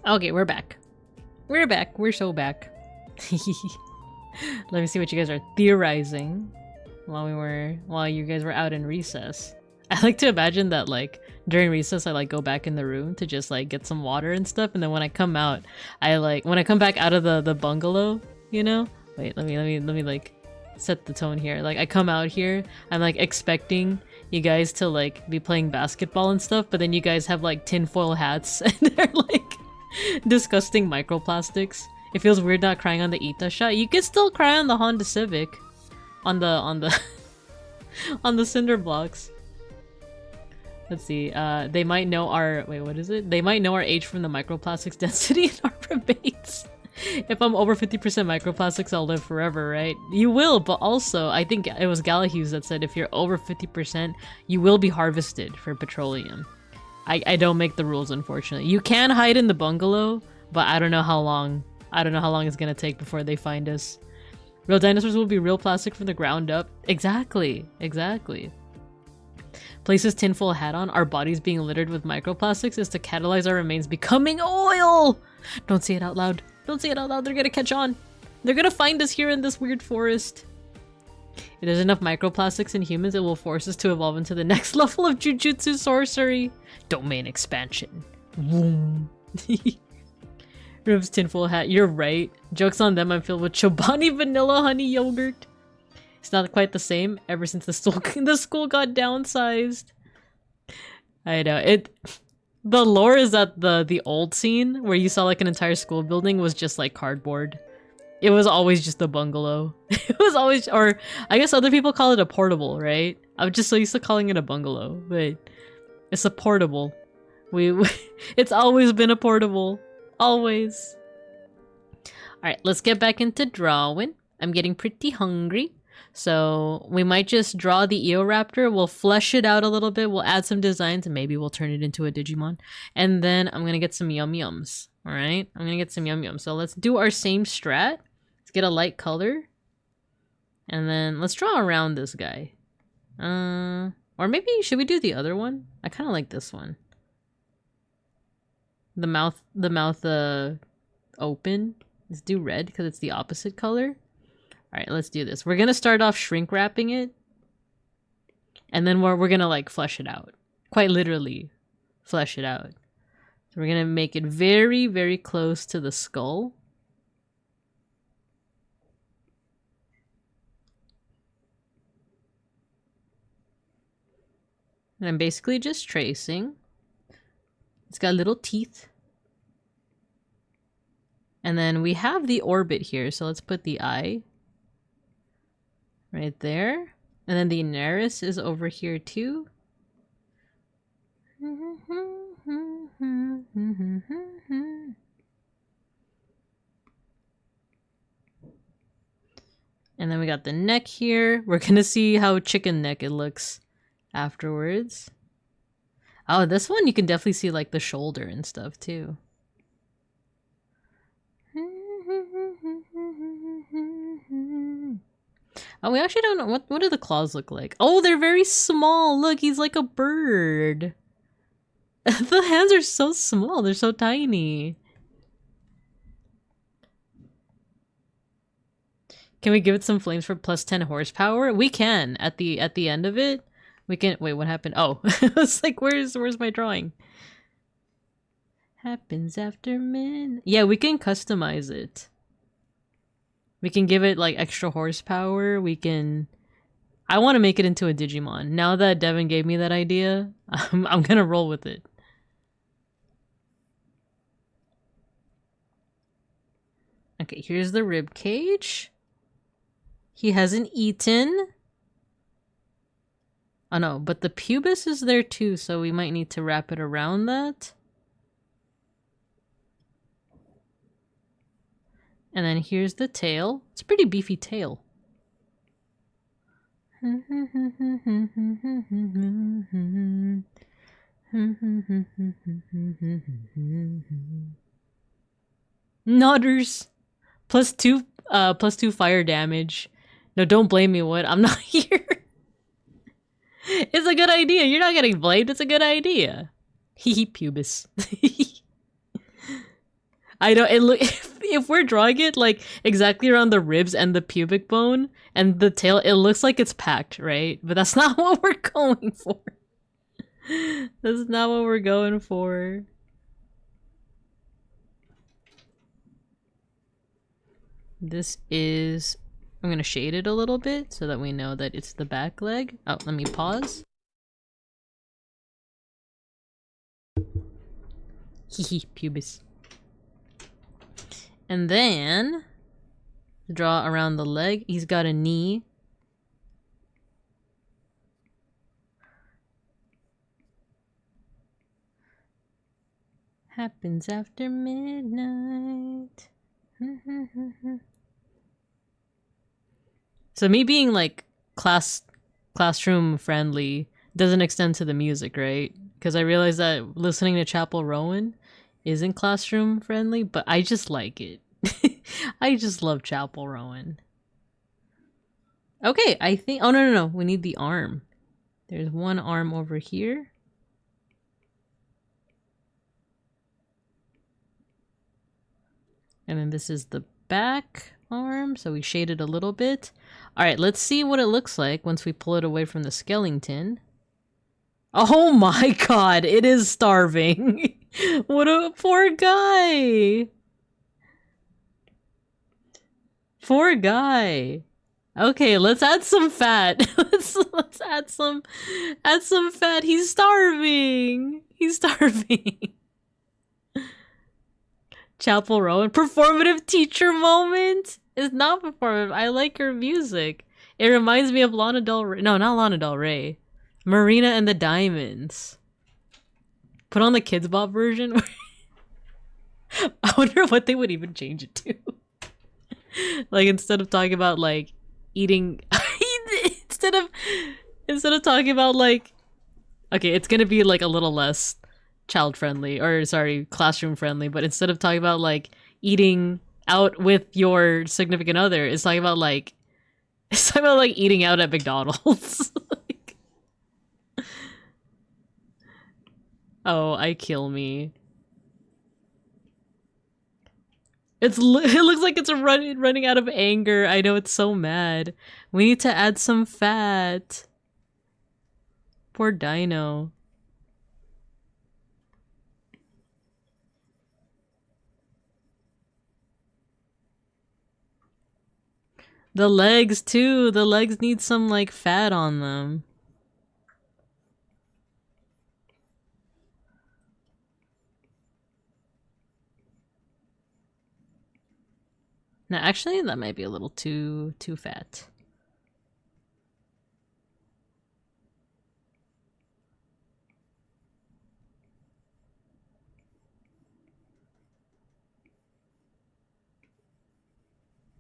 Okay, we're back. We're back. We're so back. Let me see what you guys are theorizing while you guys were out in recess. I like to imagine that like during recess I like go back in the room to just like get some water and stuff, and then when I come out, when I come back out of the bungalow, you know? Wait, let me like set the tone here. Like I come out here, I'm like expecting you guys to like be playing basketball and stuff, but then you guys have like tinfoil hats and they're like disgusting microplastics. It feels weird not crying on the Ita shot. You can still cry on the Honda Civic. On the on the cinder blocks. Let's see. They might know our what is it? They might know our age from the microplastics density in our rebates. If I'm over 50% microplastics, I'll live forever, right? You will, but also I think it was Galahughes that said if you're over 50%, you will be harvested for petroleum. I don't make the rules, unfortunately. You can hide in the bungalow, but I don't know how long. I don't know how long it's gonna take before they find us. Real dinosaurs will be real plastic from the ground up. Exactly. Exactly. Places tinfoil hat on, our bodies being littered with microplastics is to catalyze our remains becoming oil! Don't say it out loud. Don't say it out loud. They're gonna catch on. They're gonna find us here in this weird forest. If there's enough microplastics in humans, it will force us to evolve into the next level of jujutsu sorcery. Domain expansion. Boom. Rub's tinfoil hat. You're right. Joke's on them. I'm filled with Chobani vanilla honey yogurt. It's not quite the same ever since the school got downsized. I know. The lore is that the old scene where you saw like an entire school building was just like cardboard. It was always just a bungalow. It was always, or I guess other people call it a portable, right? I'm just so used to calling it a bungalow, but it's a portable. It's always been a portable. Always. Alright, let's get back into drawing. I'm getting pretty hungry. So we might just draw the Eoraptor. We'll flesh it out a little bit. We'll add some designs and maybe we'll turn it into a Digimon. And then I'm going to get some Yum Yums. Alright, I'm going to get some Yum Yums. So let's do our same strat. Let's get a light color. And then let's draw around this guy. Or maybe, should we do the other one? I kind of like this one. The mouth open. Let's do red because it's the opposite color. Alright, let's do this. We're gonna start off shrink wrapping it. And then we're gonna like flesh it out. Quite literally flesh it out. So we're gonna make it very, very close to the skull. And I'm basically just tracing. It's got little teeth. And then we have the orbit here, so let's put the eye right there. And then the naris is over here too. And then we got the neck here. We're gonna see how chicken neck it looks afterwards. Oh, this one you can definitely see like the shoulder and stuff too. Oh, we actually don't know. What do the claws look like? Oh, they're very small. Look, he's like a bird. The hands are so small. They're so tiny. Can we give it some flames for plus 10 horsepower? We can. At the end of it. We can. Wait, what happened? Oh, it's like, where's my drawing? Happens after min. Yeah, we can customize it. We can give it like extra horsepower. We can. I want to make it into a Digimon. Now that Devin gave me that idea, I'm gonna roll with it. Okay, here's the rib cage. He hasn't eaten. Oh no, but the pubis is there too, so we might need to wrap it around that. And then here's the tail. It's a pretty beefy tail. Nodders. Plus two fire damage. No, don't blame me, what? I'm not here. It's a good idea. You're not getting blamed. It's a good idea. Hee pubis. I know it look if we're drawing it like exactly around the ribs and the pubic bone and the tail, it looks like it's packed, right? But that's not what we're going for. That's not what we're going for. This is... I'm gonna shade it a little bit so that we know that it's the back leg. Oh, let me pause. Hehe, pubis. And then... draw around the leg. He's got a knee. Happens after midnight. So me being like classroom friendly doesn't extend to the music, right? Because I realize that listening to Chapel Rowan isn't classroom friendly, but I just like it. I just love Chapel Rowan. Okay, I think... oh, no. We need the arm. There's one arm over here. And then this is the back arm, so we shaded a little bit. Alright, let's see what it looks like once we pull it away from the skeleton. Oh my god, it is starving. What a poor guy. Poor guy. Okay, let's add some fat. let's add some fat. He's starving. He's starving. Chapel Rowan. Performative teacher moment? It's not performative. I like her music. It reminds me of Lana Del Rey. No, not Lana Del Rey. Marina and the Diamonds. Put on the Kids Bop version. I wonder what they would even change it to. Like, instead of talking about, like, eating... instead of talking about, like... Okay, it's gonna be, like, a little less... child-friendly, or sorry, classroom-friendly, but instead of talking about, like, eating out with your significant other, it's talking about, like, eating out at McDonald's. Like, oh, I kill me. It looks like it's running out of anger. I know, it's so mad. We need to add some fat. Poor Dino. The legs too. The legs need some like fat on them. Now actually that might be a little too fat.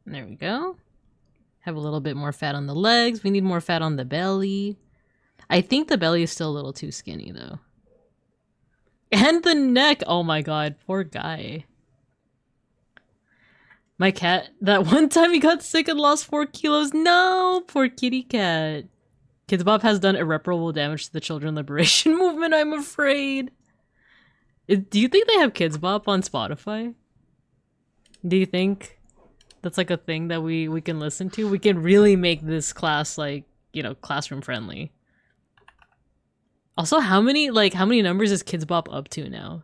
There we go. Have a little bit more fat on the legs. We need more fat on the belly. I think the belly is still a little too skinny though. And the neck! Oh my god, poor guy. My cat, that one time he got sick and lost 4 kilos. No! Poor kitty cat. Kids Bop has done irreparable damage to the children liberation movement, I'm afraid. Do you think they have Kids Bop on Spotify? Do you think that's like a thing that we can listen to? We can really make this class like, you know, classroom friendly. Also, how many numbers is Kids Bop up to now?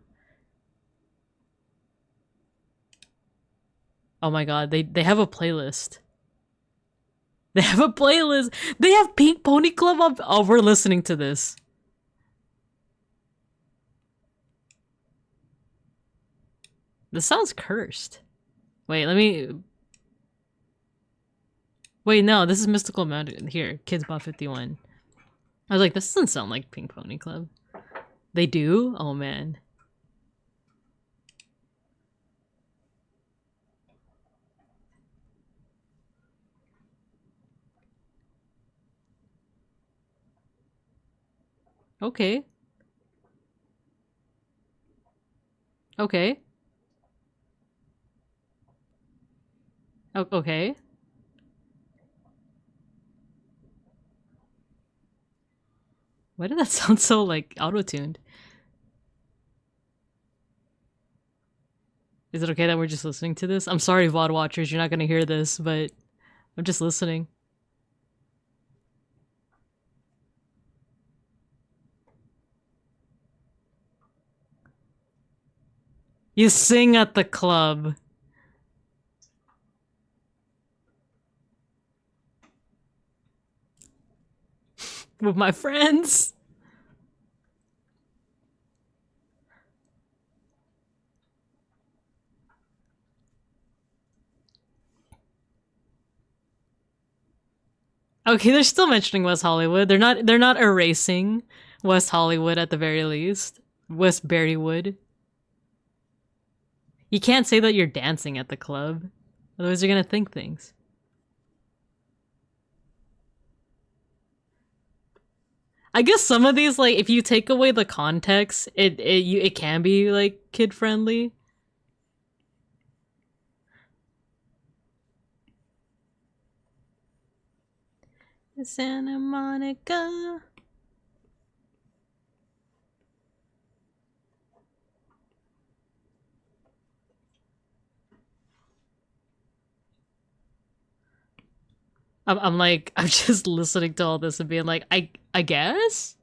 Oh my god, they have a playlist. They have a playlist. They have Pink Pony Club up. Oh, we're listening to this. This sounds cursed. Wait, let me... Wait, no, this is Mystical Mountain. Here, Kids Bop 51. I was like, this doesn't sound like Pink Pony Club. They do? Oh man. Okay. Okay. Okay. Why did that sound so, like, auto-tuned? Is it okay that we're just listening to this? I'm sorry, VOD watchers, you're not gonna hear this, but I'm just listening. You sing at the club. With my friends. Okay, they're still mentioning West Hollywood. They're not erasing West Hollywood at the very least. West Berrywood. You can't say that you're dancing at the club. Otherwise, you're gonna think things. I guess some of these, like, if you take away the context, it can be like kid friendly. Santa Monica. I'm like, I'm just listening to all this and being like, I guess?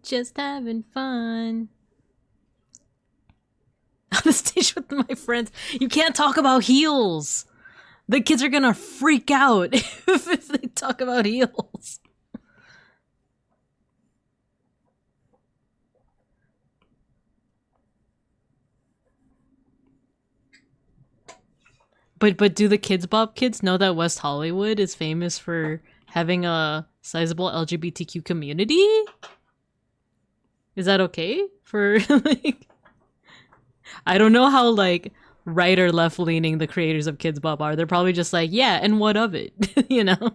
Just having fun. On the stage with my friends. You can't talk about heels. The kids are gonna freak out if they talk about heels. But do the Kids Bop kids know that West Hollywood is famous for having a sizable LGBTQ community? Is that okay for like? I don't know how like right or left leaning the creators of Kids Bop are. They're probably just like, yeah, and what of it? You know?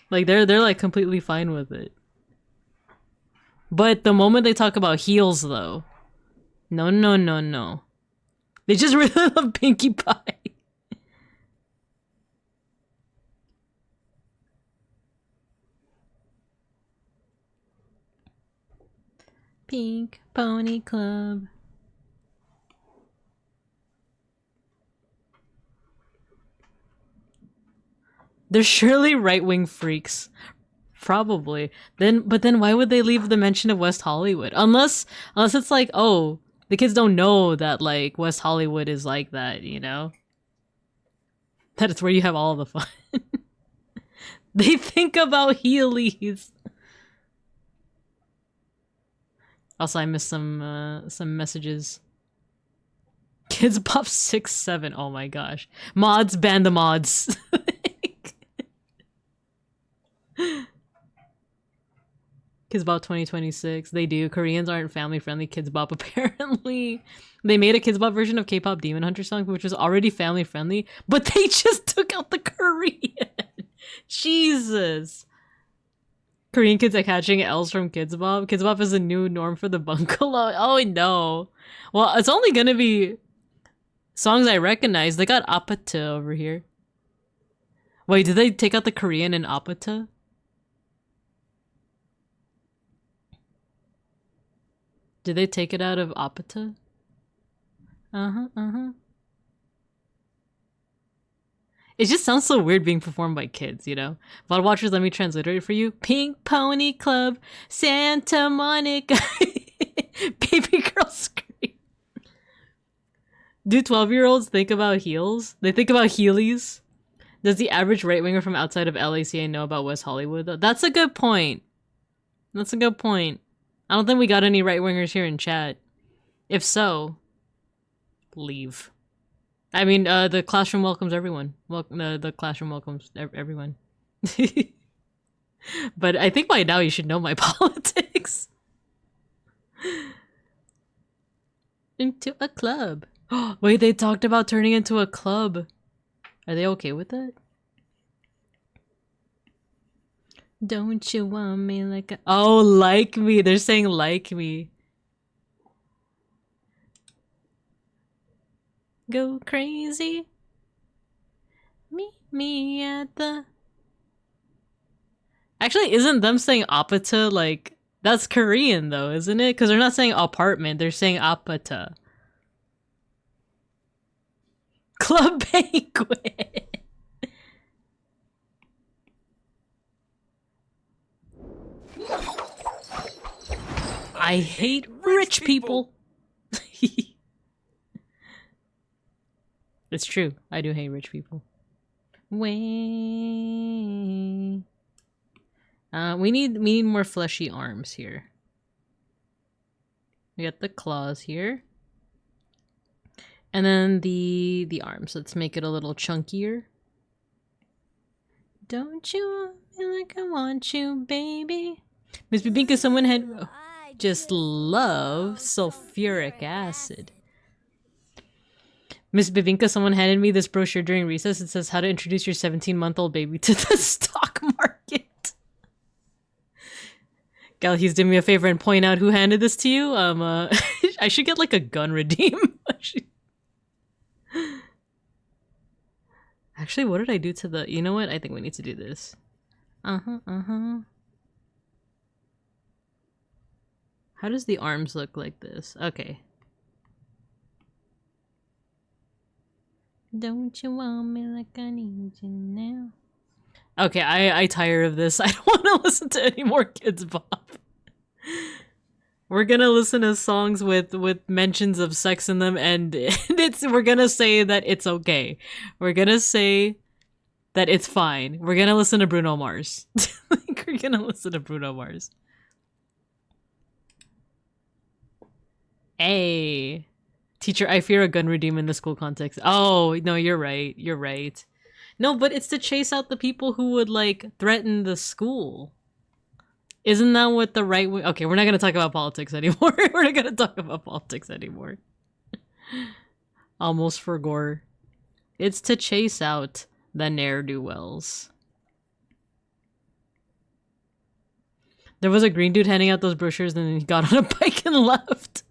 Like they're like completely fine with it. But the moment they talk about heels though, no. They just really love Pinkie Pie. Pink Pony Club. They're surely right-wing freaks. Probably. But then why would they leave the mention of West Hollywood? Unless it's like, oh, the kids don't know that like West Hollywood is like that, you know? That it's where you have all the fun. They think about Heelys. Also, I missed some messages. Kids Pop 6-7. Oh my gosh. Mods, ban the mods. Kids Bop 2026. They do. Koreans aren't family friendly. Kids Bop apparently. They made a Kids Bop version of K-pop Demon Hunter song, which was already family friendly, but they just took out the Korean. Jesus. Korean kids are catching L's from Kids Bop. Kids Bop is a new norm for the bungalow. Oh no. Well, it's only gonna be songs I recognize. They got Apata over here. Wait, did they take out the Korean in Apata? Did they take it out of Apata? It just sounds so weird being performed by kids, you know? VOD watchers, let me transliterate it for you. Pink Pony Club, Santa Monica. Baby girl scream. Do 12-year-olds think about heels? They think about Heelys? Does the average right-winger from outside of LACA know about West Hollywood? That's a good point. That's a good point. I don't think we got any right-wingers here in chat. If so, leave. I mean, the classroom welcomes everyone. The classroom welcomes everyone. But I think by now you should know my politics. Into a club. Wait, they talked about turning into a club. Are they okay with that? Don't you want me like a— oh, like me. They're saying like me. Go crazy. Meet me at the— Actually, isn't them saying apata like that's Korean though, isn't it? Because they're not saying apartment, they're saying apata. Club banquet. I hate rich people. It's true. I do hate rich people. We need more fleshy arms here. We got the claws here. And then the arms. Let's make it a little chunkier. Don't you want me like I want you, baby? Miss Bibinka, someone had just love sulfuric acid. Miss Bibinka, someone handed me this brochure during recess. It says how to introduce your 17-month-old baby to the stock market. Gal, he's doing me a favor and point out who handed this to you. I should get like a gun redeem. Actually, what did I do to the... You know what? I think we need to do this. How does the arms look like this? Okay. Don't you want me like I need you now? Okay, I tire of this. I don't want to listen to any more Kids Bop. We're gonna listen to songs with mentions of sex in them, and we're gonna say that it's okay. We're gonna say that it's fine. We're gonna listen to Bruno Mars. We're gonna listen to Bruno Mars. Hey. Teacher, I fear a gun redeem in the school context. Oh, no, you're right. You're right. No, but it's to chase out the people who would, like, threaten the school. Isn't that what the right wing... Okay, we're not going to talk about politics anymore. We're not going to talk about politics anymore. Almost forgot. It's to chase out the ne'er-do-wells. There was a green dude handing out those brochures and then he got on a bike and left.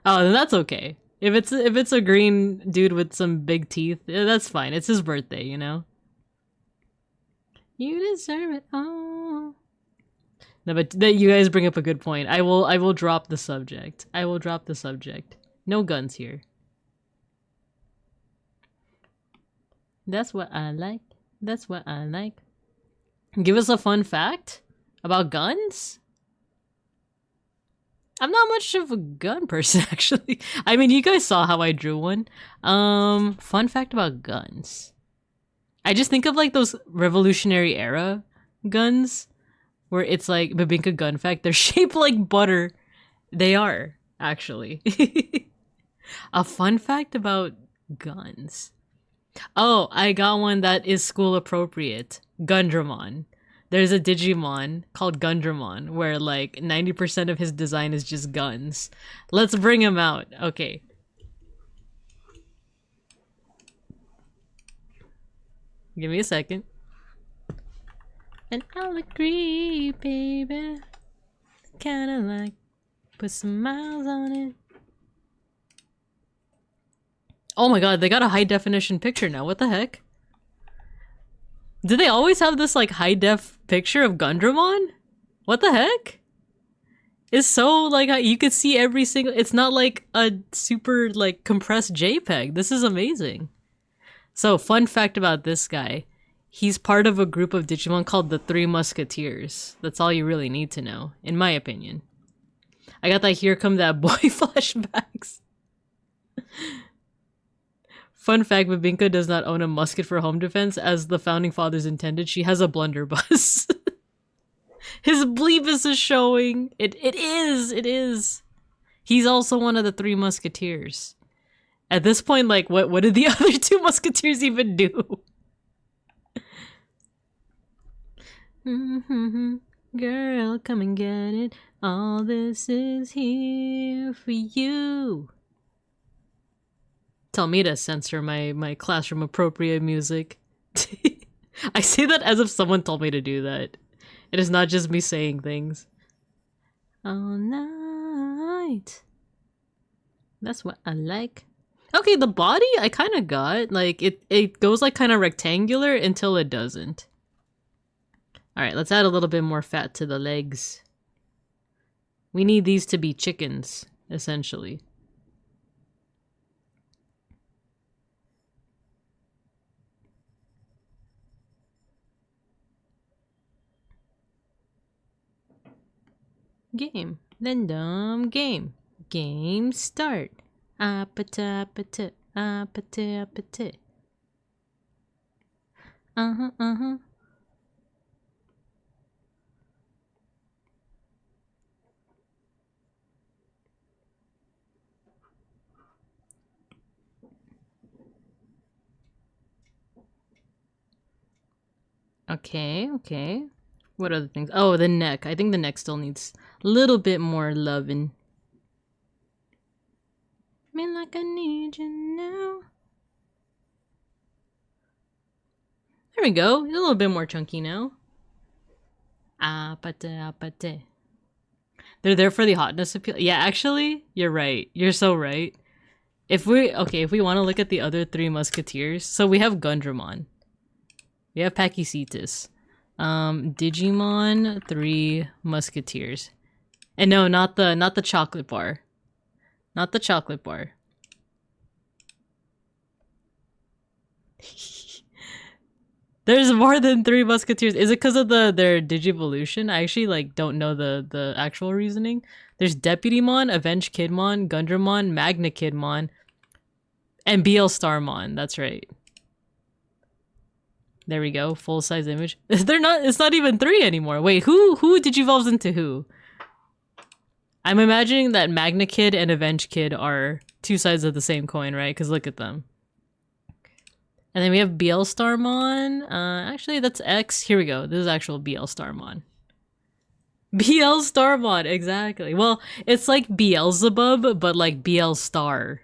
Oh, then that's okay. If it's a green dude with some big teeth, yeah, that's fine. It's his birthday, you know? You deserve it all. No, but you guys bring up a good point. I will drop the subject. I will drop the subject. No guns here. That's what I like. That's what I like. Give us a fun fact about guns? I'm not much of a gun person, actually. I mean, you guys saw how I drew one. Fun fact about guns. I just think of like those Revolutionary Era guns where it's like Babinka gun fact. They're shaped like butter. They are, actually. A fun fact about guns. Oh, I got one that is school appropriate. Gundramon. There's a Digimon called Gundramon where like 90% of his design is just guns. Let's bring him out. Okay. Give me a second. And I'll agree, baby. Kinda like put some miles on it. Oh my god, they got a high definition picture now. What the heck? Did they always have this like high def picture of Gundramon? What the heck? It's so like you could see every single... It's not like a super like compressed JPEG. This is amazing. So fun fact about this guy. He's part of a group of Digimon called the Three Musketeers. That's all you really need to know, in my opinion. I got that Here Come That Boy flashbacks. Fun fact, Babinka does not own a musket for home defense as the founding fathers intended. She has a blunderbuss. His bleepus is showing. It is. He's also one of the Three Musketeers. At this point, like, what did the other two musketeers even do? Girl, come and get it. All this is here for you. Tell me to censor my classroom appropriate music. I say that as if someone told me to do that. It is not just me saying things. All night. That's what I like. Okay, the body I kind of got. Like, it goes like kind of rectangular until it doesn't. Alright, let's add a little bit more fat to the legs. We need these to be chickens, essentially. Game. Then dumb game. Game start. Appetite. Appetite. Uh-huh. Okay. What other things? Oh, the neck. I think the neck still needs a little bit more loving. Me like I need you now. There we go. He's a little bit more chunky now. Appetite. They're there for the hotness appeal. Yeah, actually, you're right. You're so right. If we want to look at the other 3 musketeers, so we have Gundramon. We have Pachycetus. Digimon, 3 musketeers. And no, not the chocolate bar. Not the chocolate bar. There's more than 3 musketeers. Is it because of their Digivolution? I actually like don't know the actual reasoning. There's Deputymon, Avenge Kidmon, Gundramon, Magna Kidmon, and BL Starmon. That's right. There we go. Full size image. It's not even 3 anymore. Wait, who digivolves into who? I'm imagining that Magna Kid and Avenge Kid are 2 sides of the same coin, right? Because look at them. And then we have BL Starmon. Actually, that's X. Here we go. This is actual BL Starmon. BL Starmon, exactly. Well, it's like Beelzebub, but like BL Star.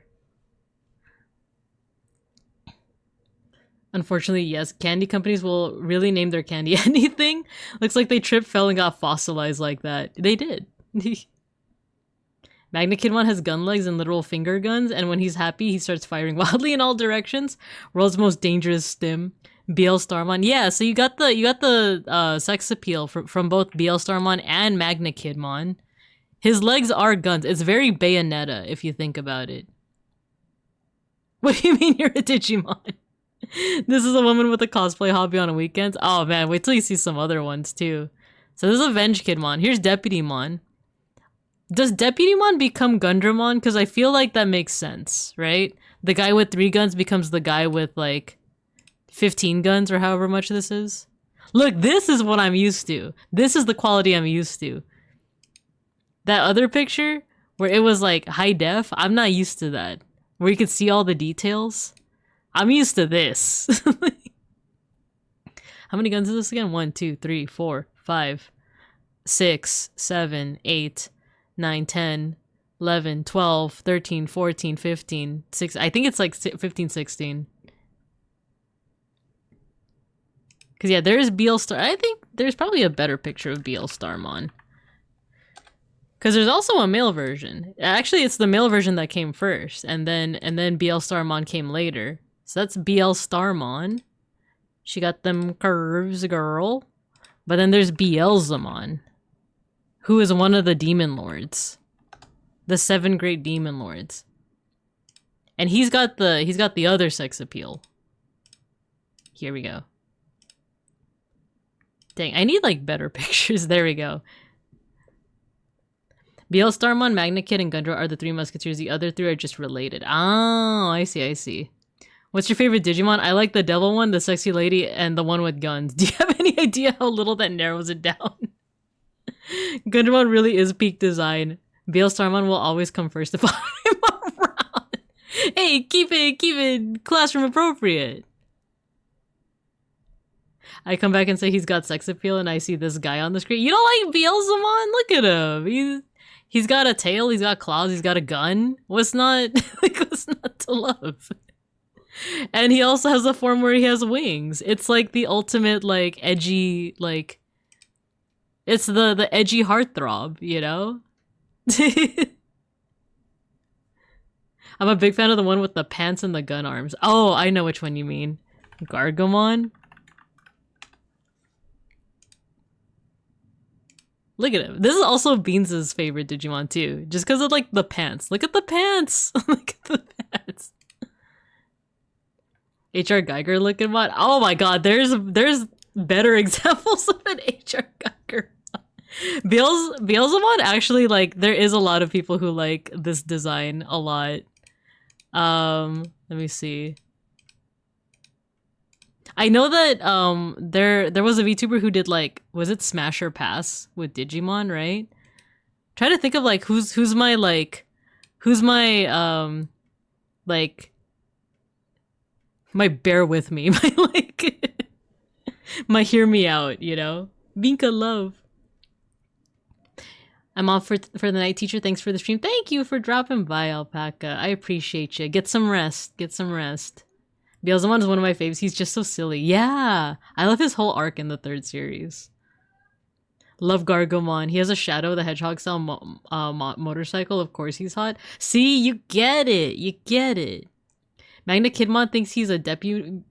Unfortunately, yes, candy companies will really name their candy anything. Looks like they tripped, fell, and got fossilized like that. They did. Magna Kidmon has gun legs and literal finger guns, and when he's happy, he starts firing wildly in all directions. World's most dangerous stim. BL Starmon. Yeah, so you got the sex appeal from both BL Starmon and Magna Kidmon. His legs are guns. It's very Bayonetta if you think about it. What do you mean you're a Digimon? This is a woman with a cosplay hobby on weekends. Oh man, wait till you see some other ones too. So this is Avenge Kidmon. Here's Deputymon. Does Deputymon become Gundramon? Because I feel like that makes sense, right? The guy with 3 guns becomes the guy with like 15 guns or however much this is. Look, this is what I'm used to. This is the quality I'm used to. That other picture where it was like high def, I'm not used to that. Where you could see all the details. I'm used to this. How many guns is this again? 1, 2, 3, 4, 5, 6, 7, 8, 9, 10, 11, 12, 13, 14, 15, 6. I think it's like 15, 16. Because yeah, there's BL Star. I think there's probably a better picture of BL Starmon. Because there's also a male version. Actually, it's the male version that came first. And then BL Starmon came later. So that's BL Starmon. She got them curves, girl. But then there's Beelzemon, who is one of the demon lords. The 7 great demon lords. And he's got the other sex appeal. Here we go. Dang, I need like better pictures. There we go. BL Starmon, Magna Kid, and Gundra are the 3 musketeers. The other 3 are just related. Oh, I see. What's your favorite Digimon? I like the devil one, the sexy lady, and the one with guns. Do you have any idea how little that narrows it down? Gundramon really is peak design. BL Starmon will always come first if I'm around. Hey, keep it classroom appropriate. I come back and say he's got sex appeal, and I see this guy on the screen. You don't like Beelzemon? Look at him. He's got a tail, he's got claws, he's got a gun. What's not to love? And he also has a form where he has wings. It's like the ultimate like edgy, like it's the edgy heartthrob, you know? I'm a big fan of the one with the pants and the gun arms. Oh, I know which one you mean. Gargamon? Look at him. This is also Beans' favorite Digimon too, just because of like the pants. Look at the pants. Look at the pants. HR Geiger looking mod. Oh my god, there's better examples of an HR Geiger. Beelzemon actually, like, there is a lot of people who like this design a lot. Let me see. I know that there was a VTuber who did like, was it Smash or Pass with Digimon, right? Trying to think of like who's my like my bear with me, my like my hear me out, you know? Binka love. I'm off for the night, teacher. Thanks for the stream. Thank you for dropping by, Alpaca. I appreciate you. Get some rest. Get some rest. Beelzemon is one of my faves. He's just so silly. Yeah, I love his whole arc in the 3rd series. Love Gargomon. He has a Shadow the Hedgehog style motorcycle. Of course he's hot. See, you get it. You get it. Magna Kidmon thinks he's a Deputymon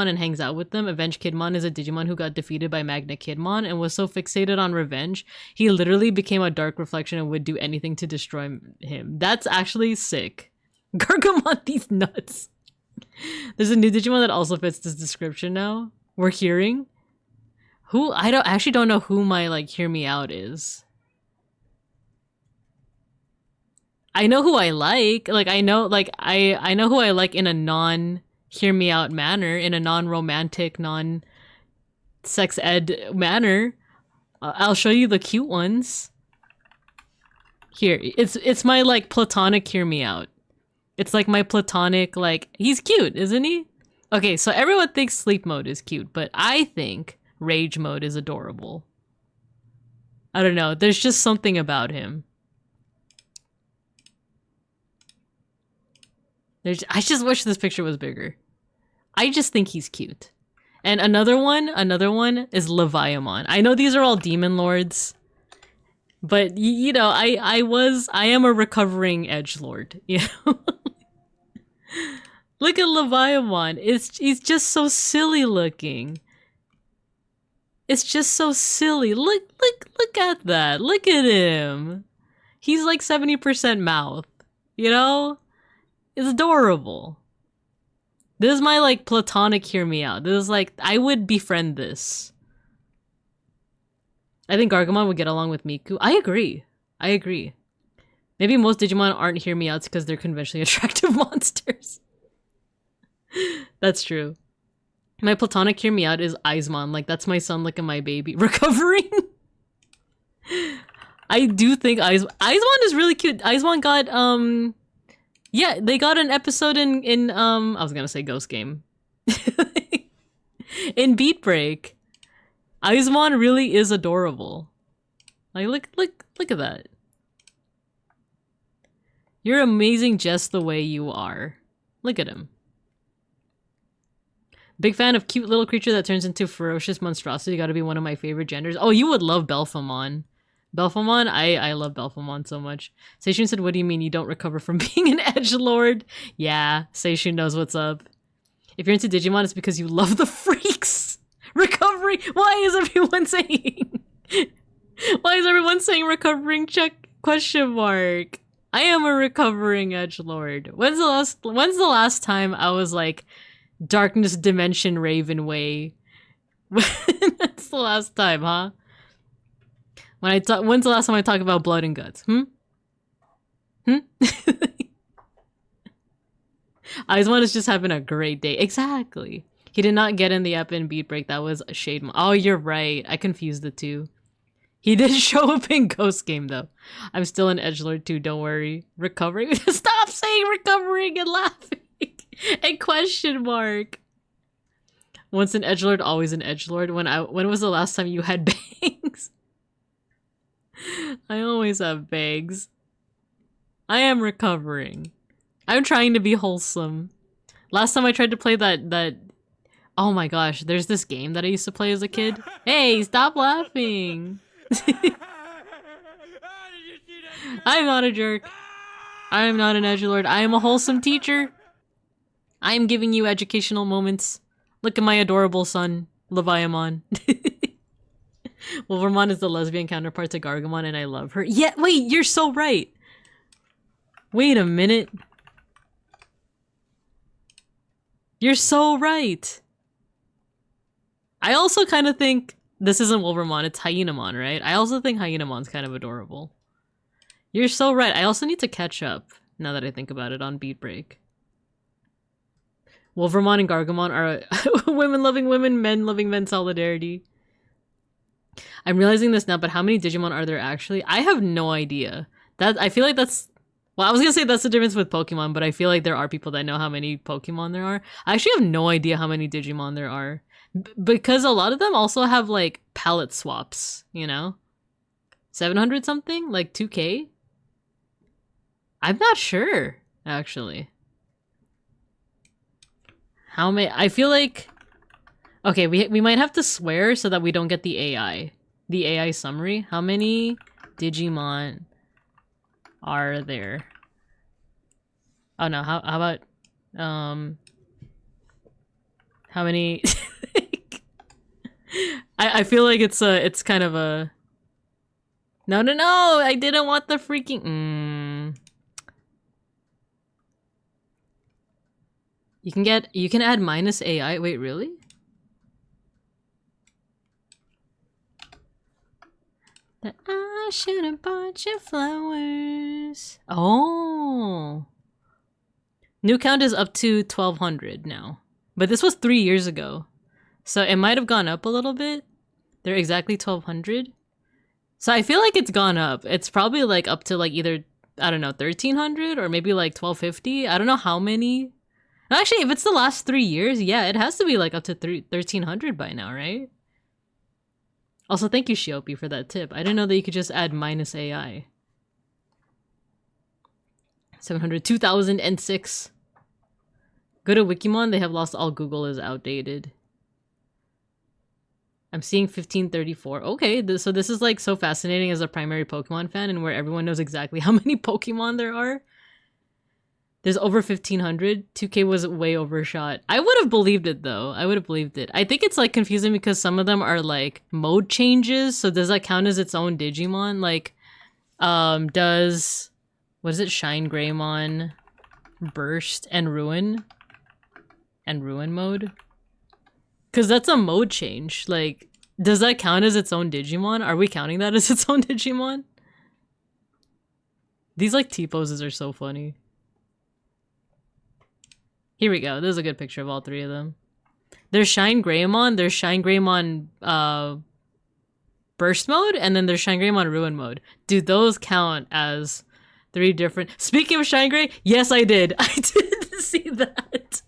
and hangs out with them. Avenge Kidmon is a Digimon who got defeated by Magna Kidmon and was so fixated on revenge, he literally became a dark reflection and would do anything to destroy him. That's actually sick. Gargomon, these nuts. There's a new Digimon that also fits this description now. We're hearing. Who? I actually don't know who my like hear me out is. I know who I like. Like I know who I like in a non hear me out manner, in a non-romantic, non-sex ed manner. I'll show you the cute ones. Here, it's my like platonic hear me out. It's like my platonic, like, he's cute, isn't he? Okay, so everyone thinks sleep mode is cute, but I think rage mode is adorable. I don't know, there's just something about him. I just wish this picture was bigger. I just think he's cute. And another one is Leviamon. I know these are all demon lords, but you know, I am a recovering edgelord, you know? Look at Leviamon. He's just so silly looking. It's just so silly. Look at that. Look at him. He's like 70% mouth, you know? It's adorable. This is my like platonic hear me out. This is like, I would befriend this. I think Gargomon would get along with Miku. I agree. Maybe most Digimon aren't hear me outs because they're conventionally attractive monsters. That's true. My platonic hear me out is Aizmon. Like, that's my son looking my baby. Recovering? I do think Aizmon is really cute. Aizmon got, yeah, they got an episode in I was gonna say Ghost Game. In Beat Break. Aizmon really is adorable. Like, look at that. You're amazing just the way you are. Look at him. Big fan of cute little creature that turns into ferocious monstrosity. Gotta be one of my favorite genders. Oh, you would love Belphemon. Belphemon? I love Belphemon so much. Seishun said, what do you mean you don't recover from being an edgelord? Yeah, Seishun knows what's up. If you're into Digimon, it's because you love the freaks. Recovery? Why is everyone saying? Why is everyone saying recovering check question mark? I am a recovering edgelord. When's the last time I was like Darkness Dimension Raven Way? That's the last time, huh? When's the last time I talk about blood and guts? Aizmon is just having a great day. Exactly. He did not get in the ep in Beat Break. That was Shade. Oh, you're right. I confused the two. He did show up in Ghost Game, though. I'm still an edgelord, too. Don't worry. Recovering? Stop saying recovering and laughing. And question mark. Once an edgelord, always an edgelord. When was the last time you had bangs? I always have bangs. I am recovering. I'm trying to be wholesome. Last time I tried to play that oh my gosh, there's this game that I used to play as a kid. Hey, stop laughing. I'm not a jerk. I am not an edgelord. I am a wholesome teacher. I am giving you educational moments. Look at my adorable son, Leviamon. Wolvermon is the lesbian counterpart to Gargamon, and I love her. Yeah, wait, you're so right. Wait a minute. You're so right. I also kind of think this isn't Wolvermon, it's Hyenamon, right? I also think Hyenamon's kind of adorable. You're so right. I also need to catch up, now that I think about it, on Beat Break. Wolvermon and Gargamon are women loving women, men loving men solidarity. I'm realizing this now, but how many Digimon are there actually? I have no idea. I feel like that's... Well, I was gonna say that's the difference with Pokemon, but I feel like there are people that know how many Pokemon there are. I actually have no idea how many Digimon there are. Because a lot of them also have, like, palette swaps, you know? 700 something? Like 2K? I'm not sure, actually. How many? I feel like... Okay, we might have to swear so that we don't get the AI. The AI summary. How many Digimon are there? Oh no, how about... How many... I feel like it's kind of a... No, I didn't want the freaking... You can add minus AI. Wait, really? That I should have bought you flowers. Oh. New count is up to 1200 now. But this was 3 years ago. So it might have gone up a little bit. They're exactly 1200. So I feel like it's gone up. It's probably like up to like either, I don't know, 1300 or maybe like 1250. I don't know how many. Actually, if it's the last 3 years, yeah, it has to be like up to 1300 by now, right? Also, thank you, Shiopi, for that tip. I didn't know that you could just add minus AI. 700, 2006. Go to Wikimon, they have lost all Google is outdated. I'm seeing 1534. Okay, so this is like so fascinating as a primary Pokemon fan and where everyone knows exactly how many Pokemon there are. There's over 1500. 2K was way overshot. I would have believed it though. I would have believed it. I think it's like confusing because some of them are like mode changes. So does that count as its own Digimon? Like, does, what is it? Shine Greymon, Burst, and Ruin? And Ruin mode? Because that's a mode change. Like, does that count as its own Digimon? Are we counting that as its own Digimon? These like T-poses are so funny. Here we go. There's a good picture of all three of them. There's Shine Greymon, there's Shine Greymon Burst mode, and then there's Shine Greymon Ruin mode. Do those count as 3 different... Speaking of Shine Grey, yes I did. I did see that.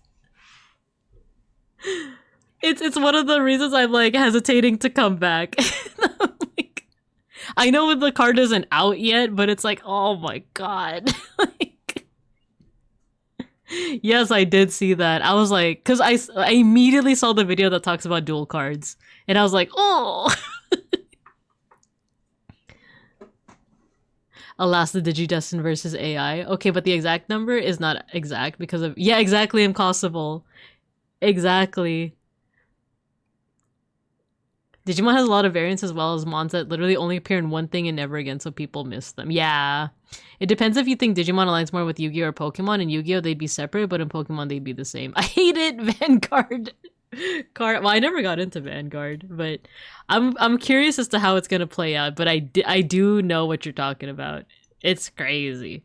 It's one of the reasons I'm like hesitating to come back. Like, I know the card isn't out yet, but it's like, oh my god. Like, yes, I did see that. I was like, because I immediately saw the video that talks about dual cards, and I was like, oh. Alas, the Digidestin versus AI. Okay, but the exact number is not exact because of... Yeah, exactly, impossible. Exactly. Digimon has a lot of variants as well as mons that literally only appear in one thing and never again, so people miss them. Yeah. It depends if you think Digimon aligns more with Yu-Gi-Oh! Or Pokemon. In Yu-Gi-Oh! They'd be separate, but in Pokemon they'd be the same. I hate it! Vanguard! Card. Well, I never got into Vanguard, but I'm curious as to how it's gonna play out, but I do know what you're talking about. It's crazy.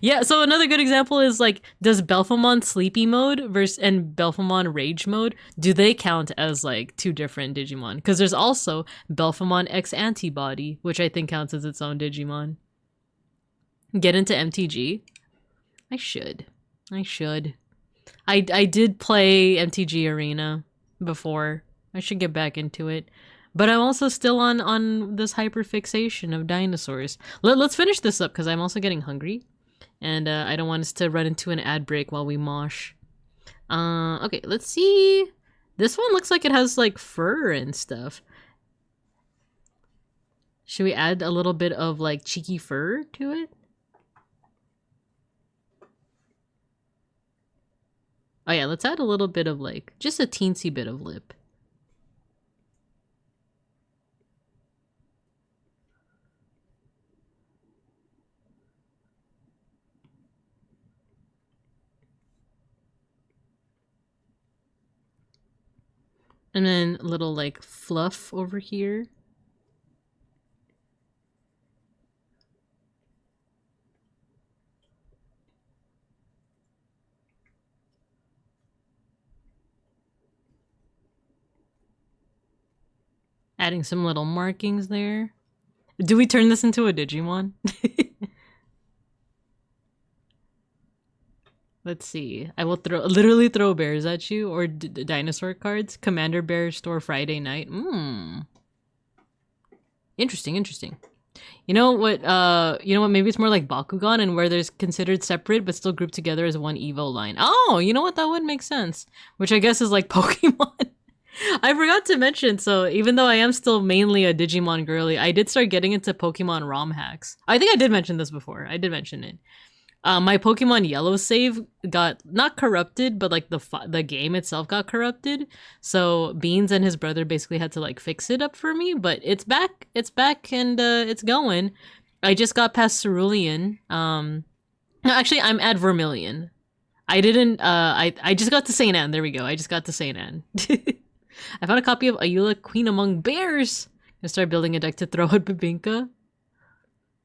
Yeah, so another good example is like, does Belphemon Sleepy mode and Belphemon Rage mode, do they count as like 2 different Digimon? Because there's also Belphemon X Antibody, which I think counts as its own Digimon. Get into MTG? I should. I did play MTG Arena before. I should get back into it. But I'm also still on this hyperfixation of dinosaurs. Let's finish this up because I'm also getting hungry. And I don't want us to run into an ad break while we mosh. Okay, let's see. This one looks like it has like fur and stuff. Should we add a little bit of like cheeky fur to it? Oh yeah, let's add a little bit of like, just a teensy bit of lip. And then a little like fluff over here. Adding some little markings there. Do we turn this into a Digimon? Let's see. I will literally throw bears at you or dinosaur cards. Commander Bear store Friday night. Interesting, interesting. You know what? Maybe it's more like Bakugan, and where there's considered separate but still grouped together as one Evo line. Oh, you know what? That would make sense. Which I guess is like Pokemon. I forgot to mention, so even though I am still mainly a Digimon girly, I did start getting into Pokemon ROM hacks. I think I did mention this before. I did mention it. My Pokemon Yellow save got not corrupted, but like the game itself got corrupted. So Beans and his brother basically had to like fix it up for me, but it's back, and it's going. I just got past Cerulean. No, actually, I'm at Vermilion. I didn't. I just got to Saint Anne. There we go. I just got to Saint Anne. I found a copy of Ayula, Queen Among Bears. Gonna start building a deck to throw at Babinka.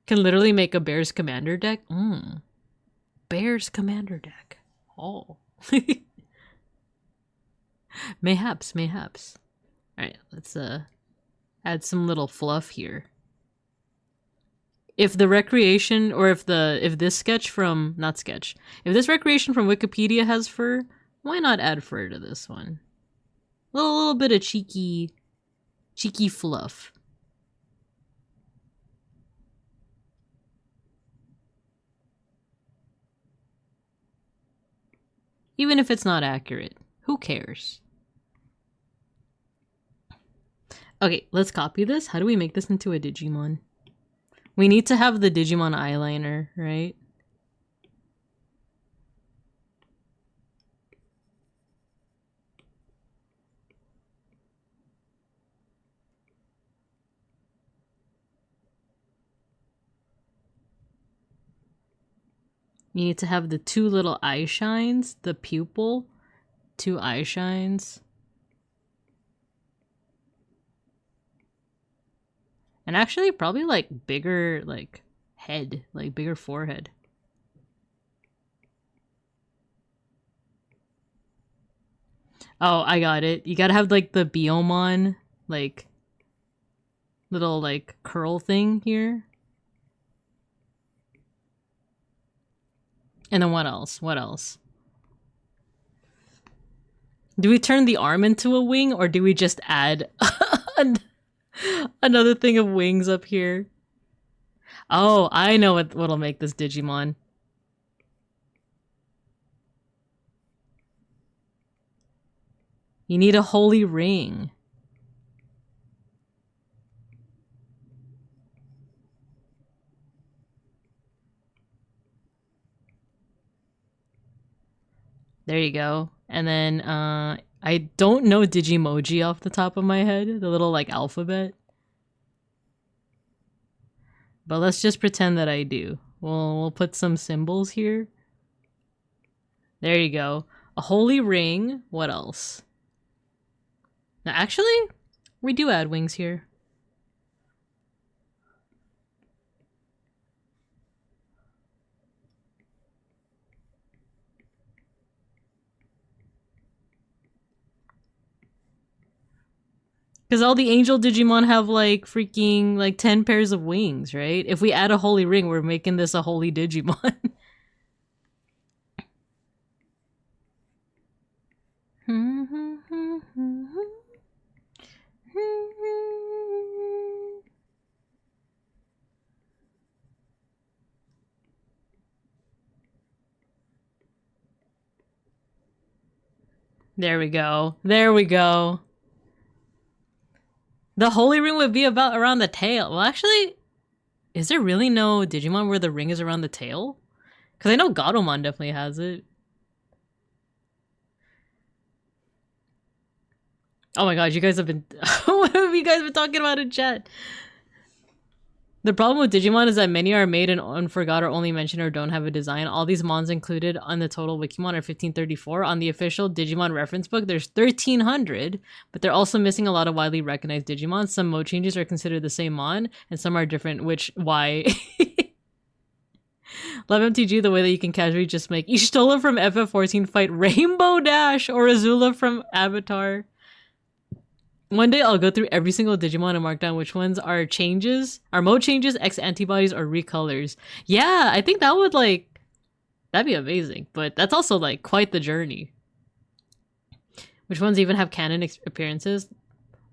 Can literally make a Bears commander deck. Bears commander deck. Oh. Mayhaps. Alright, let's add some little fluff here. If the recreation, or if this sketch from, not sketch, if this recreation from Wikipedia has fur, why not add fur to this one? A little bit of cheeky fluff. Even if it's not accurate, who cares? Okay, let's copy this. How do we make this into a Digimon? We need to have the Digimon eyeliner, right? You need to have the two little eye shines, the pupil, two eye shines. And actually probably like bigger like head, like bigger forehead. Oh, I got it. You gotta have like the Biomon like little like curl thing here. And then what else? What else? Do we turn the arm into a wing, or do we just add another thing of wings up here? Oh, I know what'll make this Digimon. You need a holy ring. There you go. And then I don't know Digimoji off the top of my head, the little like alphabet. But let's just pretend that I do. We'll put some symbols here. There you go. A holy ring. What else? Now actually, we do add wings here. Because all the angel Digimon have like freaking like 10 pairs of wings, right? If we add a holy ring, we're making this a holy Digimon. There we go. There we go. The holy ring would be about around the tail. Well, actually, is there really no Digimon where the ring is around the tail? Because I know Gatomon definitely has it. Oh my god, you guys have been... what have you guys been talking about in chat? The problem with Digimon is that many are made and forgot or only mentioned or don't have a design. All these mons included on the total Wikimon are 1534. On the official Digimon reference book, there's 1300, but they're also missing a lot of widely recognized Digimon. Some mode changes are considered the same mon, and some are different, why? Love MTG the way that you can casually just make Ishtola from FF14 fight Rainbow Dash or Azula from Avatar. One day I'll go through every single Digimon and mark down which ones are changes, are mode changes, X antibodies, or recolors. Yeah, I think that would that'd be amazing, but that's also like quite the journey. Which ones even have canon appearances?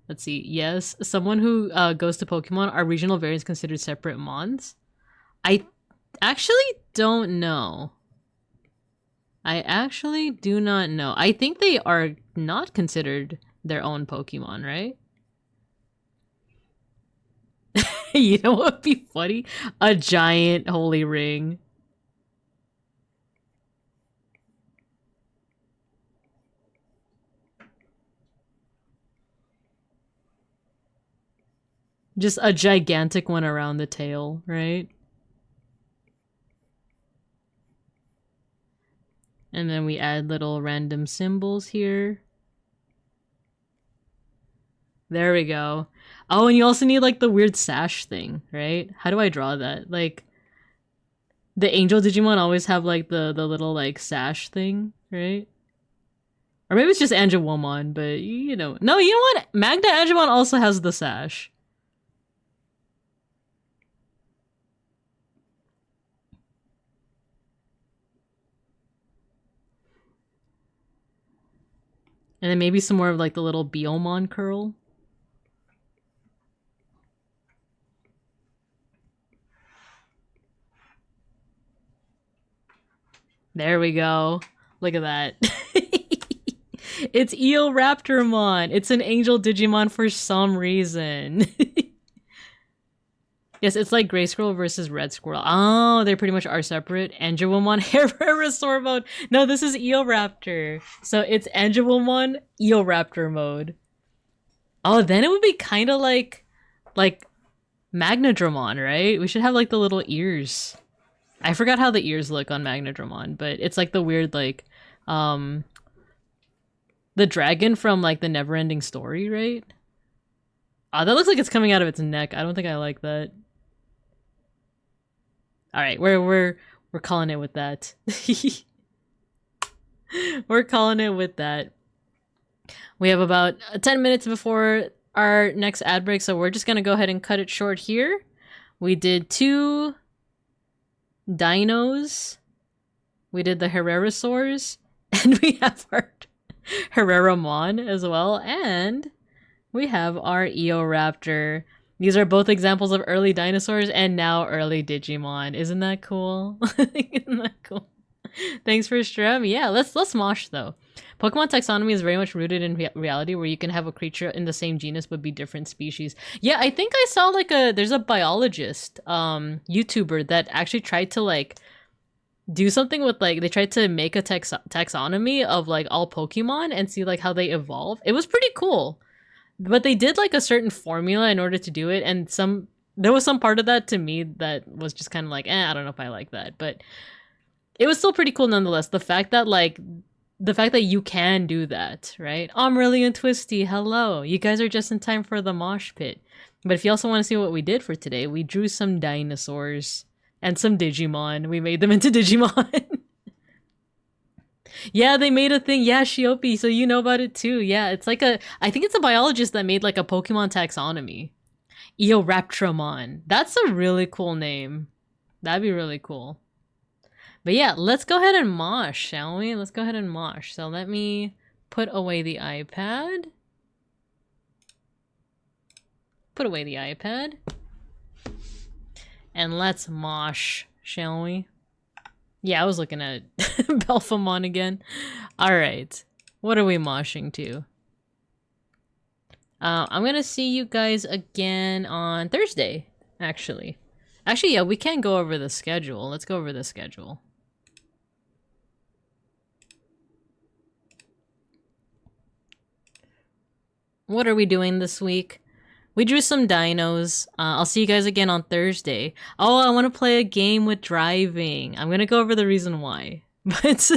Let's see. Yes, someone who goes to Pokemon, are regional variants considered separate mons? I actually don't know. I actually do not know. I think they are not considered their own Pokemon, right? You know what would be funny? A giant holy ring. Just a gigantic one around the tail, right? And then we add little random symbols here. There we go. Oh, and you also need like the weird sash thing, right? How do I draw that? Like, the angel Digimon always have like the little like sash thing, right? Or maybe it's just Angelwomon, but you know. No, you know what? Magna Angelwon also has the sash. And then maybe some more of like the little Biomon curl. There we go. Look at that. It's Eoraptormon. It's an angel Digimon for some reason. Yes, it's like Gray Squirrel versus Red Squirrel. Oh, they pretty much are separate. Angelwomon, Herrerasaur mode. No, this is Eoraptor. So it's Angelwomon, Eoraptor mode. Oh, then it would be kind of like Magnadramon, right? We should have like the little ears. I forgot how the ears look on Magnadramon, but it's like the weird like the dragon from like the Neverending Story, right? Oh, that looks like it's coming out of its neck. I don't think I like that. All right, we're calling it with that. We're calling it with that. We have about 10 minutes before our next ad break, so we're just gonna go ahead and cut it short here. We did 2 dinos. We did the Herrerasaurs, and we have our Herreramon as well, and we have our Eoraptor. These are both examples of early dinosaurs and now early Digimon. Isn't that cool? Isn't that cool? Thanks for stream. Yeah, let's mosh though. Pokemon taxonomy is very much rooted in reality, where you can have a creature in the same genus but be different species. Yeah, I think I saw like there's a biologist YouTuber that actually tried to like do something with like, they tried to make a taxonomy of like all Pokemon and see like how they evolve. It was pretty cool. But they did like a certain formula in order to do it, and there was some part of that to me that was just kind of like, I don't know if I like that, but it was still pretty cool nonetheless. The fact that you can do that, right? I'm really and Twisty, hello. You guys are just in time for the mosh pit. But if you also want to see what we did for today, we drew some dinosaurs and some Digimon. We made them into Digimon. Yeah, they made a thing. Yeah, Shiopi, so you know about it too. Yeah, it's like I think it's a biologist that made like a Pokemon taxonomy. Eoraptramon. That's a really cool name. That'd be really cool. But yeah, let's go ahead and mosh, shall we? Let's go ahead and mosh. So let me put away the iPad. Put away the iPad. And let's mosh, shall we? Yeah, I was looking at Belphamon again. Alright. What are we moshing to? I'm gonna see you guys again on Thursday, actually. Actually, yeah, we can go over the schedule. Let's go over the schedule. What are we doing this week? We drew some dinos. I'll see you guys again on Thursday. Oh, I want to play a game with driving. I'm gonna go over the reason why, but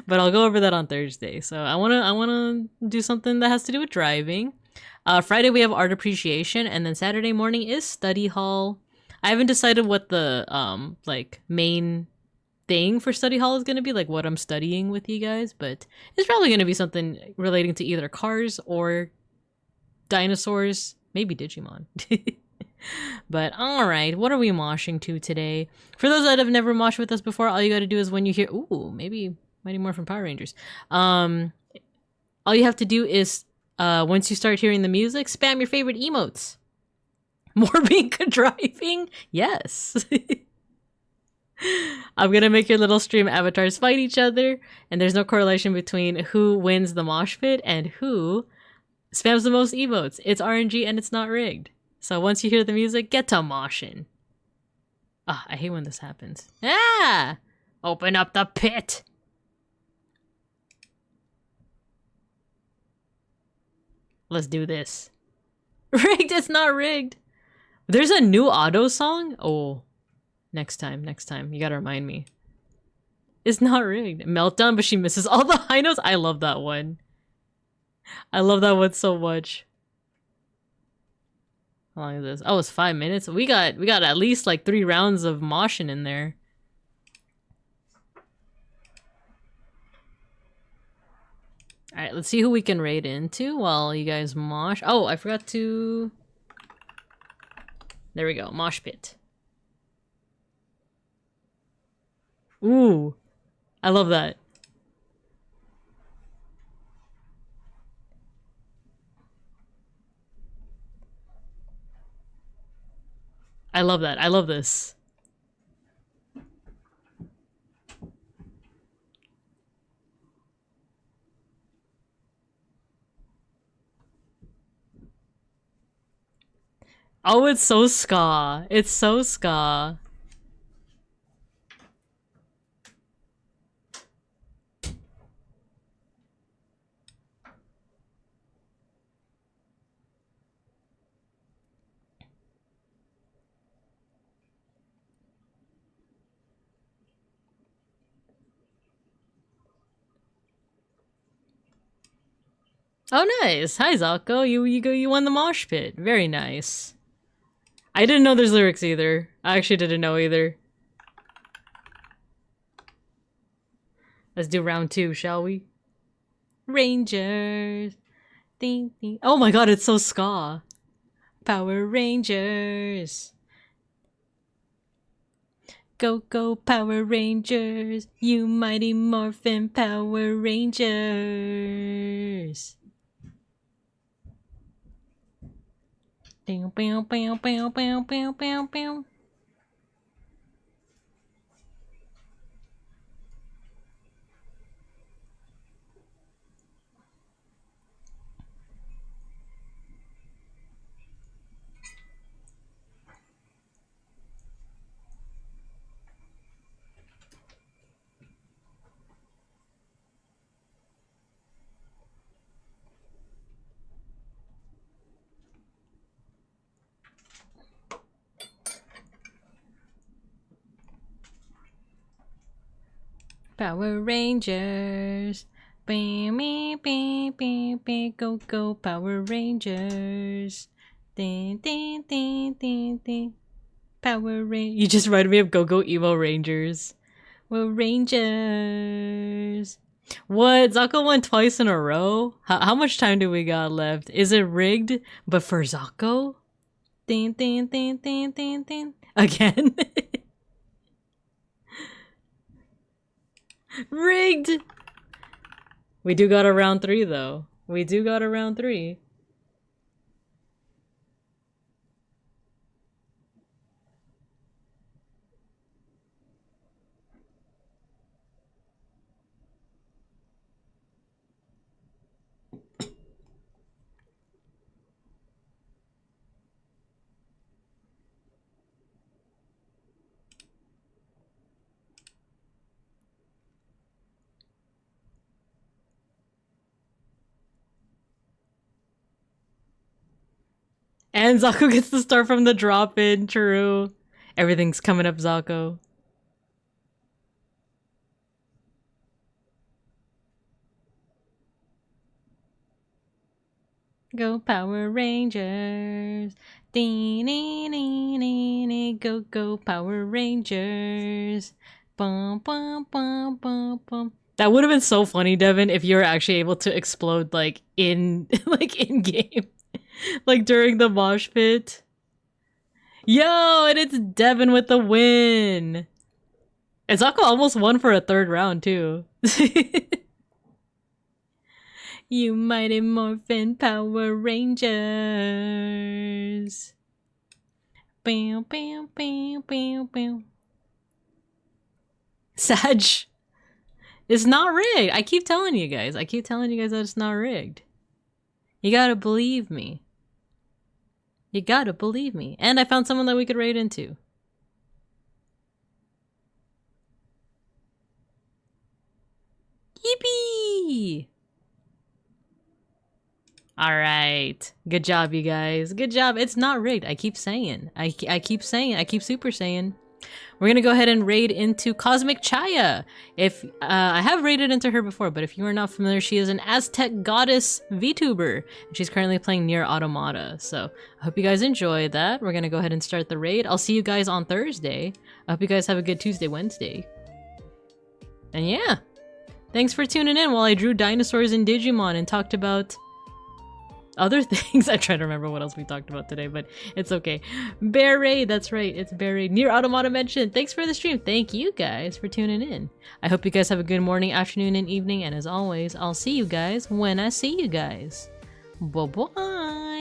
I'll go over that on Thursday. So I wanna do something that has to do with driving. Friday we have art appreciation, and then Saturday morning is study hall. I haven't decided what the like main thing for study hall is gonna be, like what I'm studying with you guys, but it's probably gonna be something relating to either cars or dinosaurs. Maybe Digimon. But alright, what are we moshing to today? For those that have never moshed with us before, all you gotta do is when you hear, ooh, maybe Mighty Morphin Power Rangers. All you have to do is, once you start hearing the music, spam your favorite emotes. Morbinka driving? Yes. I'm gonna make your little stream avatars fight each other, and there's no correlation between who wins the mosh pit and who spams the most emotes. It's RNG and it's not rigged. So once you hear the music, get to moshing. Ah, I hate when this happens. Ah! Open up the pit! Let's do this. Rigged? It's not rigged! There's a new auto song? Oh. Next time. You gotta remind me. It's not rigged. Meltdown, but she misses all the high notes? I love that one. I love that one so much. How long is this? Oh, it's 5 minutes. We got at least like 3 rounds of moshing in there. Alright, let's see who we can raid into while you guys mosh. Oh, I forgot to... There we go. Mosh pit. Ooh. I love that. I love that. I love this. Oh, it's so ska. It's so ska. Oh, nice. Hi, Zako. You won the mosh pit. Very nice. I didn't know there's lyrics either. I actually didn't know either. Let's do round 2, shall we? Rangers. Ding, ding. Oh my god, it's so ska. Power Rangers. Go, go, Power Rangers. You mighty morphin Power Rangers. Bow, bow, bow, bow, bow, bow, bow, bow. Power Rangers. Bam, bam, bam, bam, bam. Go, go, Power Rangers. Ding, ding, ding, ding, ding. Power Rangers. You just reminded me of Go Go Emo Rangers. Well, Rangers. What? Zako won twice in a row? How much time do we got left? Is it rigged? But for Zako? Ding, ding, ding, ding, ding, ding. Again? Rigged! We do got a round 3 though. We do got a round 3. And Zako gets to start from the drop-in, true. Everything's coming up, Zako. Go Power Rangers. Go, go Power Rangers. Bum, bum, bum, bum, bum. That would have been so funny, Devin, if you were actually able to explode like in game. Like during the mosh pit. Yo, and it's Devin with the win. And Zako almost won for a third round too. You mighty Morphin Power Rangers. Bam, bam, bam, bam, bam. Sag. It's not rigged. I keep telling you guys. that it's not rigged. You gotta believe me. You gotta believe me. And I found someone that we could raid into. Yippee! Alright. Good job, you guys. Good job. It's not rigged. I keep saying. I keep super saying. We're gonna go ahead and raid into Cosmic Chaya. If I have raided into her before, but if you are not familiar, she is an Aztec goddess VTuber, and she's currently playing Nier Automata. So I hope you guys enjoy that. We're gonna go ahead and start the raid. I'll see you guys on Thursday. I hope you guys have a good Tuesday, Wednesday. And yeah, thanks for tuning in while I drew dinosaurs in Digimon and talked about other things. I try to remember what else we talked about today, but it's okay. Bear Raid, that's right, it's Bear Raid. Nier Automata mentioned. Thanks for the stream. Thank you guys for tuning in. I hope you guys have a good morning, afternoon, and evening, and as always, I'll see you guys when I see you guys. Bye-bye.